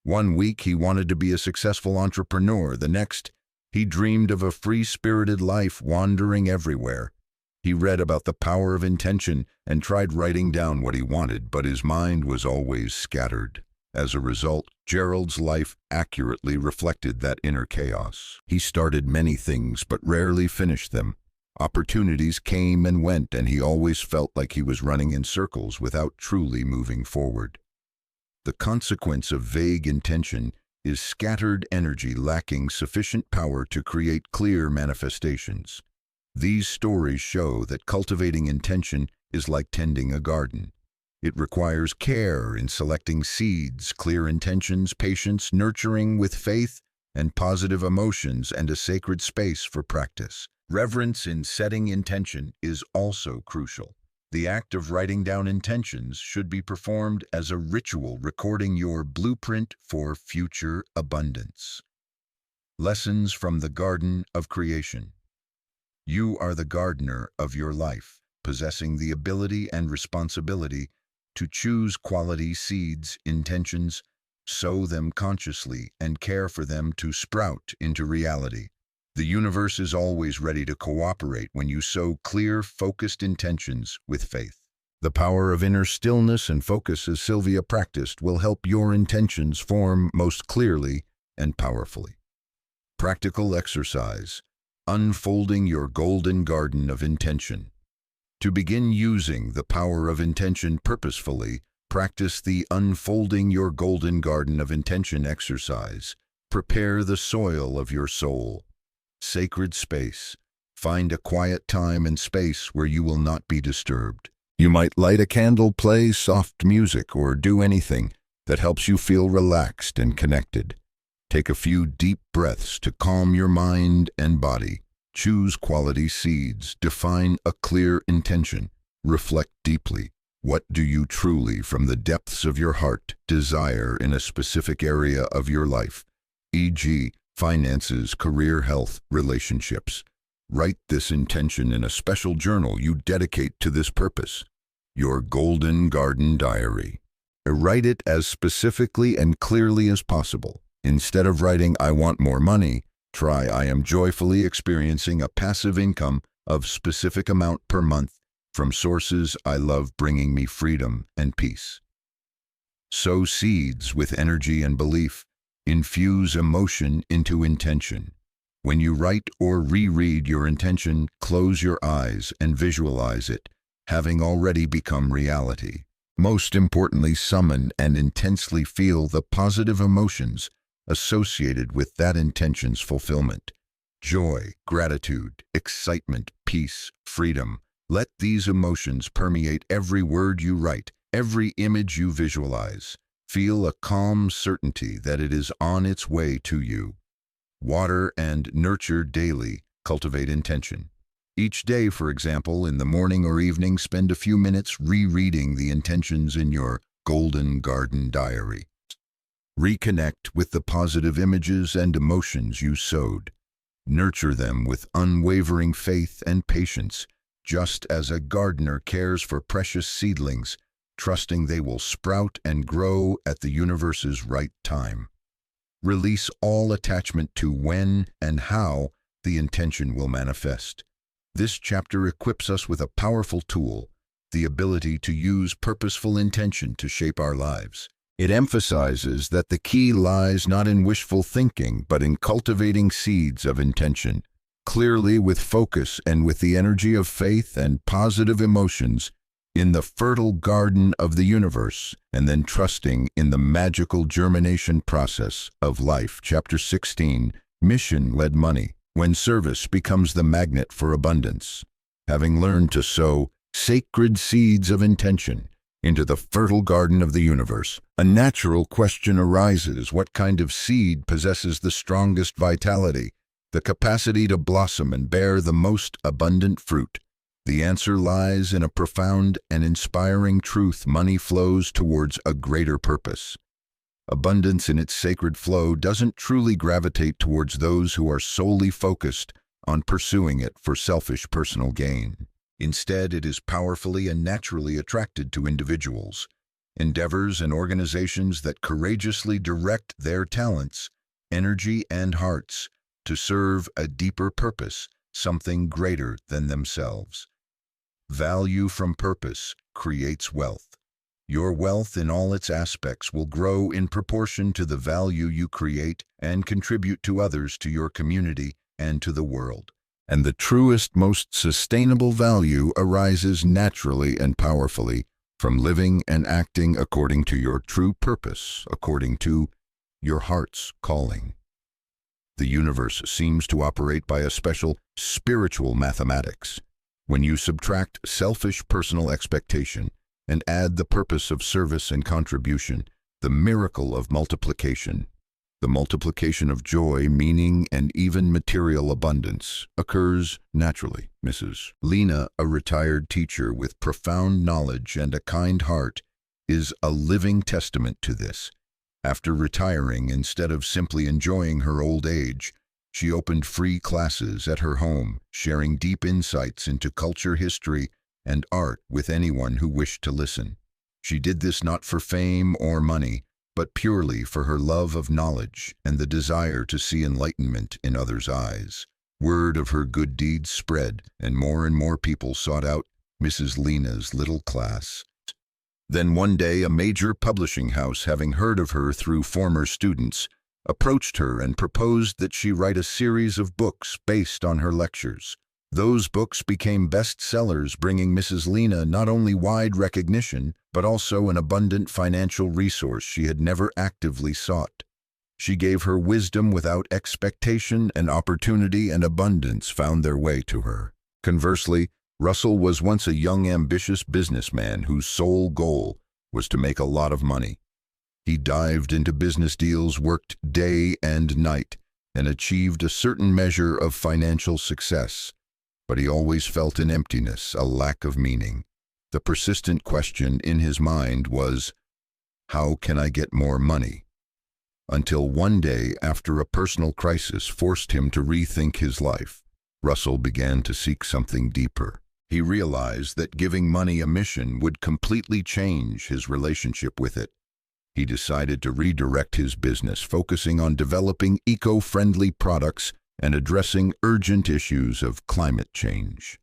One week he wanted to be a successful entrepreneur. The next, he dreamed of a free-spirited life, wandering everywhere. He read about the power of intention and tried writing down what he wanted, but his mind was always scattered. As a result, Gerald's life accurately reflected that inner chaos. He started many things, but rarely finished them. Opportunities came and went, and he always felt like he was running in circles without truly moving forward. The consequence of vague intention is scattered energy lacking sufficient power to create clear manifestations. These stories show that cultivating intention is like tending a garden. It requires care in selecting seeds, clear intentions, patience, nurturing with faith and positive emotions, and a sacred space for practice. Reverence in setting intention is also crucial. The act of writing down intentions should be performed as a ritual, recording your blueprint for future abundance. Lessons from the Garden of Creation. You are the gardener of your life, possessing the ability and responsibility to choose quality seeds, intentions, sow them consciously, and care for them to sprout into reality. The universe is always ready to cooperate when you sow clear, focused intentions with faith. The power of inner stillness and focus, as Sylvia practiced, will help your intentions form most clearly and powerfully. Practical exercise: unfolding your golden garden of intention. To begin using the power of intention purposefully, practice the Unfolding Your Golden Garden of Intention exercise. Prepare the soil of your soul. Sacred space. Find a quiet time and space where you will not be disturbed. You might light a candle, play soft music, or do anything that helps you feel relaxed and connected. Take a few deep breaths to calm your mind and body. Choose quality seeds. Define a clear intention. Reflect deeply. What do you truly, from the depths of your heart, desire in a specific area of your life, e.g., finances, career, health, relationships? Write this intention in a special journal you dedicate to this purpose, your Golden Garden Diary. Write it as specifically and clearly as possible. Instead of writing, "I want more money," try, "I am joyfully experiencing a passive income of specific amount per month from sources I love, bringing me freedom and peace." Sow seeds with energy and belief. Infuse emotion into intention. When you write or reread your intention, close your eyes and visualize it, having already become reality. Most importantly, summon and intensely feel the positive emotions associated with that intention's fulfillment. Joy, gratitude, excitement, peace, freedom. Let these emotions permeate every word you write, every image you visualize. Feel a calm certainty that it is on its way to you. Water and nurture daily. Cultivate intention. Each day, for example, in the morning or evening, spend a few minutes rereading the intentions in your Golden Garden Diary. Reconnect with the positive images and emotions you sowed. Nurture them with unwavering faith and patience, just as a gardener cares for precious seedlings, trusting they will sprout and grow at the universe's right time. Release all attachment to when and how the intention will manifest. This chapter equips us with a powerful tool, the ability to use purposeful intention to shape our lives. It emphasizes that the key lies not in wishful thinking, but in cultivating seeds of intention, clearly, with focus and with the energy of faith and positive emotions, in the fertile garden of the universe, and then trusting in the magical germination process of life. Chapter 16, Mission-Led Money. When service becomes the magnet for abundance. Having learned to sow sacred seeds of intention into the fertile garden of the universe, a natural question arises: what kind of seed possesses the strongest vitality, the capacity to blossom and bear the most abundant fruit? The answer lies in a profound and inspiring truth: money flows towards a greater purpose. Abundance in its sacred flow doesn't truly gravitate towards those who are solely focused on pursuing it for selfish personal gain. Instead, it is powerfully and naturally attracted to individuals, endeavors, and organizations that courageously direct their talents, energy, and hearts to serve a deeper purpose, something greater than themselves. Value from purpose creates wealth. Your wealth in all its aspects will grow in proportion to the value you create and contribute to others, to your community, and to the world. And the truest, most sustainable value arises naturally and powerfully from living and acting according to your true purpose, according to your heart's calling. The universe seems to operate by a special spiritual mathematics. When you subtract selfish personal expectation and add the purpose of service and contribution, the miracle of multiplication, the multiplication of joy, meaning, and even material abundance, occurs naturally. Mrs. Lena, a retired teacher with profound knowledge and a kind heart, is a living testament to this. After retiring, instead of simply enjoying her old age, she opened free classes at her home, sharing deep insights into culture, history, and art with anyone who wished to listen. She did this not for fame or money, but purely for her love of knowledge and the desire to see enlightenment in others' eyes. Word of her good deeds spread, and more people sought out Mrs. Lena's little class. Then one day a major publishing house, having heard of her through former students, approached her and proposed that she write a series of books based on her lectures. Those books became bestsellers, bringing Mrs. Lena not only wide recognition, but also an abundant financial resource she had never actively sought. She gave her wisdom without expectation, and opportunity and abundance found their way to her. Conversely, Russell was once a young, ambitious businessman whose sole goal was to make a lot of money. He dived into business deals, worked day and night, and achieved a certain measure of financial success. But he always felt an emptiness, a lack of meaning. The persistent question in his mind was, how can I get more money? Until one day, after a personal crisis forced him to rethink his life, Russell began to seek something deeper. He realized that giving money a mission would completely change his relationship with it. He decided to redirect his business, focusing on developing eco-friendly products and addressing urgent issues of climate change.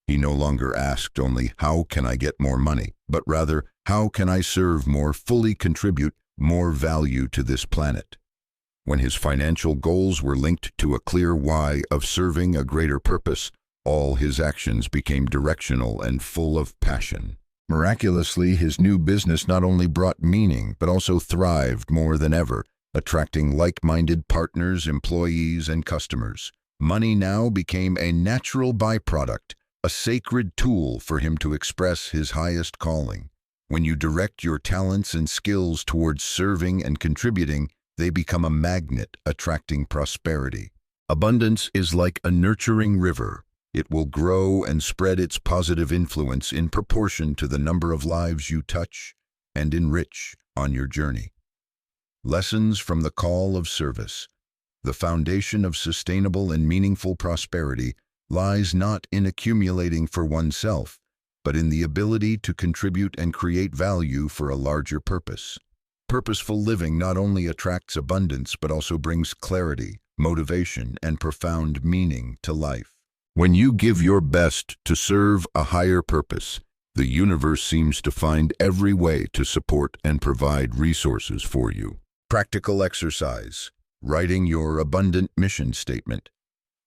He no longer asked only, how can I get more money, but rather, how can I serve more, fully contribute more value to this planet? When his financial goals were linked to a clear why of serving a greater purpose, all his actions became directional and full of passion. Miraculously, his new business not only brought meaning, but also thrived more than ever, attracting like-minded partners, employees, and customers. Money now became a natural byproduct, a sacred tool for him to express his highest calling. When you direct your talents and skills towards serving and contributing, they become a magnet, attracting prosperity. Abundance is like a nurturing river. It will grow and spread its positive influence in proportion to the number of lives you touch and enrich on your journey. Lessons from the call of service. The foundation of sustainable and meaningful prosperity lies not in accumulating for oneself, but in the ability to contribute and create value for a larger purpose. Purposeful living not only attracts abundance, but also brings clarity, motivation, and profound meaning to life. When you give your best to serve a higher purpose, the universe seems to find every way to support and provide resources for you. Practical exercise. Writing your abundant mission statement.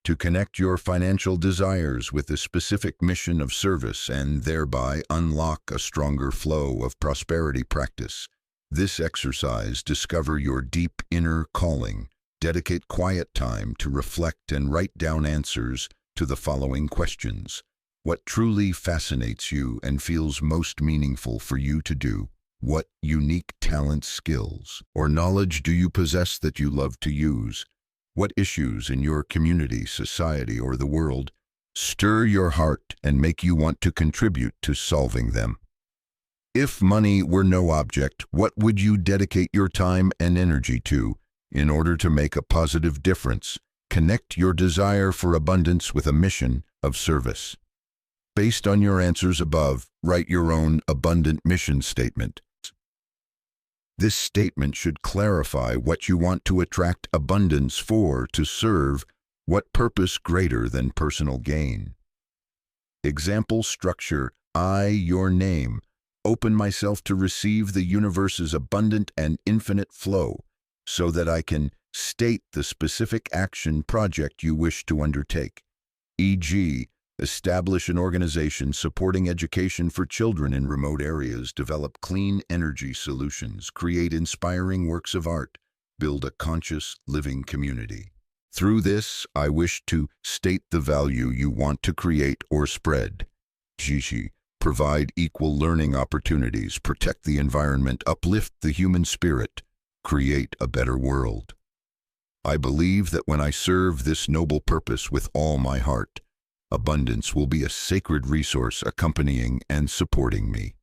To connect your financial desires with a specific mission of service and thereby unlock a stronger flow of prosperity practice. This exercise, discover your deep inner calling. Dedicate quiet time to reflect and write down answers to the following questions. What truly fascinates you and feels most meaningful for you to do? What unique talents, skills, or knowledge do you possess that you love to use? What issues in your community, society, or the world stir your heart and make you want to contribute to solving them? If money were no object, what would you dedicate your time and energy to in order to make a positive difference? Connect your desire for abundance with a mission of service. Based on your answers above, write your own abundant mission statement. This statement should clarify what you want to attract abundance for, to serve what purpose greater than personal gain. Example structure. I, your name, open myself to receive the universe's abundant and infinite flow so that I can state the specific action project you wish to undertake. E.g., establish an organization supporting education for children in remote areas, develop clean energy solutions, create inspiring works of art, build a conscious, living community. Through this, I wish to state the value you want to create or spread. G.g., provide equal learning opportunities, protect the environment, uplift the human spirit, create a better world. I believe that when I serve this noble purpose with all my heart, abundance will be a sacred resource accompanying and supporting me.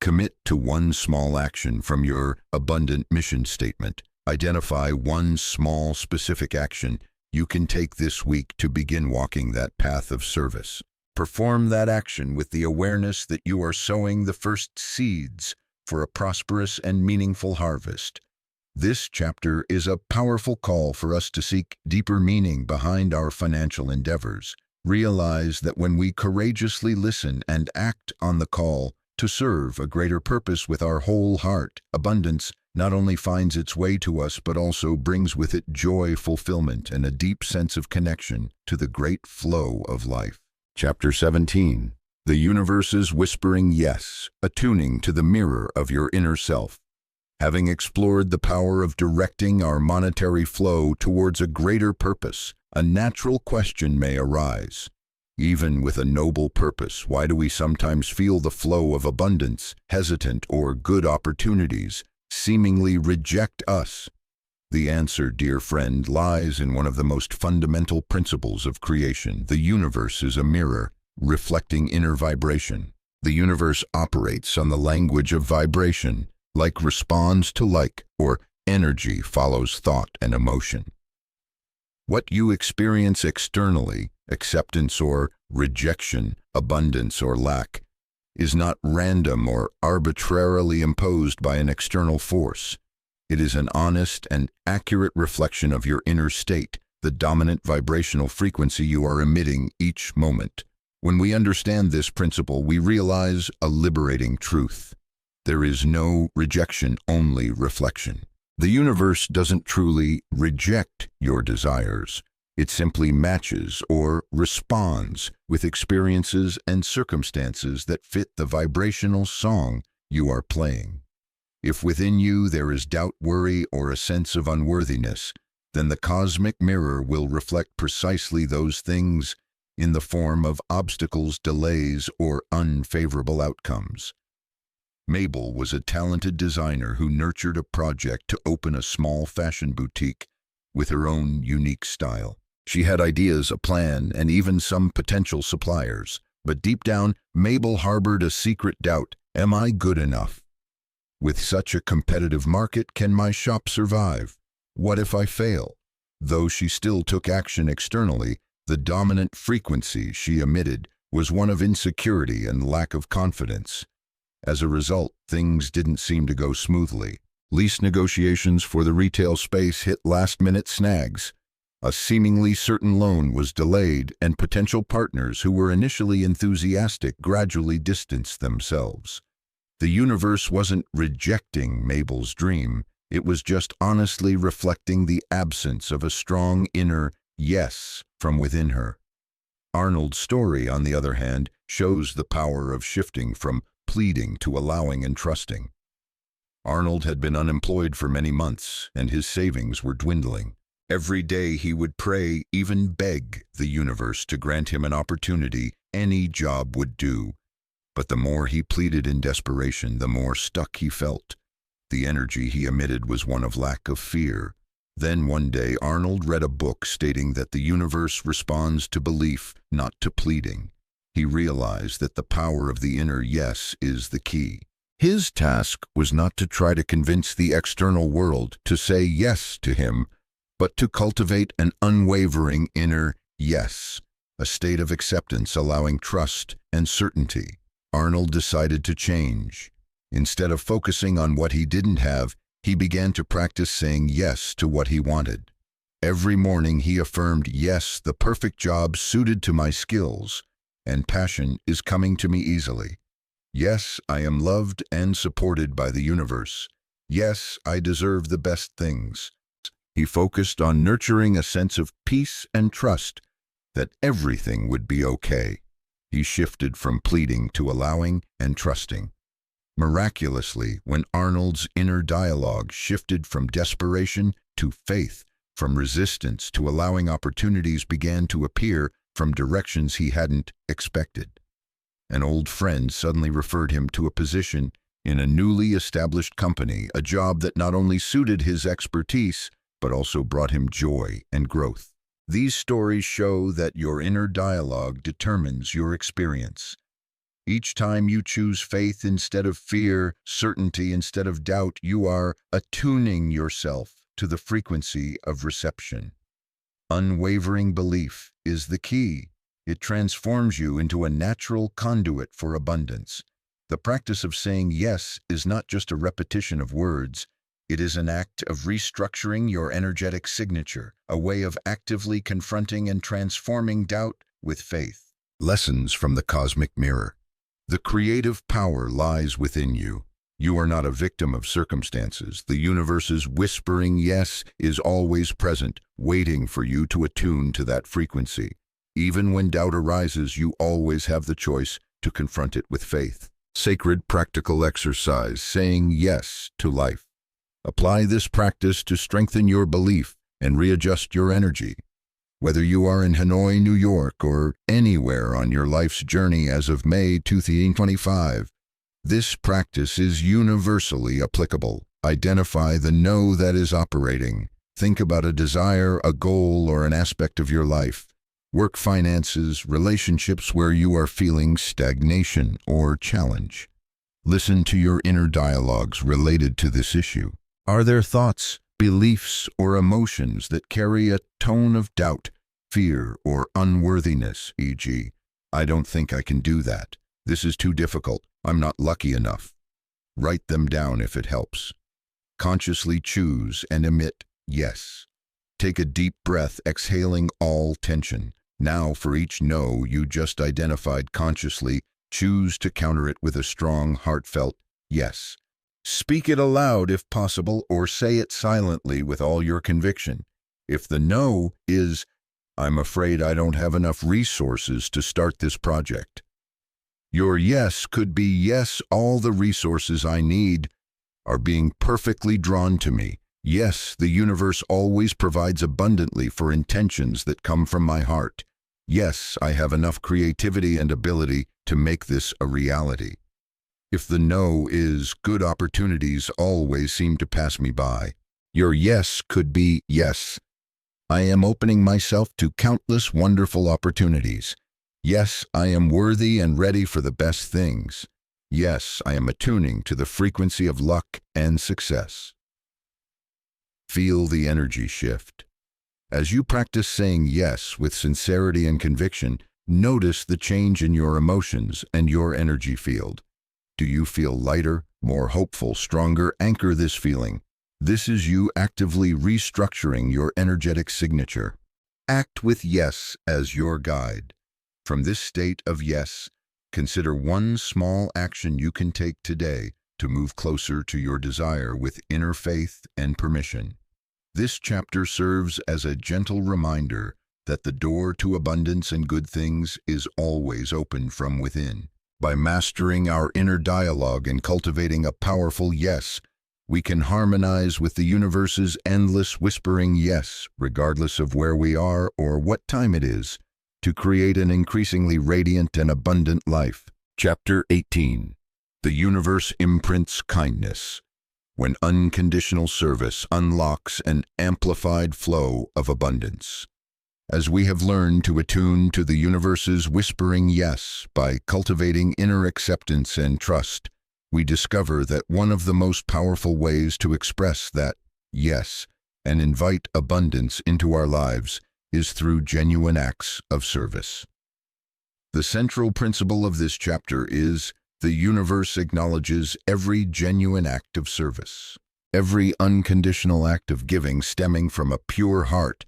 Commit to one small action from your abundant mission statement. Identify one small specific action you can take this week to begin walking that path of service. Perform that action with the awareness that you are sowing the first seeds for a prosperous and meaningful harvest. This chapter is a powerful call for us to seek deeper meaning behind our financial endeavors. Realize that when we courageously listen and act on the call to serve a greater purpose with our whole heart, abundance not only finds its way to us but also brings with it joy, fulfillment, and a deep sense of connection to the great flow of life. Chapter 17. The universe is whispering yes, attuning to the mirror of your inner self. Having explored the power of directing our monetary flow towards a greater purpose, a natural question may arise. Even with a noble purpose, why do we sometimes feel the flow of abundance, hesitant, or good opportunities seemingly reject us? The answer, dear friend, lies in one of the most fundamental principles of creation. The universe is a mirror, reflecting inner vibration. The universe operates on the language of vibration. Like responds to like, or energy follows thought and emotion. What you experience externally, acceptance or rejection, abundance or lack, is not random or arbitrarily imposed by an external force. It is an honest and accurate reflection of your inner state, the dominant vibrational frequency you are emitting each moment. When we understand this principle, we realize a liberating truth. There is no rejection, only reflection. The universe doesn't truly reject your desires. It simply matches or responds with experiences and circumstances that fit the vibrational song you are playing. If within you there is doubt, worry, or a sense of unworthiness, then the cosmic mirror will reflect precisely those things in the form of obstacles, delays, or unfavorable outcomes. Mabel was a talented designer who nurtured a project to open a small fashion boutique with her own unique style. She had ideas, a plan, and even some potential suppliers. But deep down, Mabel harbored a secret doubt. Am I good enough? With such a competitive market, can my shop survive? What if I fail? Though she still took action externally, the dominant frequency she emitted was one of insecurity and lack of confidence. As a result, things didn't seem to go smoothly. Lease negotiations for the retail space hit last-minute snags. A seemingly certain loan was delayed, and potential partners who were initially enthusiastic gradually distanced themselves. The universe wasn't rejecting Mabel's dream. It was just honestly reflecting the absence of a strong inner yes from within her. Arnold's story, on the other hand, shows the power of shifting from pleading to allowing and trusting. Arnold had been unemployed for many months, and his savings were dwindling. Every day he would pray, even beg the universe to grant him an opportunity. Any job would do. But the more he pleaded in desperation, the more stuck he felt. The energy he emitted was one of lack of fear. Then one day Arnold read a book stating that the universe responds to belief, not to pleading. He realized that the power of the inner yes is the key. His task was not to try to convince the external world to say yes to him, but to cultivate an unwavering inner yes, a state of acceptance allowing trust and certainty. Arnold decided to change. Instead of focusing on what he didn't have, he began to practice saying yes to what he wanted. Every morning he affirmed, yes, the perfect job suited to my skills and passion is coming to me easily. Yes, I am loved and supported by the universe. Yes, I deserve the best things. He focused on nurturing a sense of peace and trust that everything would be okay. He shifted from pleading to allowing and trusting. Miraculously, when Arnold's inner dialogue shifted from desperation to faith, from resistance to allowing, opportunities began to appear from directions he hadn't expected. An old friend suddenly referred him to a position in a newly established company, a job that not only suited his expertise, but also brought him joy and growth. These stories show that your inner dialogue determines your experience. Each time you choose faith instead of fear, certainty instead of doubt, you are attuning yourself to the frequency of reception. Unwavering belief is the key. It transforms you into a natural conduit for abundance. The practice of saying yes is not just a repetition of words. It is an act of restructuring your energetic signature, a way of actively confronting and transforming doubt, with faith. Lessons from the cosmic mirror. The creative power lies within you. You are not a victim of circumstances. The universe's whispering yes is always present, waiting for you to attune to that frequency. Even when doubt arises, you always have the choice to confront it with faith. Sacred practical exercise, saying yes to life. Apply this practice to strengthen your belief and readjust your energy. Whether you are in Hanoi, New York, or anywhere on your life's journey as of May 2025, this practice is universally applicable. Identify the no that is operating. Think about a desire, a goal, or an aspect of your life. Work, finances, relationships where you are feeling stagnation or challenge. Listen to your inner dialogues related to this issue. Are there thoughts, beliefs, or emotions that carry a tone of doubt, fear, or unworthiness, e.g., I don't think I can do that. This is too difficult. I'm not lucky enough. Write them down if it helps. Consciously choose and emit yes. Take a deep breath, exhaling all tension. Now, for each no you just identified consciously, choose to counter it with a strong, heartfelt yes. Speak it aloud if possible, or say it silently with all your conviction. If the no is, I'm afraid I don't have enough resources to start this project, your yes could be, yes, all the resources I need are being perfectly drawn to me. Yes, the universe always provides abundantly for intentions that come from my heart. Yes, I have enough creativity and ability to make this a reality. If the no is, good opportunities always seem to pass me by. Your yes could be, yes, I am opening myself to countless wonderful opportunities. Yes, I am worthy and ready for the best things. Yes, I am attuning to the frequency of luck and success. Feel the energy shift. As you practice saying yes with sincerity and conviction, notice the change in your emotions and your energy field. Do you feel lighter, more hopeful, stronger? Anchor this feeling. This is you actively restructuring your energetic signature. Act with yes as your guide. From this state of yes, consider one small action you can take today to move closer to your desire with inner faith and permission. This chapter serves as a gentle reminder that the door to abundance and good things is always open from within. By mastering our inner dialogue and cultivating a powerful yes, we can harmonize with the universe's endless whispering yes, regardless of where we are or what time it is, to create an increasingly radiant and abundant life. Chapter 18. The universe imprints kindness, when unconditional service unlocks an amplified flow of abundance. As we have learned to attune to the universe's whispering yes by cultivating inner acceptance and trust, we discover that one of the most powerful ways to express that yes and invite abundance into our lives is through genuine acts of service. The central principle of this chapter is the universe acknowledges every genuine act of service. Every unconditional act of giving stemming from a pure heart,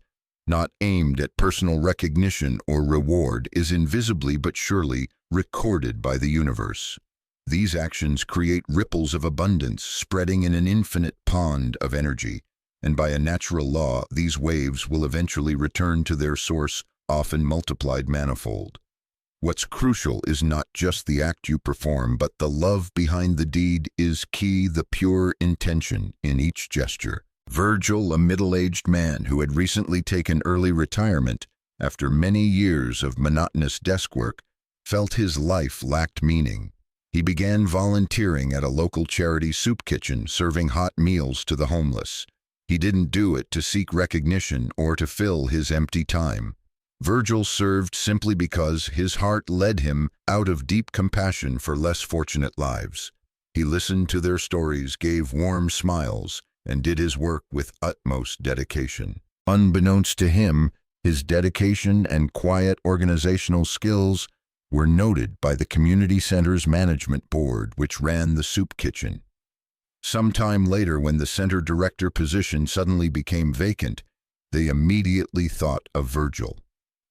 not aimed at personal recognition or reward, is invisibly but surely recorded by the universe. These actions create ripples of abundance spreading in an infinite pond of energy, and by a natural law, these waves will eventually return to their source, often multiplied manifold. What's crucial is not just the act you perform, but the love behind the deed is key, the pure intention in each gesture. Virgil, a middle-aged man who had recently taken early retirement after many years of monotonous desk work, felt his life lacked meaning. He began volunteering at a local charity soup kitchen, serving hot meals to the homeless. He didn't do it to seek recognition or to fill his empty time. Virgil served simply because his heart led him out of deep compassion for less fortunate lives. He listened to their stories, gave warm smiles, and did his work with utmost dedication. Unbeknownst to him, his dedication and quiet organizational skills were noted by the community center's management board, which ran the soup kitchen. Sometime later, when the center director position suddenly became vacant, they immediately thought of Virgil.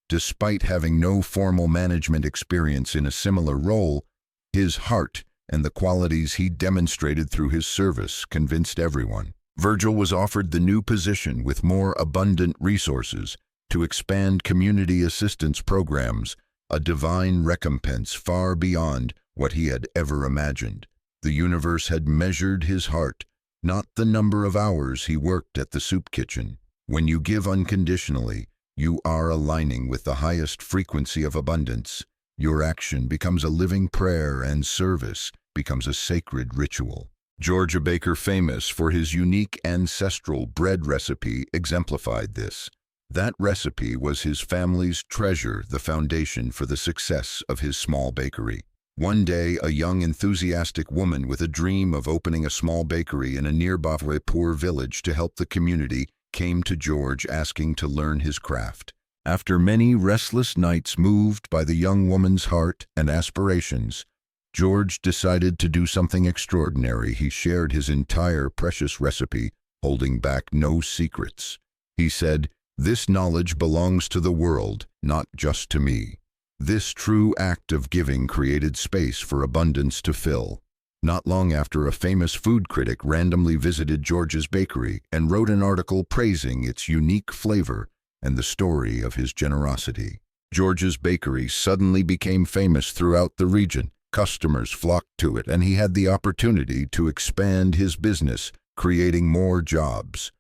Despite having no formal management experience in a similar role, his heart and the qualities he demonstrated through his service convinced everyone. Virgil was offered the new position with more abundant resources to expand community assistance programs, a divine recompense far beyond what he had ever imagined. The universe had measured his heart, not the number of hours he worked at the soup kitchen. When you give unconditionally, you are aligning with the highest frequency of abundance. Your action becomes a living prayer, and service becomes a sacred ritual. George, a baker famous for his unique ancestral bread recipe, exemplified this. That recipe was his family's treasure, the foundation for the success of his small bakery. One day, a young, enthusiastic woman with a dream of opening a small bakery in a nearby poor village to help the community came to George asking to learn his craft. After many restless nights moved by the young woman's heart and aspirations, George decided to do something extraordinary. He shared his entire precious recipe, holding back no secrets. He said, "This knowledge belongs to the world, not just to me." This true act of giving created space for abundance to fill. Not long after, a famous food critic randomly visited George's bakery and wrote an article praising its unique flavor and the story of his generosity. George's bakery suddenly became famous throughout the region. Customers flocked to it, and he had the opportunity to expand his business, creating more jobs.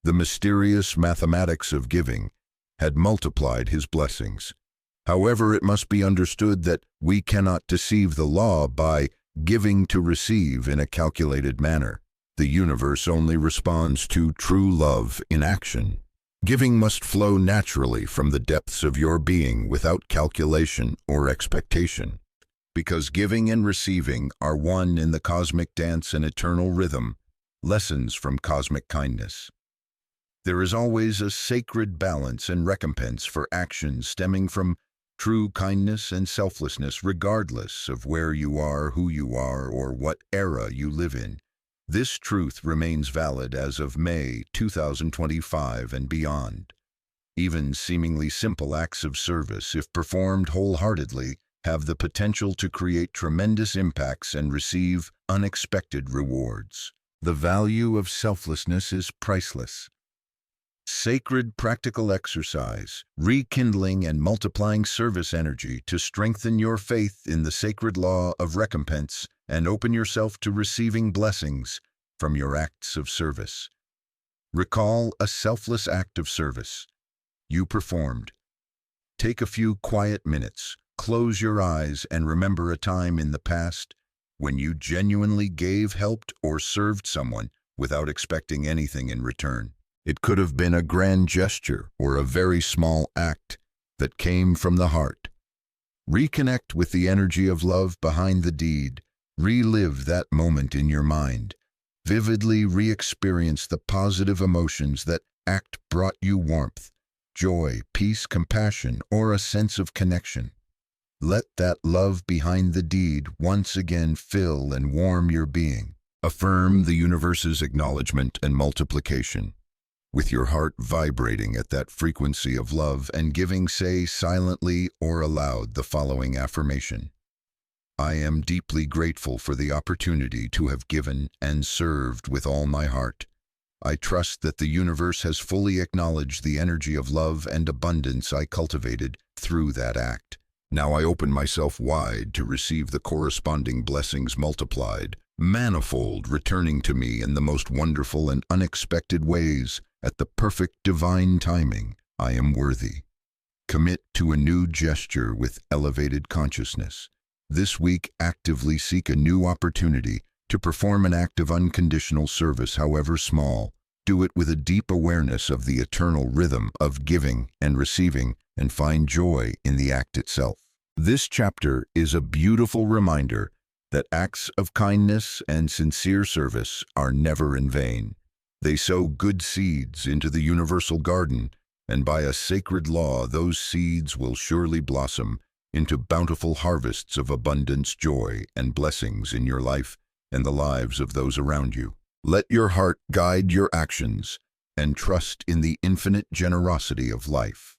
The mysterious mathematics of giving had multiplied his blessings. However, it must be understood that we cannot deceive the law by giving to receive in a calculated manner. The universe only responds to true love in action. Giving must flow naturally from the depths of your being without calculation or expectation. Because giving and receiving are one in the cosmic dance and eternal rhythm, lessons from cosmic kindness. There is always a sacred balance and recompense for actions stemming from true kindness and selflessness, regardless of where you are, who you are, or what era you live in. This truth remains valid as of May 2025 and beyond. Even seemingly simple acts of service, if performed wholeheartedly, have the potential to create tremendous impacts and receive unexpected rewards. The value of selflessness is priceless. Sacred practical exercise, rekindling and multiplying service energy to strengthen your faith in the sacred law of recompense and open yourself to receiving blessings from your acts of service. Recall a selfless act of service you performed. Take a few quiet minutes, close your eyes, and remember a time in the past when you genuinely gave, helped, or served someone without expecting anything in return. It could have been a grand gesture or a very small act that came from the heart. Reconnect with the energy of love behind the deed. Relive that moment in your mind. Vividly re-experience the positive emotions that act brought you: warmth, joy, peace, compassion, or a sense of connection. Let that love behind the deed once again fill and warm your being. Affirm the universe's acknowledgement and multiplication. With your heart vibrating at that frequency of love and giving, say silently or aloud the following affirmation: I am deeply grateful for the opportunity to have given and served with all my heart. I trust that the universe has fully acknowledged the energy of love and abundance I cultivated through that act. Now I open myself wide to receive the corresponding blessings multiplied, manifold, returning to me in the most wonderful and unexpected ways at the perfect divine timing. I am worthy. Commit to a new gesture with elevated consciousness. This week, actively seek a new opportunity to perform an act of unconditional service, however small. Do it with a deep awareness of the eternal rhythm of giving and receiving, and find joy in the act itself. This chapter is a beautiful reminder that acts of kindness and sincere service are never in vain. They sow good seeds into the universal garden, and by a sacred law, those seeds will surely blossom into bountiful harvests of abundance, joy, and blessings in your life and the lives of those around you. Let your heart guide your actions and trust in the infinite generosity of life.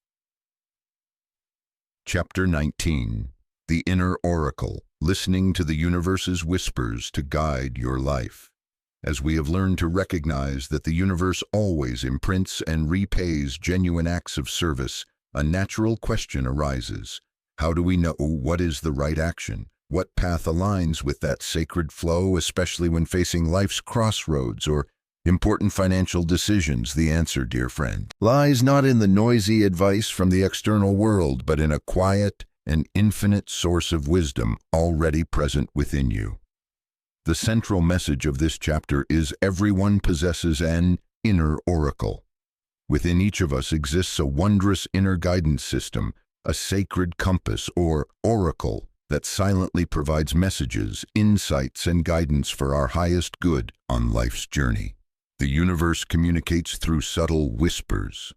Chapter 19. The Inner Oracle, listening to the universe's whispers to guide your life. As we have learned to recognize that the universe always imprints and repays genuine acts of service, a natural question arises. How do we know what is the right action? What path aligns with that sacred flow, especially when facing life's crossroads or important financial decisions? The answer, dear friend, lies not in the noisy advice from the external world, but in a quiet and infinite source of wisdom already present within you. The central message of this chapter is everyone possesses an inner oracle. Within each of us exists a wondrous inner guidance system, a sacred compass or oracle that silently provides messages, insights, and guidance for our highest good on life's journey. The universe communicates through subtle whispers.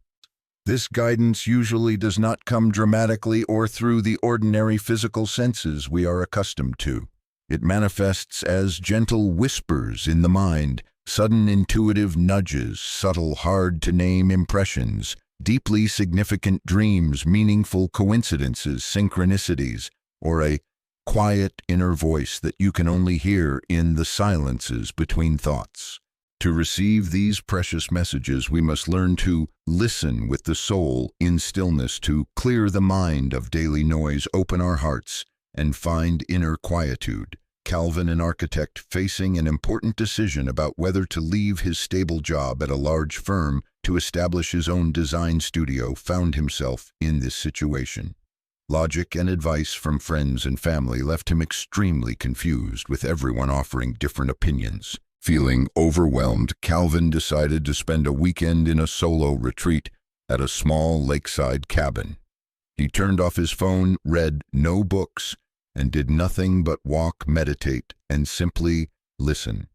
This guidance usually does not come dramatically or through the ordinary physical senses we are accustomed to. It manifests as gentle whispers in the mind, sudden intuitive nudges, subtle, hard-to-name impressions, deeply significant dreams, meaningful coincidences, synchronicities, or a quiet inner voice that you can only hear in the silences between thoughts. To receive these precious messages, we must learn to listen with the soul in stillness, to clear the mind of daily noise, open our hearts, and find inner quietude. Calvin, an architect facing an important decision about whether to leave his stable job at a large firm to establish his own design studio, found himself in this situation. Logic and advice from friends and family left him extremely confused, with everyone offering different opinions. Feeling overwhelmed, Calvin decided to spend a weekend in a solo retreat at a small lakeside cabin. He turned off his phone, read no books, and did nothing but walk, meditate, and simply listen.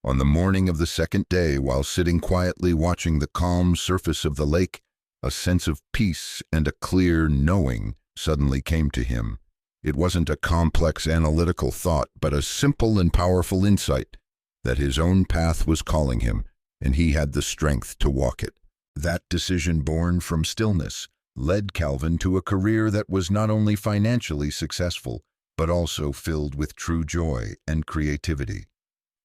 On the morning of the second day, while sitting quietly watching the calm surface of the lake, a sense of peace and a clear knowing suddenly came to him. It wasn't a complex analytical thought, but a simple and powerful insight that his own path was calling him, and he had the strength to walk it. That decision, born from stillness, led Calvin to a career that was not only financially successful, but also filled with true joy and creativity.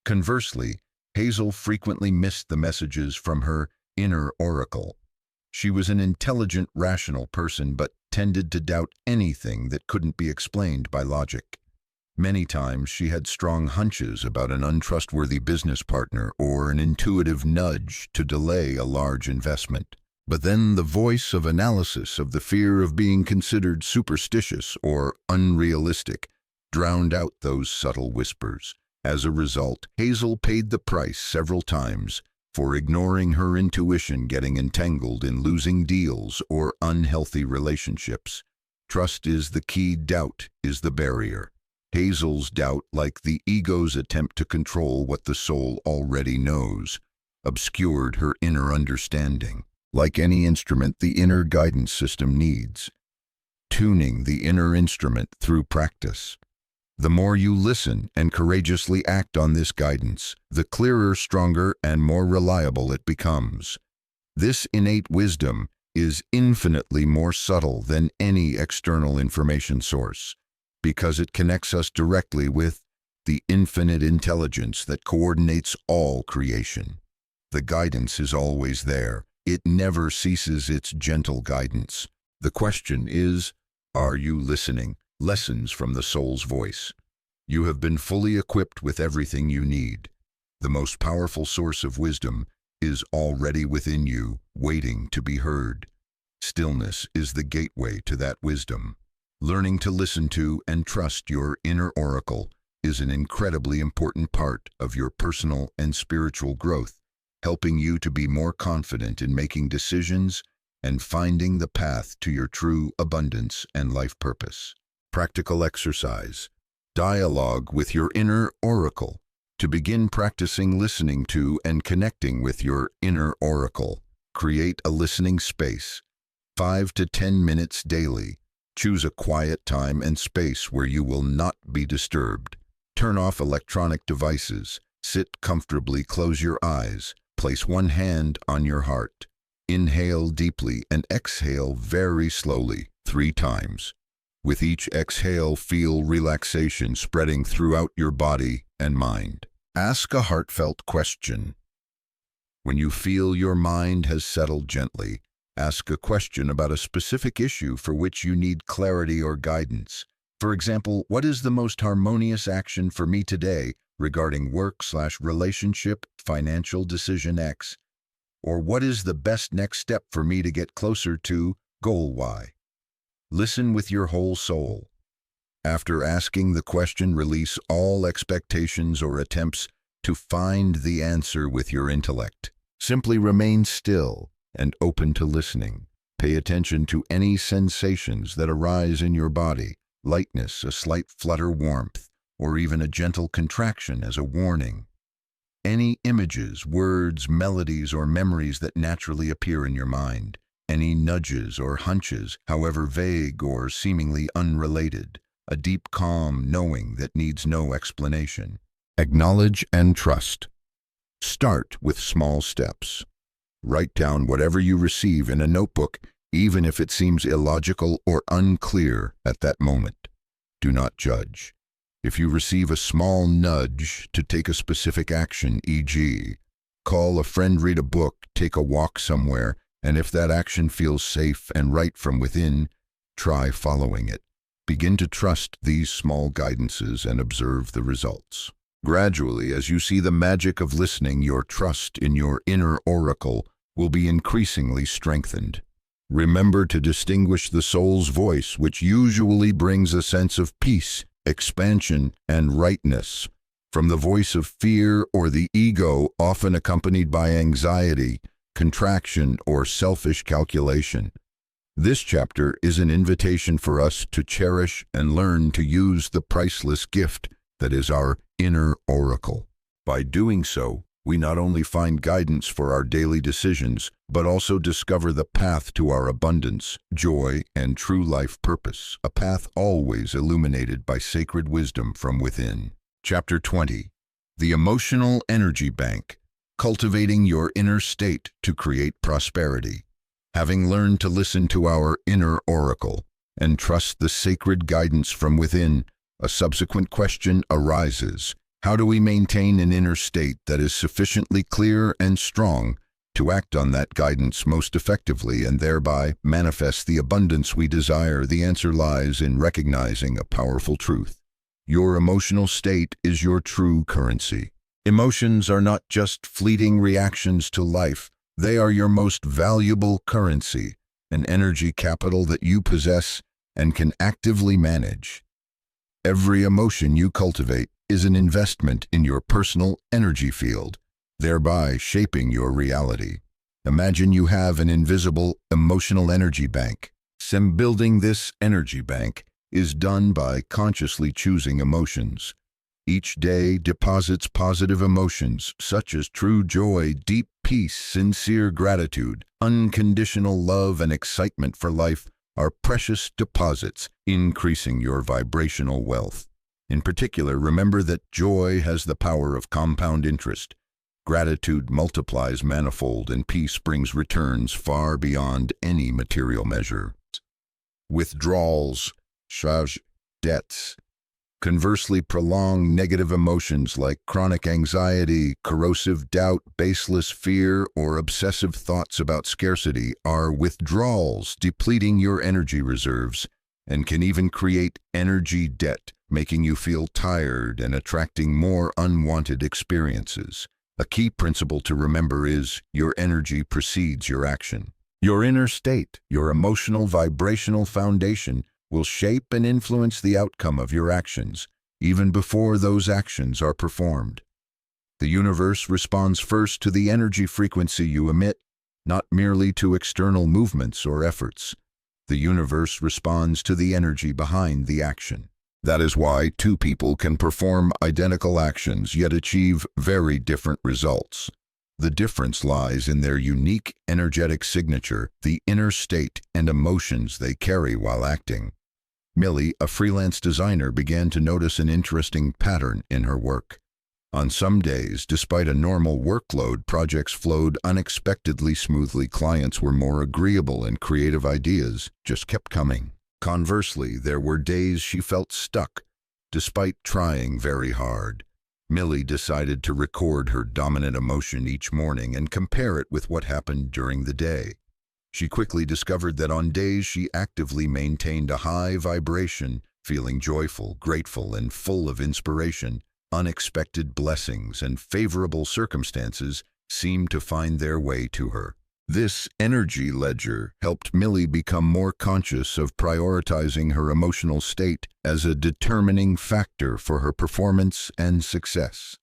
Conversely, Hazel frequently missed the messages from her inner oracle. She was an intelligent, rational person, but tended to doubt anything that couldn't be explained by logic. Many times she had strong hunches about an untrustworthy business partner or an intuitive nudge to delay a large investment. But then the voice of analysis, of the fear of being considered superstitious or unrealistic, drowned out those subtle whispers. As a result, Hazel paid the price several times for ignoring her intuition, getting entangled in losing deals or unhealthy relationships. Trust is the key, doubt is the barrier. Hazel's doubt, like the ego's attempt to control what the soul already knows, obscured her inner understanding. Like any instrument, the inner guidance system needs tuning the inner instrument through practice. The more you listen and courageously act on this guidance, the clearer, stronger, and more reliable it becomes. This innate wisdom is infinitely more subtle than any external information source, because it connects us directly with the infinite intelligence that coordinates all creation. The guidance is always there. It never ceases its gentle guidance. The question is, are you listening? Lessons from the soul's voice. You have been fully equipped with everything you need. The most powerful source of wisdom is already within you, waiting to be heard. Stillness is the gateway to that wisdom. Learning to listen to and trust your inner oracle is an incredibly important part of your personal and spiritual growth, helping you to be more confident in making decisions and finding the path to your true abundance and life purpose. Practical exercise. Dialogue with your inner oracle. To begin practicing listening to and connecting with your inner oracle, create a listening space. 5 to 10 minutes daily. Choose a quiet time and space where you will not be disturbed. Turn off electronic devices. Sit comfortably, close your eyes. Place one hand on your heart. Inhale deeply and exhale very slowly 3 times. With each exhale, feel relaxation spreading throughout your body and mind. Ask a heartfelt question. When you feel your mind has settled gently, ask a question about a specific issue for which you need clarity or guidance. For example, what is the most harmonious action for me today regarding work/relationship, financial decision X? Or what is the best next step for me to get closer to goal Y? Listen with your whole soul. After asking the question, release all expectations or attempts to find the answer with your intellect. Simply remain still and open to listening. Pay attention to any sensations that arise in your body, lightness, a slight flutter, warmth, or even a gentle contraction as a warning. Any images, words, melodies, or memories that naturally appear in your mind. Any nudges or hunches, however vague or seemingly unrelated. A deep calm knowing that needs no explanation. Acknowledge and trust. Start with small steps. Write down whatever you receive in a notebook, even if it seems illogical or unclear at that moment. Do not judge. If you receive a small nudge to take a specific action, e.g., call a friend, read a book, take a walk somewhere, and if that action feels safe and right from within, try following it. Begin to trust these small guidances and observe the results. Gradually, as you see the magic of listening, your trust in your inner oracle will be increasingly strengthened. Remember to distinguish the soul's voice, which usually brings a sense of peace, expansion, and rightness, from the voice of fear or the ego, often accompanied by anxiety, contraction, or selfish calculation. This chapter is an invitation for us to cherish and learn to use the priceless gift that is our inner oracle. By doing so, we not only find guidance for our daily decisions, but also discover the path to our abundance, joy, and true life purpose, a path always illuminated by sacred wisdom from within. Chapter 20. The Emotional Energy Bank, Cultivating Your Inner State to Create Prosperity. Having learned to listen to our inner oracle and trust the sacred guidance from within, a subsequent question arises. How do we maintain an inner state that is sufficiently clear and strong to act on that guidance most effectively and thereby manifest the abundance we desire? The answer lies in recognizing a powerful truth. Your emotional state is your true currency. Emotions are not just fleeting reactions to life. They are your most valuable currency, an energy capital that you possess and can actively manage. Every emotion you cultivate is an investment in your personal energy field, thereby shaping your reality. Imagine you have an invisible emotional energy bank. Building this energy bank is done by consciously choosing emotions. Each day deposits positive emotions such as true joy, deep peace, sincere gratitude, unconditional love, and excitement for life are precious deposits, increasing your vibrational wealth. In particular, remember that joy has the power of compound interest. Gratitude multiplies manifold, and peace brings returns far beyond any material measure. Withdrawals, debts. Conversely, prolonged negative emotions like chronic anxiety, corrosive doubt, baseless fear, or obsessive thoughts about scarcity are withdrawals, depleting your energy reserves, and can even create energy debt, making you feel tired and attracting more unwanted experiences. A key principle to remember is your energy precedes your action. Your inner state, your emotional vibrational foundation, will shape and influence the outcome of your actions, even before those actions are performed. The universe responds first to the energy frequency you emit, not merely to external movements or efforts. The universe responds to the energy behind the action. That is why two people can perform identical actions yet achieve very different results. The difference lies in their unique energetic signature, the inner state and emotions they carry while acting. Millie, a freelance designer, began to notice an interesting pattern in her work. On some days, despite a normal workload, projects flowed unexpectedly smoothly. Clients were more agreeable and creative ideas just kept coming. Conversely, there were days she felt stuck, despite trying very hard. Millie decided to record her dominant emotion each morning and compare it with what happened during the day. She quickly discovered that on days she actively maintained a high vibration, feeling joyful, grateful, and full of inspiration, unexpected blessings and favorable circumstances seemed to find their way to her. This energy ledger helped Millie become more conscious of prioritizing her emotional state as a determining factor for her performance and success.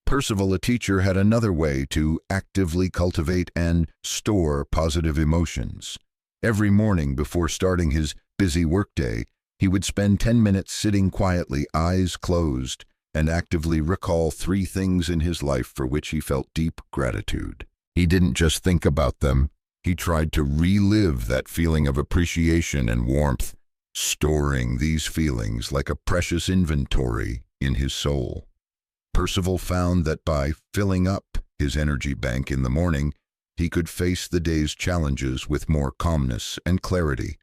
Percival, a teacher, had another way to actively cultivate and store positive emotions. Every morning before starting his busy workday, he would spend 10 minutes sitting quietly, eyes closed, and actively recall 3 things in his life for which he felt deep gratitude. He didn't just think about them, he tried to relive that feeling of appreciation and warmth, storing these feelings like a precious inventory in his soul. Percival found that by filling up his energy bank in the morning, he could face the day's challenges with more calmness and clarity,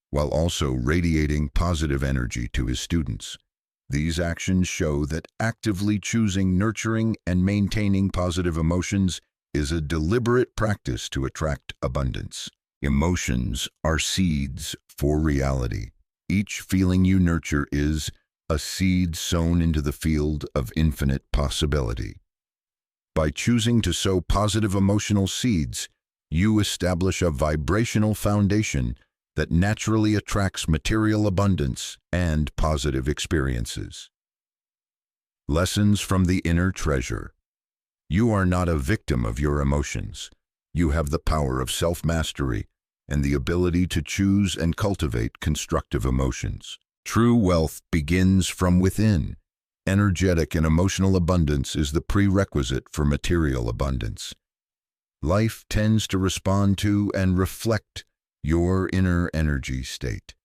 while also radiating positive energy to his students. These actions show that actively choosing nurturing and maintaining positive emotions is a deliberate practice to attract abundance. Emotions are seeds for reality. Each feeling you nurture is a seed sown into the field of infinite possibility. By choosing to sow positive emotional seeds, you establish a vibrational foundation that naturally attracts material abundance and positive experiences. Lessons from the inner treasure. You are not a victim of your emotions. You have the power of self-mastery and the ability to choose and cultivate constructive emotions. True wealth begins from within. Energetic and emotional abundance is the prerequisite for material abundance. Life tends to respond to and reflect your inner energy state.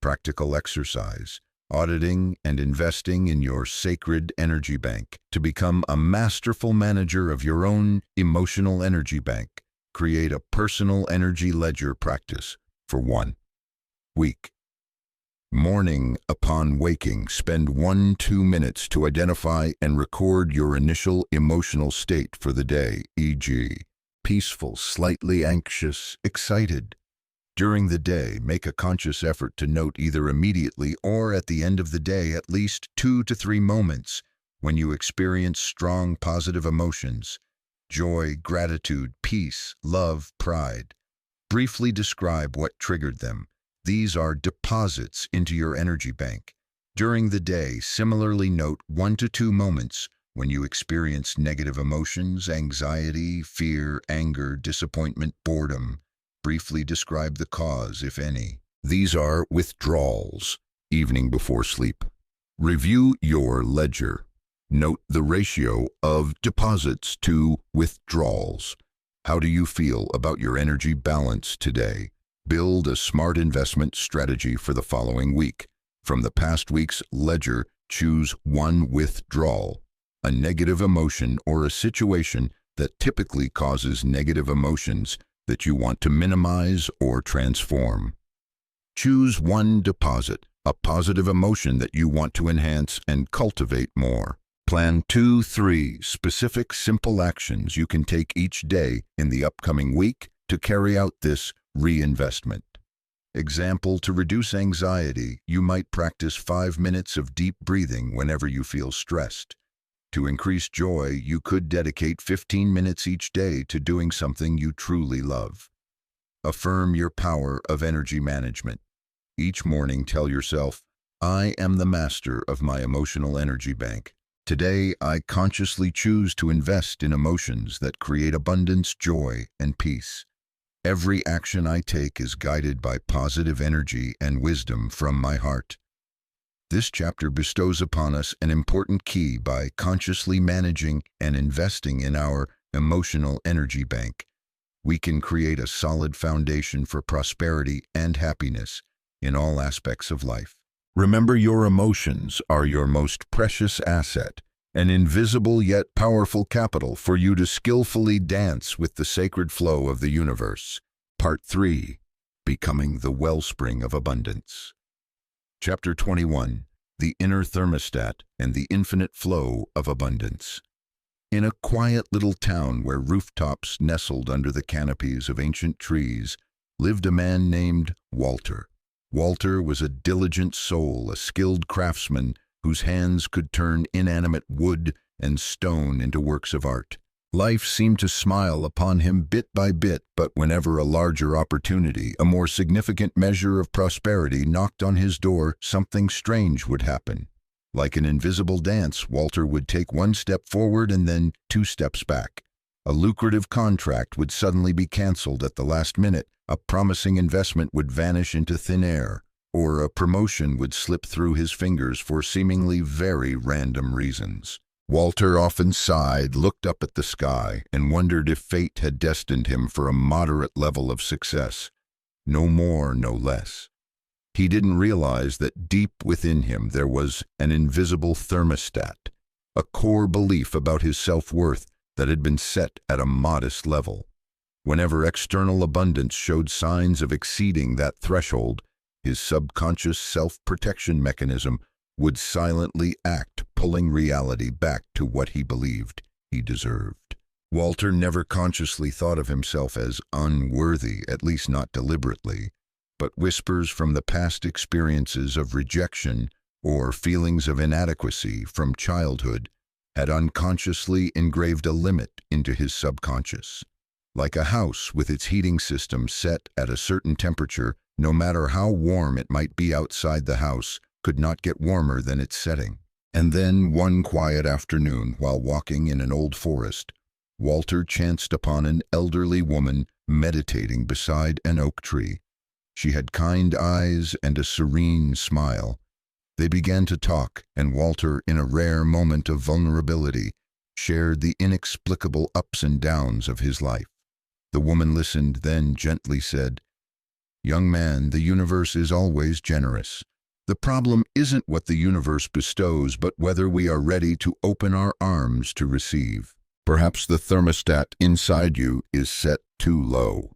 Practical exercise. Auditing and investing in your sacred energy bank. To become a masterful manager of your own emotional energy bank, create a personal energy ledger practice for 1 week. Morning upon waking, spend 1-2 minutes to identify and record your initial emotional state for the day, e.g., peaceful, slightly anxious, excited. During the day, make a conscious effort to note either immediately or at the end of the day at least 2 to 3 moments when you experience strong positive emotions: joy, gratitude, peace, love, pride. Briefly describe what triggered them. These are deposits into your energy bank. During the day, similarly note 1 to 2 moments when you experience negative emotions, anxiety, fear, anger, disappointment, boredom. Briefly describe the cause, if any. These are withdrawals. Evening before sleep. Review your ledger. Note the ratio of deposits to withdrawals. How do you feel about your energy balance today? Build a smart investment strategy for the following week. From the past week's ledger, choose 1 withdrawal, a negative emotion or a situation that typically causes negative emotions that you want to minimize or transform. Choose 1 deposit, a positive emotion that you want to enhance and cultivate more. Plan 2-3 specific simple actions you can take each day in the upcoming week to carry out this reinvestment. Example: to reduce anxiety, you might practice 5 minutes of deep breathing whenever you feel stressed. To increase joy, you could dedicate 15 minutes each day to doing something you truly love. Affirm your power of energy management. Each morning, tell yourself, "I am the master of my emotional energy bank. Today, I consciously choose to invest in emotions that create abundance, joy, and peace. Every action I take is guided by positive energy and wisdom from my heart." This chapter bestows upon us an important key. By consciously managing and investing in our emotional energy bank, we can create a solid foundation for prosperity and happiness in all aspects of life. Remember, your emotions are your most precious asset, an invisible yet powerful capital for you to skillfully dance with the sacred flow of the universe. Part 3. becoming the wellspring of abundance. Chapter 21. The Inner Thermostat and the Infinite Flow of Abundance. In a quiet little town where rooftops nestled under the canopies of ancient trees, lived a man named Walter. Walter was a diligent soul, a skilled craftsman whose hands could turn inanimate wood and stone into works of art. Life seemed to smile upon him bit by bit, but whenever a larger opportunity, a more significant measure of prosperity knocked on his door, something strange would happen. Like an invisible dance, Walter would take one step forward and then 2 steps back. A lucrative contract would suddenly be canceled at the last minute, a promising investment would vanish into thin air, or a promotion would slip through his fingers for seemingly very random reasons. Walter often sighed, looked up at the sky, and wondered if fate had destined him for a moderate level of success. No more, no less. He didn't realize that deep within him there was an invisible thermostat, a core belief about his self-worth that had been set at a modest level. Whenever external abundance showed signs of exceeding that threshold, his subconscious self-protection mechanism would silently act, pulling reality back to what he believed he deserved. Walter never consciously thought of himself as unworthy, at least not deliberately, but whispers from the past experiences of rejection or feelings of inadequacy from childhood had unconsciously engraved a limit into his subconscious. Like a house with its heating system set at a certain temperature, no matter how warm it might be outside the house, could not get warmer than its setting. And then one quiet afternoon, while walking in an old forest, Walter chanced upon an elderly woman meditating beside an oak tree. She had kind eyes and a serene smile. They began to talk, and Walter, in a rare moment of vulnerability, shared the inexplicable ups and downs of his life. The woman listened, then gently said, "Young man, the universe is always generous. The problem isn't what the universe bestows, but whether we are ready to open our arms to receive. Perhaps the thermostat inside you is set too low."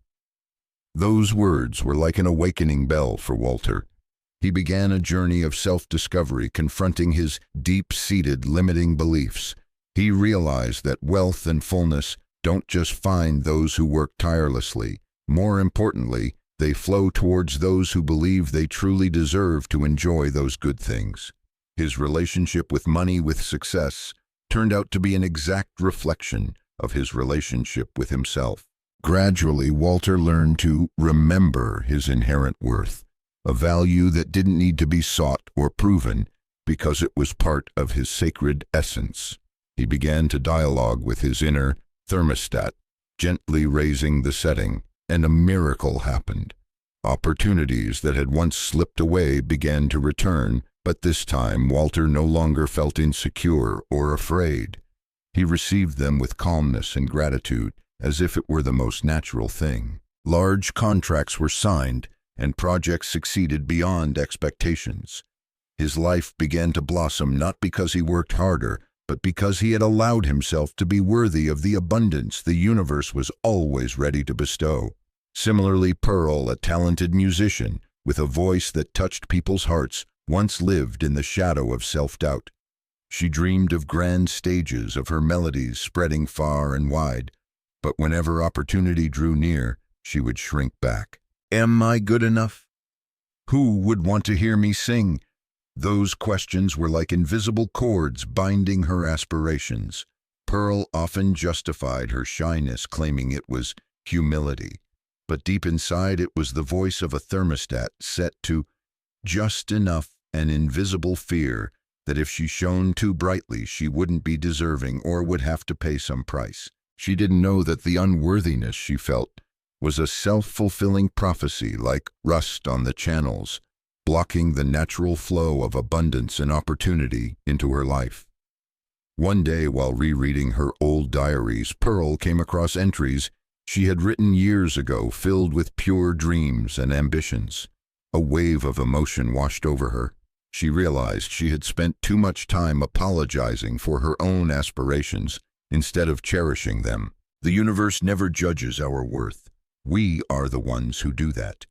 Those words were like an awakening bell for Walter. He began a journey of self-discovery, confronting his deep-seated limiting beliefs. He realized that wealth and fullness don't just find those who work tirelessly. More importantly, they flow towards those who believe they truly deserve to enjoy those good things. His relationship with money, with success, turned out to be an exact reflection of his relationship with himself. Gradually, Walter learned to remember his inherent worth, a value that didn't need to be sought or proven because it was part of his sacred essence. He began to dialogue with his inner thermostat, gently raising the setting, and a miracle happened. Opportunities that had once slipped away began to return, but this time Walter no longer felt insecure or afraid. He received them with calmness and gratitude, as if it were the most natural thing. Large contracts were signed, and projects succeeded beyond expectations. His life began to blossom not because he worked harder, but because he had allowed himself to be worthy of the abundance the universe was always ready to bestow. Similarly, Pearl, a talented musician with a voice that touched people's hearts, once lived in the shadow of self-doubt. She dreamed of grand stages, of her melodies spreading far and wide, but whenever opportunity drew near, she would shrink back. Am I good enough? Who would want to hear me sing? Those questions were like invisible cords binding her aspirations. Pearl often justified her shyness, claiming it was humility. But deep inside it was the voice of a thermostat set to just enough, an invisible fear that if she shone too brightly she wouldn't be deserving or would have to pay some price. She didn't know that the unworthiness she felt was a self-fulfilling prophecy, like rust on the channels, blocking the natural flow of abundance and opportunity into her life. One day, while rereading her old diaries, Pearl came across entries she had written years ago, filled with pure dreams and ambitions. A wave of emotion washed over her. She realized she had spent too much time apologizing for her own aspirations instead of cherishing them. The universe never judges our worth. We are the ones who do that.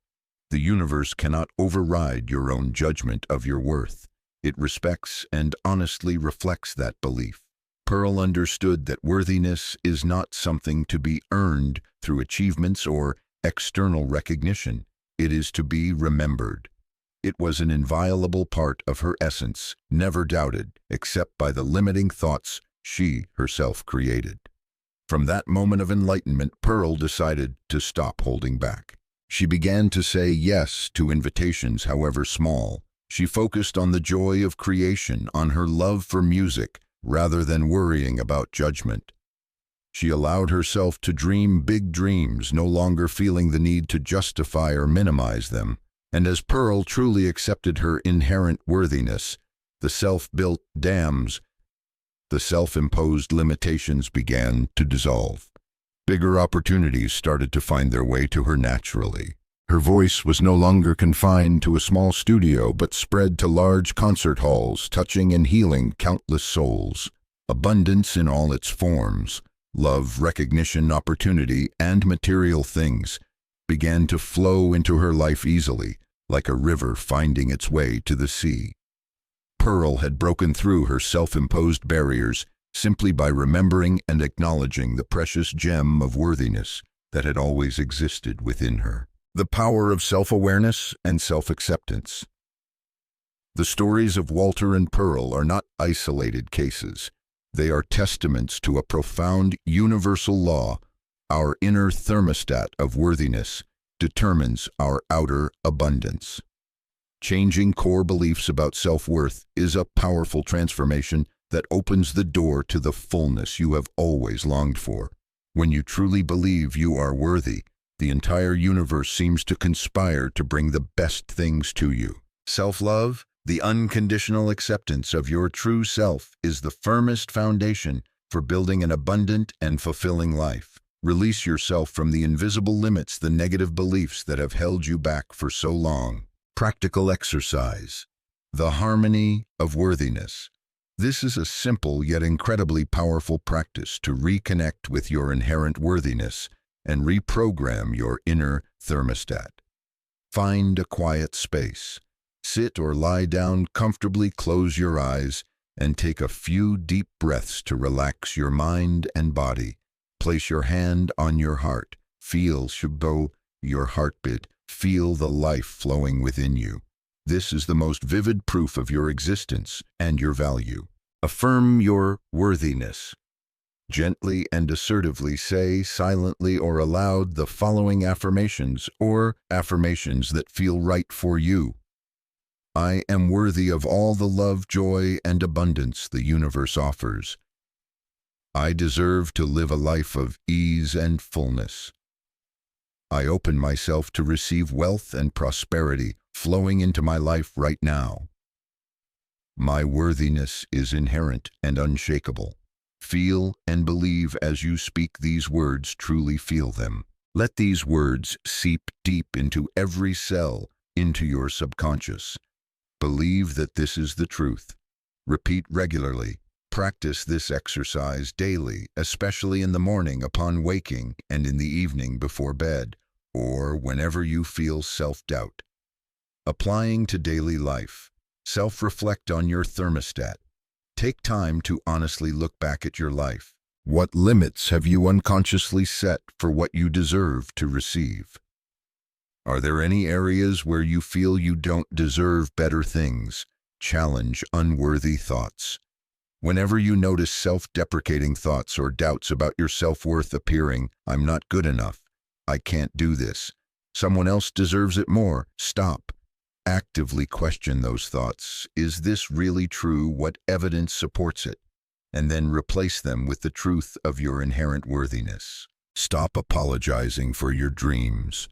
The universe cannot override your own judgment of your worth. It respects and honestly reflects that belief. Pearl understood that worthiness is not something to be earned through achievements or external recognition. It is to be remembered. It was an inviolable part of her essence, never doubted, except by the limiting thoughts she herself created. From that moment of enlightenment, Pearl decided to stop holding back. She began to say yes to invitations, however small. She focused on the joy of creation, on her love for music, rather than worrying about judgment. She allowed herself to dream big dreams, no longer feeling the need to justify or minimize them. And as Pearl truly accepted her inherent worthiness, the self-built dams, the self-imposed limitations began to dissolve. Bigger opportunities started to find their way to her naturally. Her voice was no longer confined to a small studio, but spread to large concert halls, touching and healing countless souls. Abundance in all its forms, love, recognition, opportunity, and material things began to flow into her life easily, like a river finding its way to the sea. Pearl had broken through her self-imposed barriers simply by remembering and acknowledging the precious gem of worthiness that had always existed within her. The power of self-awareness and self-acceptance. The stories of Walter and Pearl are not isolated cases. They are testaments to a profound universal law. Our inner thermostat of worthiness determines our outer abundance. Changing core beliefs about self-worth is a powerful transformation that opens the door to the fullness you have always longed for. When you truly believe you are worthy, the entire universe seems to conspire to bring the best things to you. Self-love, the unconditional acceptance of your true self, is the firmest foundation for building an abundant and fulfilling life. Release yourself from the invisible limits, the negative beliefs that have held you back for so long. Practical exercise. The harmony of worthiness. This is a simple yet incredibly powerful practice to reconnect with your inherent worthiness and reprogram your inner thermostat. Find a quiet space. Sit or lie down comfortably, close your eyes, and take a few deep breaths to relax your mind and body. Place your hand on your heart. Feel your heartbeat. Feel the life flowing within you. This is the most vivid proof of your existence and your value. Affirm your worthiness. Gently and assertively say, silently or aloud, the following affirmations or affirmations that feel right for you. I am worthy of all the love, joy, and abundance the universe offers. I deserve to live a life of ease and fullness. I open myself to receive wealth and prosperity flowing into my life right now. My worthiness is inherent and unshakable. Feel and believe as you speak these words, truly feel them. Let these words seep deep into every cell, into your subconscious. Believe that this is the truth. Repeat regularly. Practice this exercise daily, especially in the morning upon waking and in the evening before bed, or whenever you feel self-doubt. Applying to daily life. Self-reflect on your thermostat. Take time to honestly look back at your life. What limits have you unconsciously set for what you deserve to receive? Are there any areas where you feel you don't deserve better things? Challenge unworthy thoughts. Whenever you notice self-deprecating thoughts or doubts about your self-worth appearing, I'm not good enough, I can't do this, someone else deserves it more, stop. Actively question those thoughts. Is this really true? What evidence supports it? And then replace them with the truth of your inherent worthiness. Stop apologizing for your dreams.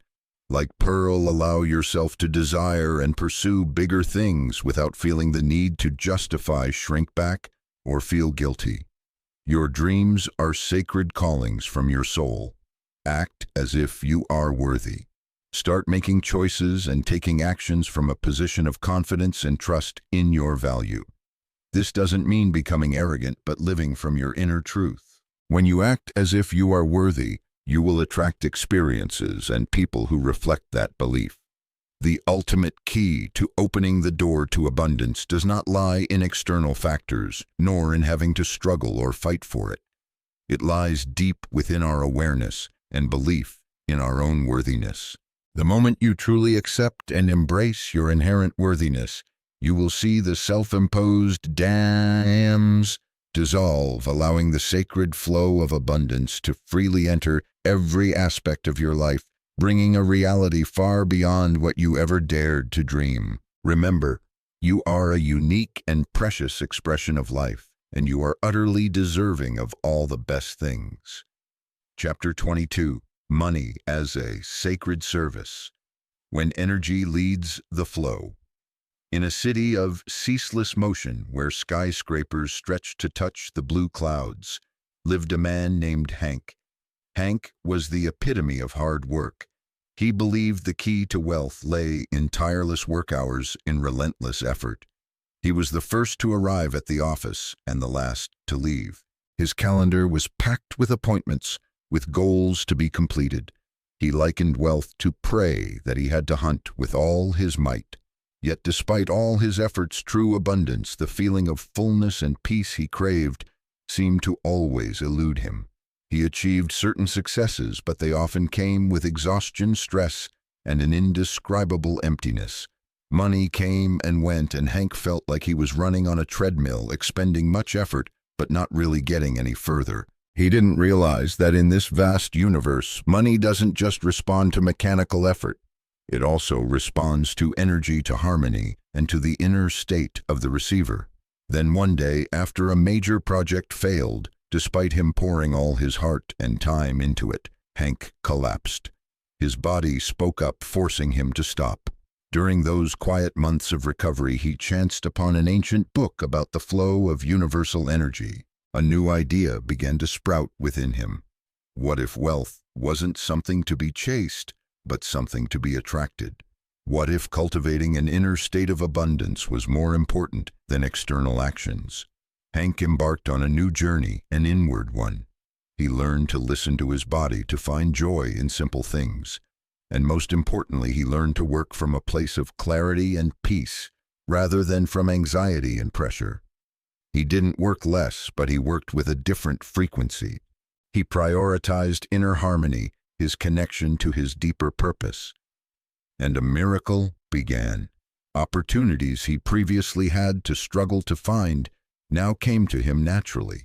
Like Pearl, allow yourself to desire and pursue bigger things without feeling the need to justify, shrink back, or feel guilty. Your dreams are sacred callings from your soul. Act as if you are worthy. Start making choices and taking actions from a position of confidence and trust in your value. This doesn't mean becoming arrogant, but living from your inner truth. When you act as if you are worthy, you will attract experiences and people who reflect that belief. The ultimate key to opening the door to abundance does not lie in external factors, nor in having to struggle or fight for it. It lies deep within our awareness and belief in our own worthiness. The moment you truly accept and embrace your inherent worthiness, you will see the self-imposed dams dissolve, allowing the sacred flow of abundance to freely enter every aspect of your life, bringing a reality far beyond what you ever dared to dream. Remember, you are a unique and precious expression of life, and you are utterly deserving of all the best things. Chapter 22. Money as a Sacred Service. When energy leads the flow. In a city of ceaseless motion where skyscrapers stretched to touch the blue clouds, lived a man named Hank. Hank was the epitome of hard work. He believed the key to wealth lay in tireless work hours, in relentless effort. He was the first to arrive at the office and the last to leave. His calendar was packed with appointments, with goals to be completed. He likened wealth to prey that he had to hunt with all his might. Yet despite all his efforts, true abundance, the feeling of fullness and peace he craved, seemed to always elude him. He achieved certain successes, but they often came with exhaustion, stress, and an indescribable emptiness. Money came and went, and Hank felt like he was running on a treadmill, expending much effort, but not really getting any further. He didn't realize that in this vast universe, money doesn't just respond to mechanical effort. It also responds to energy, to harmony, and to the inner state of the receiver. Then one day, after a major project failed, despite him pouring all his heart and time into it, Hank collapsed. His body spoke up, forcing him to stop. During those quiet months of recovery, he chanced upon an ancient book about the flow of universal energy. A new idea began to sprout within him. What if wealth wasn't something to be chased, but something to be attracted? What if cultivating an inner state of abundance was more important than external actions? Hank embarked on a new journey, an inward one. He learned to listen to his body, to find joy in simple things. And most importantly, he learned to work from a place of clarity and peace, rather than from anxiety and pressure. He didn't work less, but he worked with a different frequency. He prioritized inner harmony, his connection to his deeper purpose. And a miracle began. Opportunities he previously had to struggle to find now came to him naturally.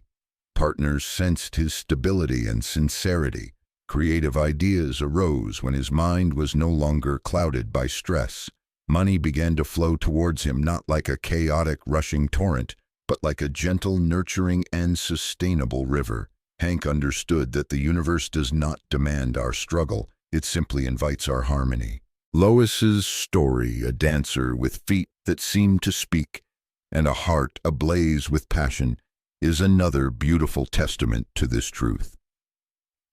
Partners sensed his stability and sincerity. Creative ideas arose when his mind was no longer clouded by stress. Money began to flow towards him, not like a chaotic, rushing torrent, but like a gentle, nurturing, and sustainable river. Hank understood that the universe does not demand our struggle, it simply invites our harmony. Lois's story, a dancer with feet that seemed to speak, and a heart ablaze with passion, is another beautiful testament to this truth.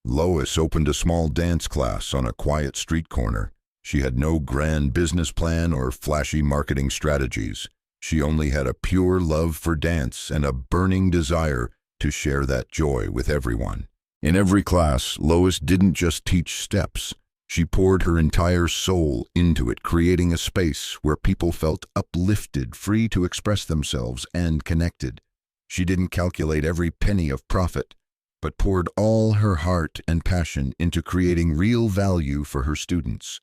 Lois opened a small dance class on a quiet street corner. She had no grand business plan or flashy marketing strategies. She only had a pure love for dance and a burning desire to share that joy with everyone. In every class, Lois didn't just teach steps. She poured her entire soul into it, creating a space where people felt uplifted, free to express themselves, and connected. She didn't calculate every penny of profit, but poured all her heart and passion into creating real value for her students.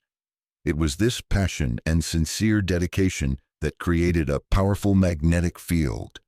It was this passion and sincere dedication that created a powerful magnetic field.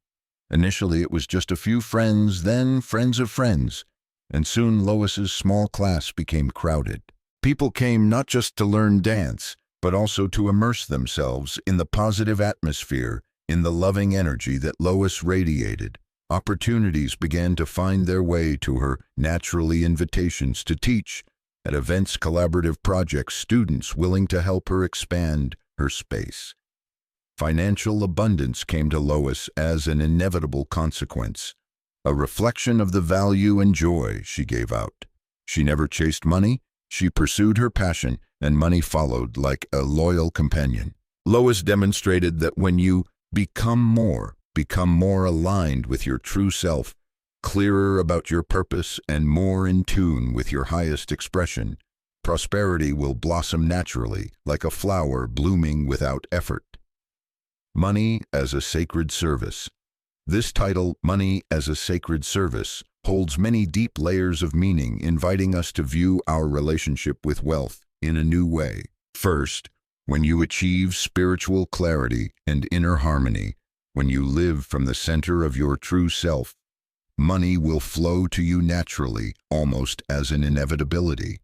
Initially, it was just a few friends, then friends of friends, and soon Lois's small class became crowded. People came not just to learn dance, but also to immerse themselves in the positive atmosphere, in the loving energy that Lois radiated. Opportunities began to find their way to her, naturally invitations to teach, at events, collaborative projects, students willing to help her expand her space. Financial abundance came to Lois as an inevitable consequence, a reflection of the value and joy she gave out. She never chased money, she pursued her passion, and money followed like a loyal companion. Lois demonstrated that when you become more aligned with your true self, clearer about your purpose, and more in tune with your highest expression, Prosperity will blossom naturally, like a flower blooming without effort. Money as a Sacred Service. This title, Money as a Sacred Service, holds many deep layers of meaning, inviting us to view our relationship with wealth in a new way. First, when you achieve spiritual clarity and inner harmony, when you live from the center of your true self, money will flow to you naturally, almost as an inevitability.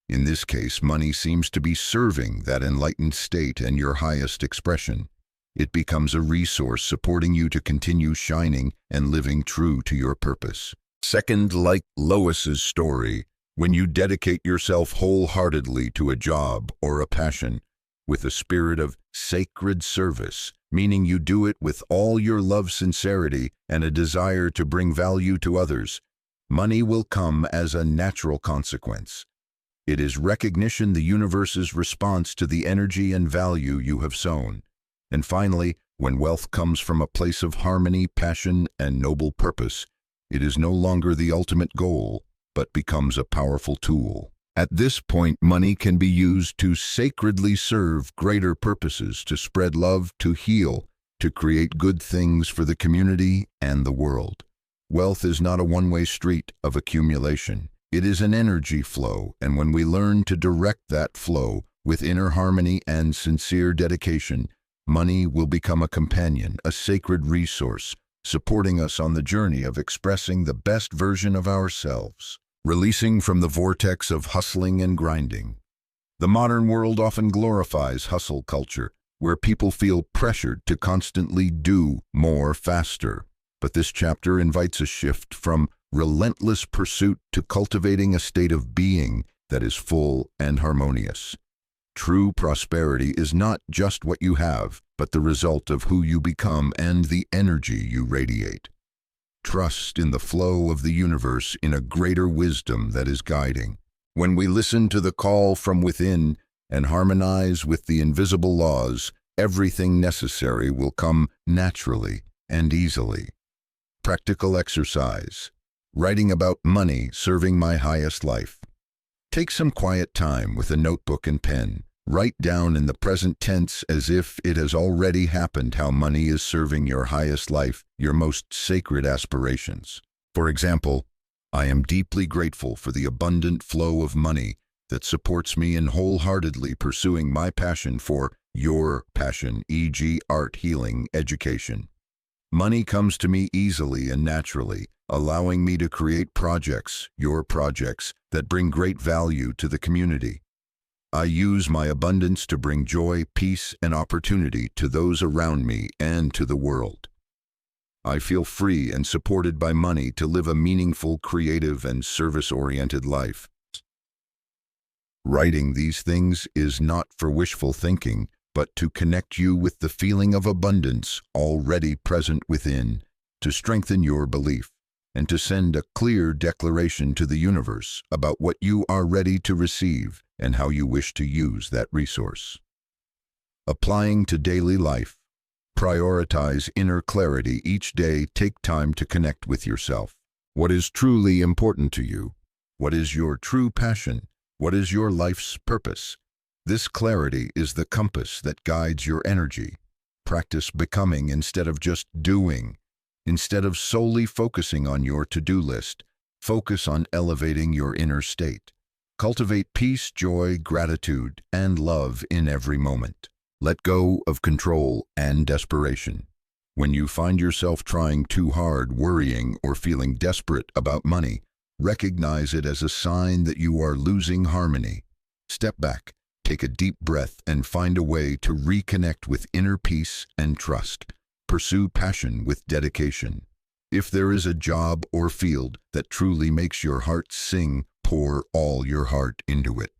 In this case, money seems to be serving that enlightened state and your highest expression. It becomes a resource supporting you to continue shining and living true to your purpose. Second, like Lois's story, when you dedicate yourself wholeheartedly to a job or a passion, with a spirit of sacred service, meaning you do it with all your love, sincerity, and a desire to bring value to others, money will come as a natural consequence. It is recognition, the universe's response to the energy and value you have sown. And finally, when wealth comes from a place of harmony, passion, and noble purpose, it is no longer the ultimate goal, but becomes a powerful tool. At this point, money can be used to sacredly serve greater purposes, to spread love, to heal, to create good things for the community and the world. Wealth is not a one-way street of accumulation. It is an energy flow, and when we learn to direct that flow with inner harmony and sincere dedication, money will become a companion, a sacred resource, supporting us on the journey of expressing the best version of ourselves, releasing from the vortex of hustling and grinding. The modern world often glorifies hustle culture, where people feel pressured to constantly do more faster. But this chapter invites a shift from relentless pursuit to cultivating a state of being that is full and harmonious. True prosperity is not just what you have, but the result of who you become and the energy you radiate. Trust in the flow of the universe, in a greater wisdom that is guiding. When we listen to the call from within and harmonize with the invisible laws, everything necessary will come naturally and easily. Practical exercise. Writing about money serving my highest life. Take some quiet time with a notebook and pen. Write down in the present tense, as if it has already happened, how money is serving your highest life, your most sacred aspirations. For example, I am deeply grateful for the abundant flow of money that supports me in wholeheartedly pursuing my passion for your passion, e.g., art, healing, education. Money comes to me easily and naturally, allowing me to create projects, your projects, that bring great value to the community. I use my abundance to bring joy, peace, and opportunity to those around me and to the world. I feel free and supported by money to live a meaningful, creative, and service-oriented life. Writing these things is not for wishful thinking, but to connect you with the feeling of abundance already present within, to strengthen your belief, and to send a clear declaration to the universe about what you are ready to receive and how you wish to use that resource. Applying to daily life. Prioritize inner clarity each day. Take time to connect with yourself. What is truly important to you? What is your true passion? What is your life's purpose? This clarity is the compass that guides your energy. Practice becoming instead of just doing. Instead of solely focusing on your to-do list, focus on elevating your inner state. Cultivate peace, joy, gratitude, and love in every moment. Let go of control and desperation. When you find yourself trying too hard, worrying, or feeling desperate about money, recognize it as a sign that you are losing harmony. Step back, take a deep breath, and find a way to reconnect with inner peace and trust. Pursue passion with dedication. If there is a job or field that truly makes your heart sing, pour all your heart into it.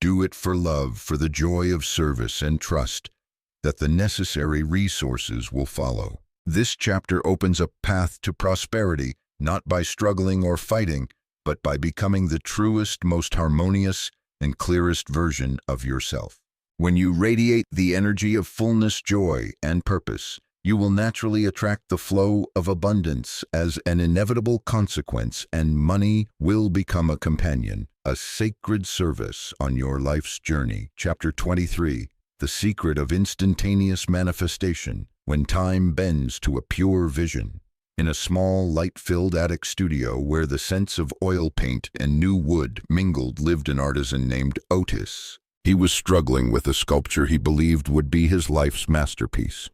Do it for love, for the joy of service, and trust that the necessary resources will follow. This chapter opens a path to prosperity, not by struggling or fighting, but by becoming the truest, most harmonious, and clearest version of yourself. When you radiate the energy of fullness, joy, and purpose, you will naturally attract the flow of abundance as an inevitable consequence, and money will become a companion, a sacred service on your life's journey. Chapter 23, The Secret of Instantaneous Manifestation, When Time Bends to a Pure Vision. In a small, light-filled attic studio where the scents of oil paint and new wood mingled lived an artisan named Otis. He was struggling with a sculpture he believed would be his life's masterpiece.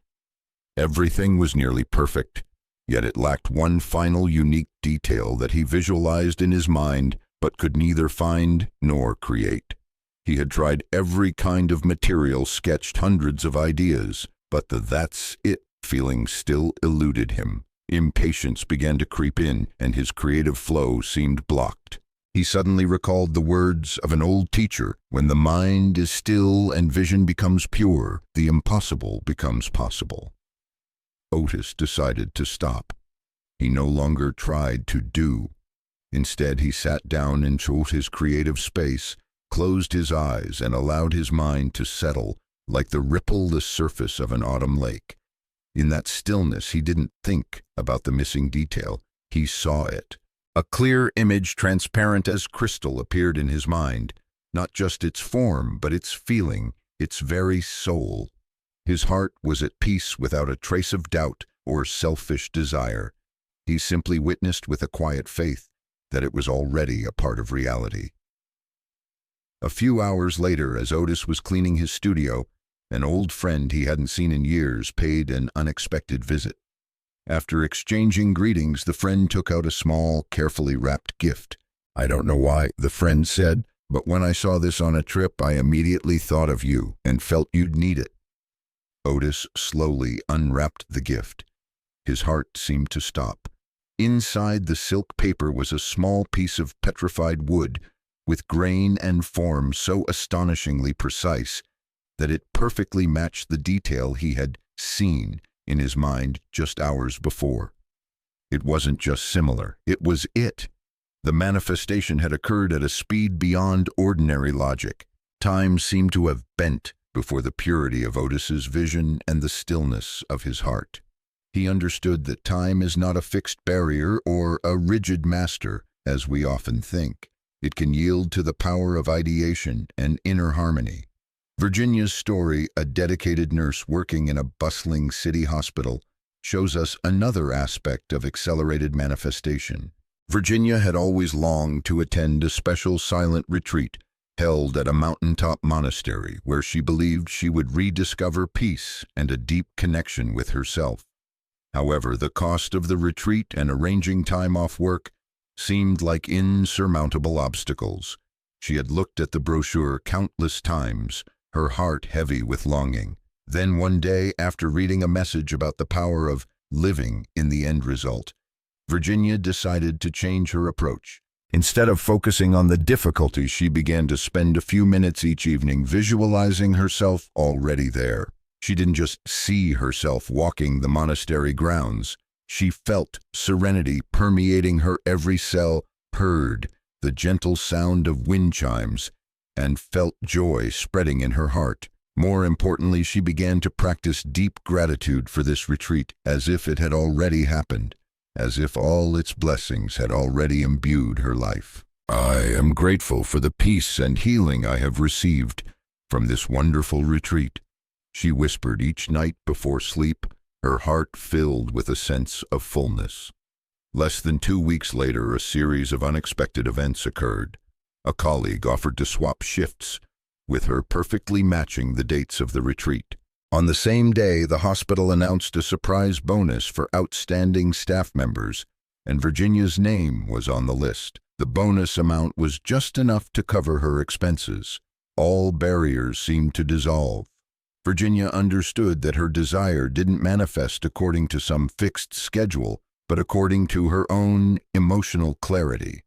Everything was nearly perfect, yet it lacked one final unique detail that he visualized in his mind but could neither find nor create. He had tried every kind of material, sketched hundreds of ideas, but the "that's it" feeling still eluded him. Impatience began to creep in, and his creative flow seemed blocked. He suddenly recalled the words of an old teacher, "When the mind is still and vision becomes pure, the impossible becomes possible." Otis decided to stop. He no longer tried to do. Instead, he sat down into his creative space, closed his eyes, and allowed his mind to settle like the rippleless surface of an autumn lake. In that stillness, he didn't think about the missing detail. He saw it. A clear image, transparent as crystal, appeared in his mind, not just its form, but its feeling, its very soul. His heart was at peace without a trace of doubt or selfish desire. He simply witnessed with a quiet faith that it was already a part of reality. A few hours later, as Otis was cleaning his studio, an old friend he hadn't seen in years paid an unexpected visit. After exchanging greetings, the friend took out a small, carefully wrapped gift. "I don't know why," the friend said, "but when I saw this on a trip, I immediately thought of you and felt you'd need it." Otis slowly unwrapped the gift. His heart seemed to stop. Inside the silk paper was a small piece of petrified wood, with grain and form so astonishingly precise that it perfectly matched the detail he had seen in his mind just hours before. It wasn't just similar, it was it. The manifestation had occurred at a speed beyond ordinary logic. Time seemed to have bent before the purity of Otis's vision and the stillness of his heart. He understood that time is not a fixed barrier or a rigid master, as we often think. It can yield to the power of ideation and inner harmony. Virginia's story, a dedicated nurse working in a bustling city hospital, shows us another aspect of accelerated manifestation. Virginia had always longed to attend a special silent retreat held at a mountaintop monastery where she believed she would rediscover peace and a deep connection with herself. However, the cost of the retreat and arranging time off work seemed like insurmountable obstacles. She had looked at the brochure countless times, her heart heavy with longing. Then one day, after reading a message about the power of living in the end result, Virginia decided to change her approach. Instead of focusing on the difficulties, she began to spend a few minutes each evening visualizing herself already there. She didn't just see herself walking the monastery grounds. She felt serenity permeating her every cell, heard the gentle sound of wind chimes, and felt joy spreading in her heart. More importantly, she began to practice deep gratitude for this retreat, as if it had already happened, as if all its blessings had already imbued her life. "I am grateful for the peace and healing I have received from this wonderful retreat," she whispered each night before sleep, her heart filled with a sense of fullness. Less than 2 weeks later, a series of unexpected events occurred. A colleague offered to swap shifts, with her perfectly matching the dates of the retreat. On the same day, the hospital announced a surprise bonus for outstanding staff members, and Virginia's name was on the list. The bonus amount was just enough to cover her expenses. All barriers seemed to dissolve. Virginia understood that her desire didn't manifest according to some fixed schedule, but according to her own emotional clarity.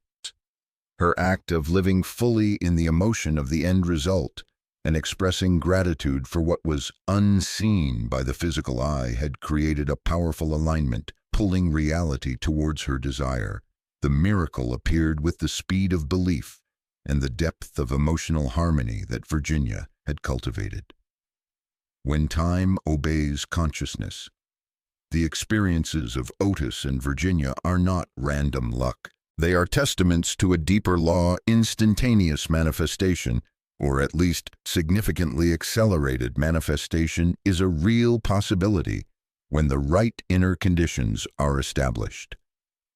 Her act of living fully in the emotion of the end result and expressing gratitude for what was unseen by the physical eye had created a powerful alignment, pulling reality towards her desire. The miracle appeared with the speed of belief and the depth of emotional harmony that Virginia had cultivated. When time obeys consciousness, the experiences of Otis and Virginia are not random luck. They are testaments to a deeper law: instantaneous manifestation, or at least significantly accelerated manifestation, is a real possibility when the right inner conditions are established.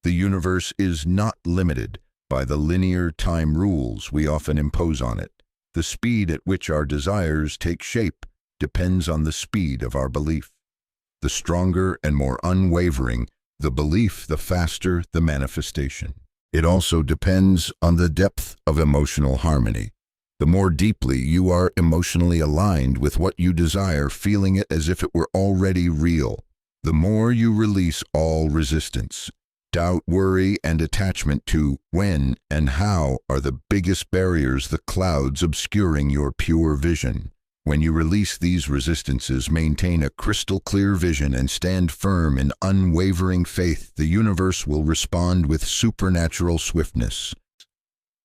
The universe is not limited by the linear time rules we often impose on it. The speed at which our desires take shape depends on the speed of our belief. The stronger and more unwavering the belief, the faster the manifestation. It also depends on the depth of emotional harmony. The more deeply you are emotionally aligned with what you desire, feeling it as if it were already real, the more you release all resistance. Doubt, worry, and attachment to when and how are the biggest barriers, the clouds obscuring your pure vision. When you release these resistances, maintain a crystal clear vision, and stand firm in unwavering faith, the universe will respond with supernatural swiftness.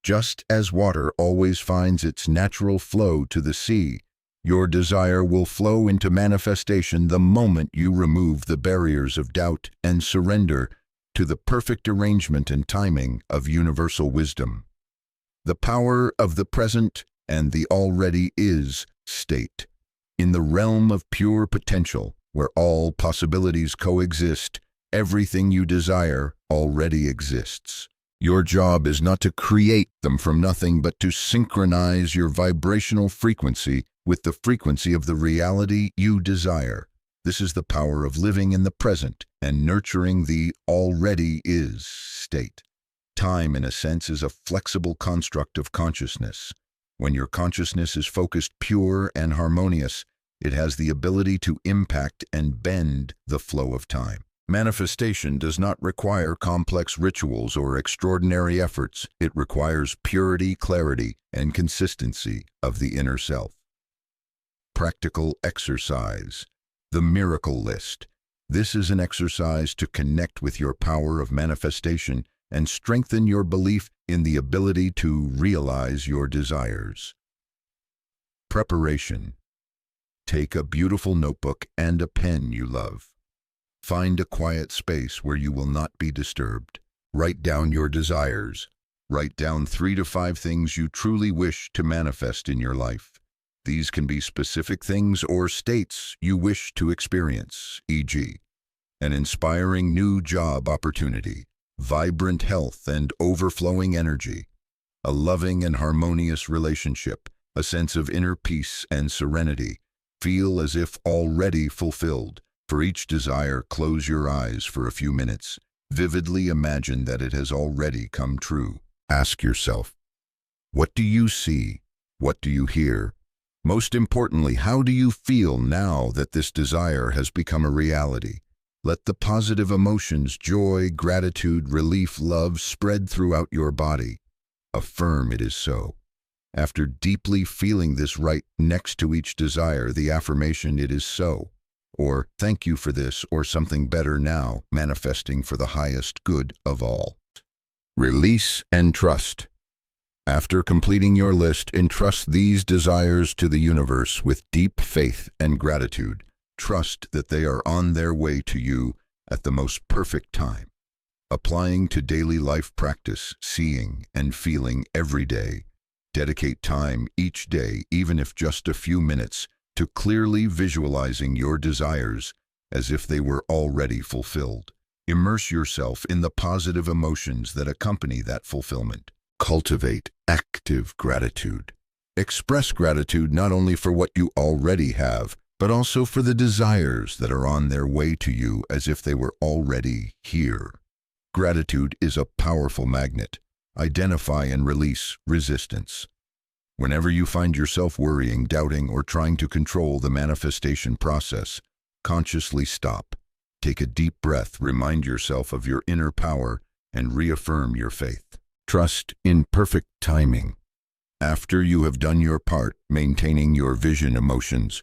Just as water always finds its natural flow to the sea, your desire will flow into manifestation the moment you remove the barriers of doubt and surrender to the perfect arrangement and timing of universal wisdom. The power of the present and the already is state. In the realm of pure potential, where all possibilities coexist, everything you desire already exists. Your job is not to create them from nothing, but to synchronize your vibrational frequency with the frequency of the reality you desire. This is the power of living in the present and nurturing the already is state. Time, in a sense, is a flexible construct of consciousness. When your consciousness is focused, pure, and harmonious, it has the ability to impact and bend the flow of time. Manifestation does not require complex rituals or extraordinary efforts. It requires purity, clarity, and consistency of the inner self. Practical exercise. The miracle list. This is an exercise to connect with your power of manifestation and strengthen your belief in the ability to realize your desires. Preparation. Take a beautiful notebook and a pen you love. Find a quiet space where you will not be disturbed. Write down your desires. Write down 3 to 5 things you truly wish to manifest in your life. These can be specific things or states you wish to experience, e.g., an inspiring new job opportunity, vibrant health and overflowing energy, a loving and harmonious relationship, a sense of inner peace and serenity. Feel as if already fulfilled. For each desire, close your eyes for a few minutes. Vividly imagine that it has already come true. Ask yourself, what do you see? What do you hear? Most importantly, how do you feel now that this desire has become a reality? Let the positive emotions, joy, gratitude, relief, love spread throughout your body. Affirm it is so. After deeply feeling this, right next to each desire the affirmation "it is so," or "thank you for this," or "something better now," manifesting for the highest good of all. Release and trust. After completing your list, entrust these desires to the universe with deep faith and gratitude. Trust that they are on their way to you at the most perfect time. Applying to daily life practice, seeing and feeling every day. Dedicate time each day, even if just a few minutes, to clearly visualizing your desires as if they were already fulfilled. Immerse yourself in the positive emotions that accompany that fulfillment. Cultivate active gratitude. Express gratitude not only for what you already have, but also for the desires that are on their way to you as if they were already here. Gratitude is a powerful magnet. Identify and release resistance. Whenever you find yourself worrying, doubting, or trying to control the manifestation process, consciously stop. Take a deep breath, remind yourself of your inner power, and reaffirm your faith. Trust in perfect timing. After you have done your part, maintaining your vision, emotions,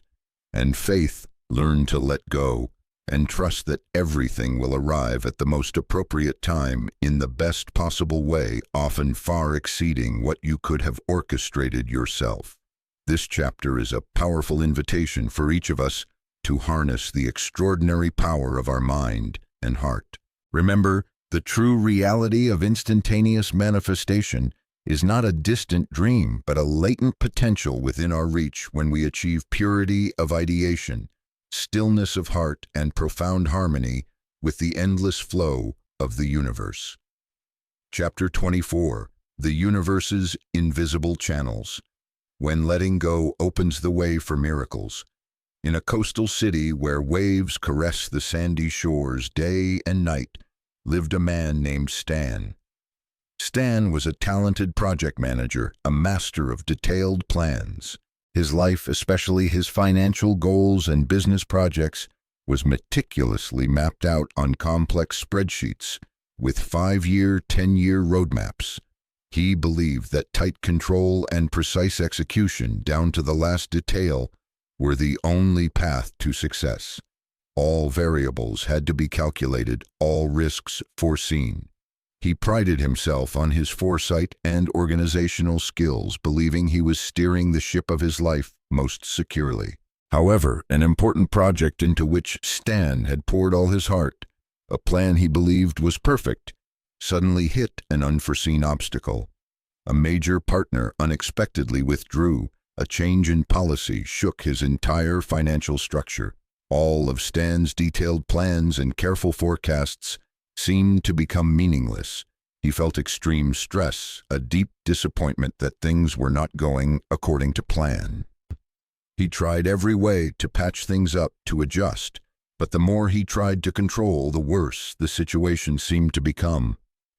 and faith, learn to let go and trust that everything will arrive at the most appropriate time in the best possible way, often far exceeding what you could have orchestrated yourself. This chapter is a powerful invitation for each of us to harness the extraordinary power of our mind and heart. Remember, The true reality of instantaneous manifestation is not a distant dream, but a latent potential within our reach when we achieve purity of ideation, stillness of heart, and profound harmony with the endless flow of the universe. Chapter 24. The Universe's Invisible Channels. When letting go opens the way for miracles. In a coastal city where waves caress the sandy shores day and night, lived a man named Stan. Stan was a talented project manager, a master of detailed plans. His life, especially his financial goals and business projects, was meticulously mapped out on complex spreadsheets with 5-year, 10-year roadmaps. He believed that tight control and precise execution down to the last detail were the only path to success. All variables had to be calculated, all risks foreseen. He prided himself on his foresight and organizational skills, believing he was steering the ship of his life most securely. However, an important project into which Stan had poured all his heart, a plan he believed was perfect, suddenly hit an unforeseen obstacle. A major partner unexpectedly withdrew. A change in policy shook his entire financial structure. All of Stan's detailed plans and careful forecasts seemed to become meaningless. He felt extreme stress, a deep disappointment that things were not going according to plan. He tried every way to patch things up, to adjust, but the more he tried to control, the worse the situation seemed to become.